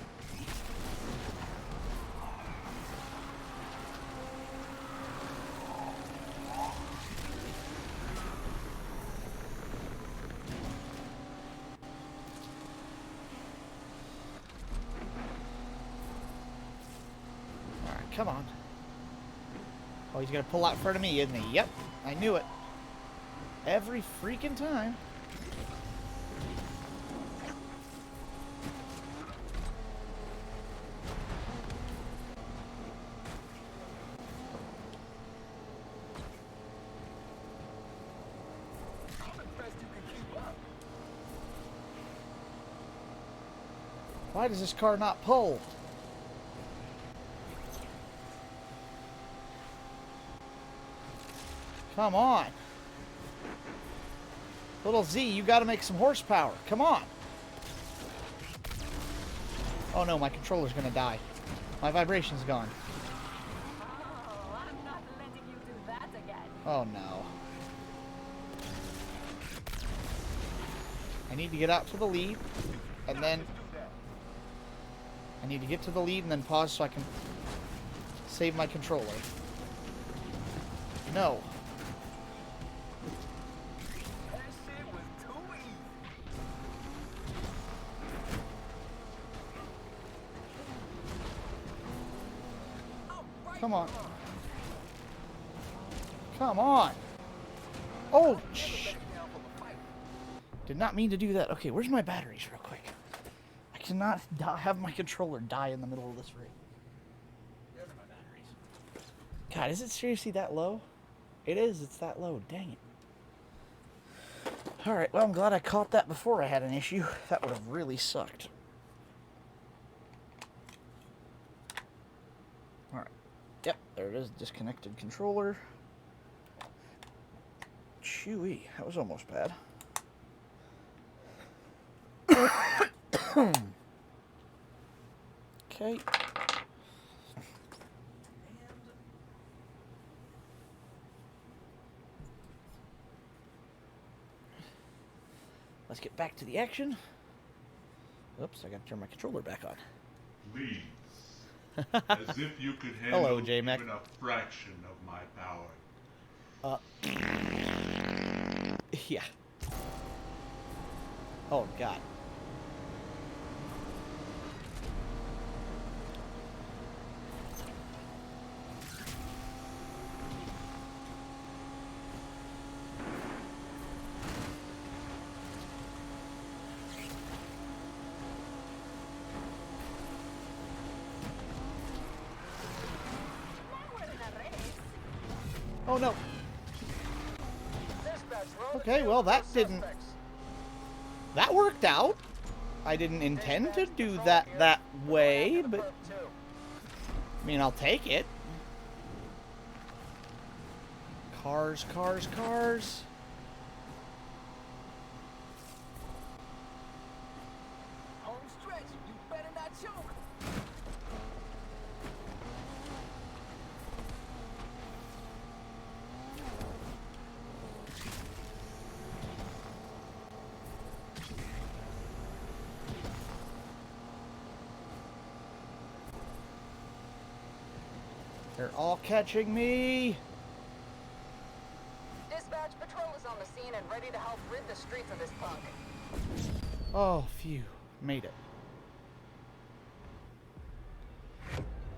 Alright, come on. Oh, he's gonna pull out in front of me, isn't he? Yep, I knew it. Every freaking time. Why does this car not pull? Come on. Little Z, you gotta make some horsepower. Come on. Oh no, my controller's gonna die. My vibration's gone. Oh, I'm not letting you do that again. Oh no. I need to get out to the lead, and then I need to get to the lead and then pause so I can save my controller. No. Come on. Come on. Oh, shh. Did not mean to do that. Okay, where's my batteries real quick? I cannot have my controller die in the middle of this rig. Where are my batteries? God, is it seriously that low? It is. It's that low. Dang it. Alright, well, I'm glad I caught that before I had an issue. That would have really sucked. Alright. Yep, there it is. Disconnected controller. Chewy. That was almost bad. Okay. Let's get back to the action. Oops, I gotta turn my controller back on. Please. As if you could handle Hello, J-Mac. even a fraction of my power. Yeah. Oh, God. Oh, no. Okay, well, that didn't... That worked out. I didn't intend to do that way, but... I mean, I'll take it. Cars, cars, cars. Home stretch. You better not choke. They're all catching me. Dispatch, patrol is on the scene and ready to help rid the streets of this punk. Oh, phew. Made it.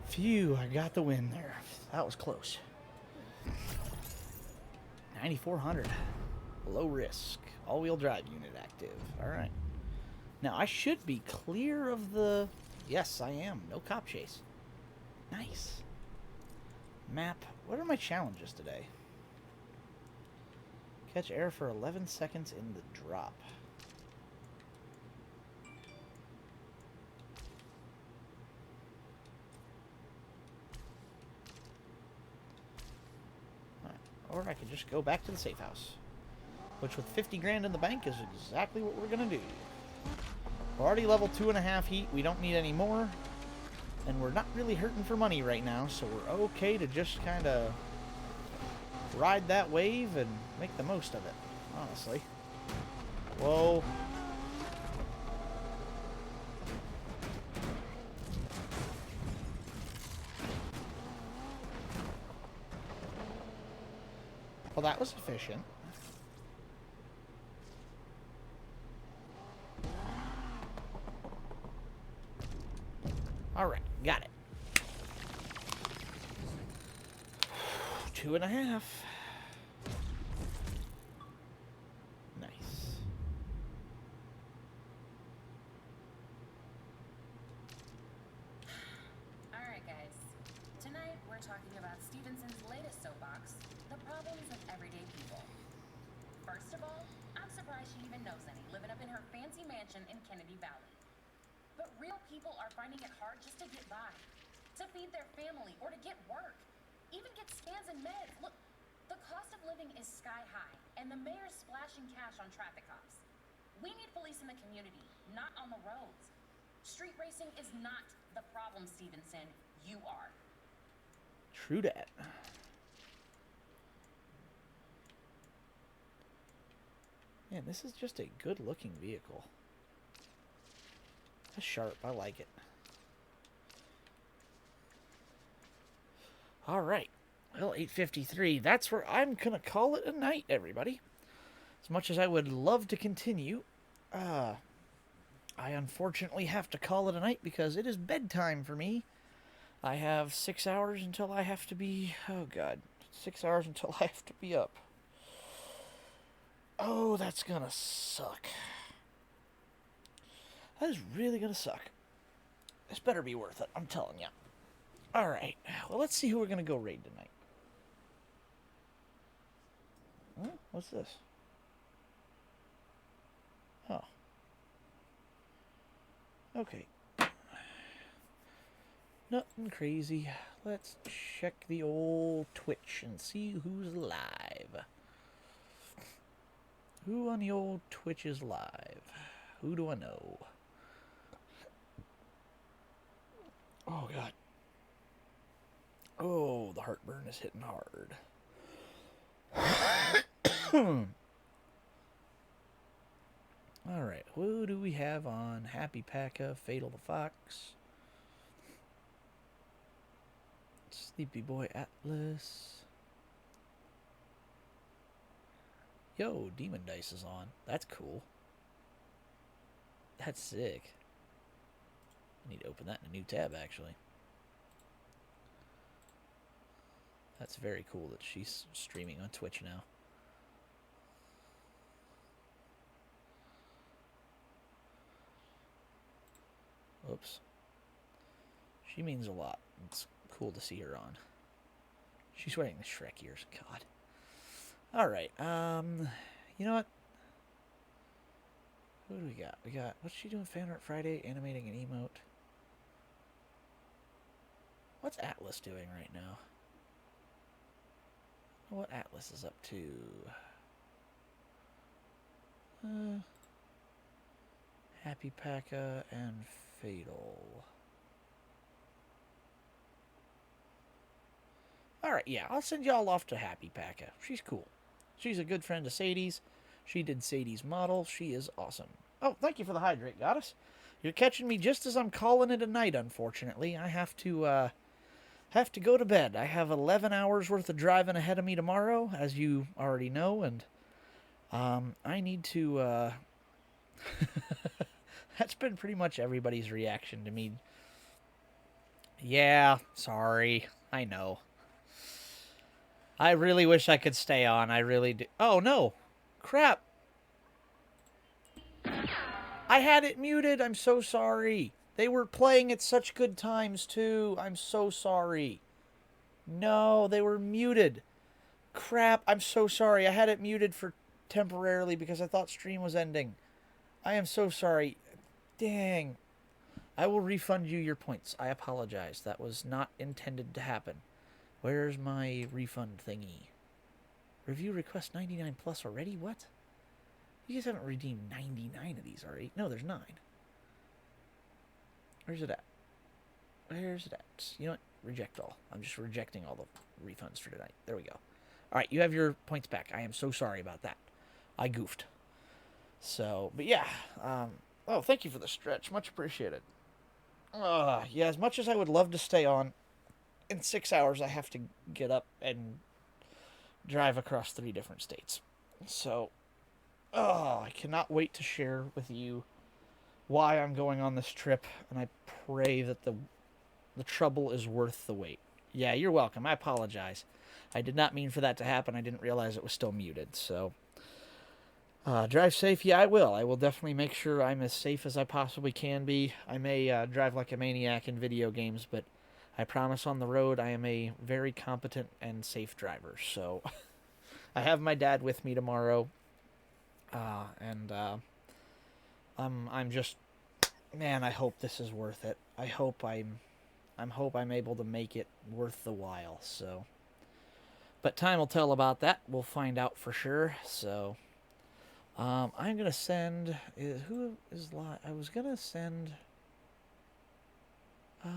Phew, I got the win there. That was close. 9,400. Low risk. All-wheel drive unit active. Alright. Now, I should be clear of the... Yes, I am. No cop chase. Nice. Map. What are my challenges today? Catch air for 11 seconds in the drop. Right. Or I could just go back to the safe house. Which with 50 grand in the bank is exactly what we're going to do. We're already level 2.5 heat. We don't need any more. And we're not really hurting for money right now, so we're okay to just kind of ride that wave and make the most of it, honestly. Whoa. Well, that was efficient. All right, got it. 2.5. Nice. Alright, guys. Tonight, we're talking about Stevenson's latest soapbox, the problems of everyday people. First of all, I'm surprised she even knows any, living up in her fancy mansion in Kennedy Valley. But real people are finding it hard just to get by, to feed their family, or to get work, even get scans and meds. Look, the cost of living is sky high, and the mayor's splashing cash on traffic cops. We need police in the community, not on the roads. Street racing is not the problem, Stevenson. You are. True that. Man, this is just a good-looking vehicle. That's sharp. I like it. All right. Well, 8:53. That's where I'm going to call it a night, everybody. As much as I would love to continue, I unfortunately have to call it a night because it is bedtime for me. I have 6 hours until I have to be... Oh, God. 6 hours until I have to be up. Oh, that's going to suck. That is really going to suck. This better be worth it, I'm telling you. All right. Well, let's see who we're going to go raid tonight. Huh? What's this? Oh. Okay. Nothing crazy. Let's check the old Twitch and see who's live. Who on the old Twitch is live? Who do I know? Oh, God. Oh, the heartburn is hitting hard. All right, who do we have on? Happy Packa, Fatal the Fox, Sleepy Boy Atlas. Yo, Demon Dice is on. That's cool. That's sick. I need to open that in a new tab, actually. That's very cool that she's streaming on Twitch now. Oops. She means a lot. It's cool to see her on. She's wearing the Shrek ears. God. Alright, you know what? Who do we got? We got, what's she doing? Fan Art Friday, animating an emote. What's Atlas doing right now? What Atlas is up to? Happy Packa and Fatal. Alright, yeah, I'll send y'all off to Happy Packa. She's cool. She's a good friend of Sadie's. She did Sadie's model. She is awesome. Oh, thank you for the hydrate, Goddess. You're catching me just as I'm calling it a night, unfortunately. I have to go to bed. I have 11 hours worth of driving ahead of me tomorrow, as you already know, and I need to... That's been pretty much everybody's reaction to me. Yeah, sorry. I know. I really wish I could stay on. I really do. Oh, no. Crap. I had it muted. I'm so sorry. They were playing at such good times, too. I'm so sorry. No, they were muted. Crap. I'm so sorry. I had it muted for temporarily because I thought stream was ending. I am so sorry. Dang. I will refund you your points. I apologize. That was not intended to happen. Where's my refund thingy? Review request 99 plus already? What? You guys haven't redeemed 99 of these already. No, there's 9. Where's it at? Where's it at? You know what? Reject all. I'm just rejecting all the refunds for tonight. There we go. All right, you have your points back. I am so sorry about that. I goofed. So, but yeah. Oh, thank you for the stretch. Much appreciated. Yeah, as much as I would love to stay on, in 6 hours I have to get up and drive across 3 different states. So, I cannot wait to share with you why I'm going on this trip, and I pray that the trouble is worth the wait. Yeah, you're welcome. I apologize. I did not mean for that to happen. I didn't realize it was still muted, so... drive safe? Yeah, I will. I will definitely make sure I'm as safe as I possibly can be. I may drive like a maniac in video games, but I promise on the road I am a very competent and safe driver. So I have my dad with me tomorrow, and I'm just, man, I hope this is worth it. I hope I'm able to make it worth the while. So, but time will tell about that. We'll find out for sure. So. I'm gonna send. Who is live? I was gonna send. You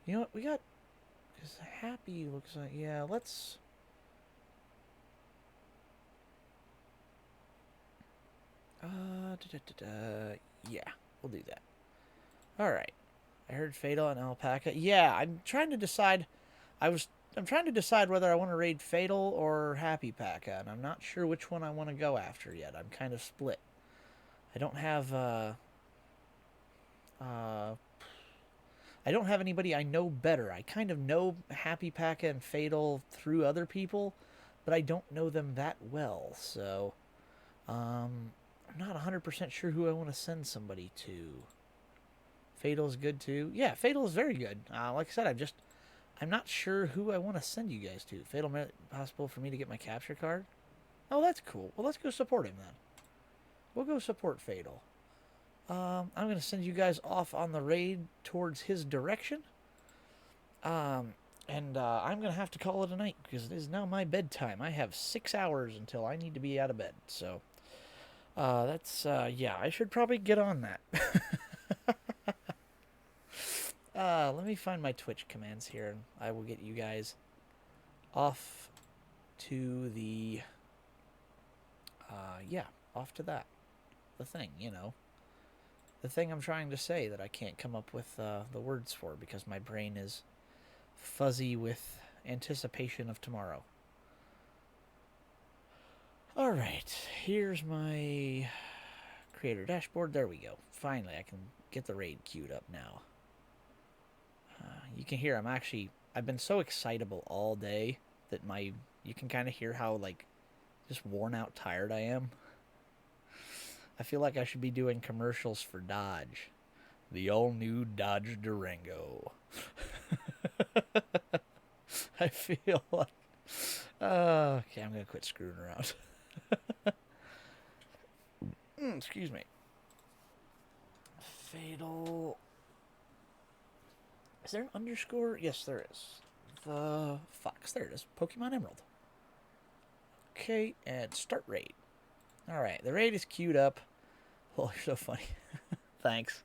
know what? We got. Because Happy looks like. Yeah, let's. Yeah, we'll do that. Alright. I heard Fatal and Alpaca. Yeah, I'm trying to decide. I'm trying to decide whether I want to raid Fatal or Happy Paca, and I'm not sure which one I want to go after yet. I'm kind of split. I don't have, I don't have anybody I know better. I kind of know Happy Paca and Fatal through other people, but I don't know them that well, so, I'm not 100% sure who I want to send somebody to. Fatal's good too. Yeah, Fatal is very good. Like I said, I'm not sure who I want to send you guys to. Fatal, possible for me to get my capture card? Oh, that's cool. Well, let's go support him then. We'll go support Fatal. I'm going to send you guys off on the raid towards his direction. And I'm going to have to call it a night because it is now my bedtime. I have 6 hours until I need to be out of bed. So, yeah, I should probably get on that. Let me find my Twitch commands here, and I will get you guys off to the, yeah, off to that. The thing, you know. The thing I'm trying to say that I can't come up with, the words for because my brain is fuzzy with anticipation of tomorrow. Alright, here's my creator dashboard. There we go. Finally, I can get the raid queued up now. You can hear I've been so excitable all day that you can kind of hear how, like, just worn out tired I am. I feel like I should be doing commercials for Dodge. The all-new Dodge Durango. I feel like... okay, I'm going to quit screwing around. Excuse me. Fatal... Is there an underscore? Yes, there is. The Fox. There it is. Pokemon Emerald. Okay, and start raid. Alright, the raid is queued up. Oh, you're so funny. Thanks.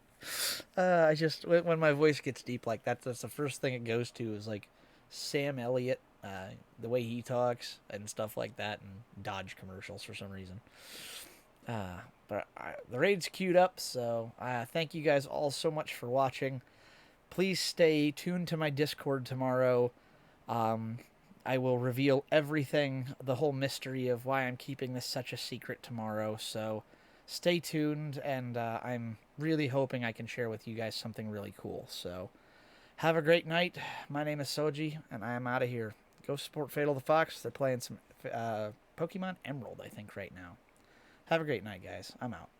I just, when my voice gets deep like that, that's the first thing it goes to is, like, Sam Elliott, the way he talks and stuff like that, and Dodge commercials for some reason. But the raid's queued up, so thank you guys all so much for watching. Please stay tuned to my Discord tomorrow. I will reveal everything, the whole mystery of why I'm keeping this such a secret tomorrow. So stay tuned, and I'm really hoping I can share with you guys something really cool. So have a great night. My name is Soji, and I am out of here. Go support Fatal the Fox. They're playing some Pokemon Emerald, I think, right now. Have a great night, guys. I'm out.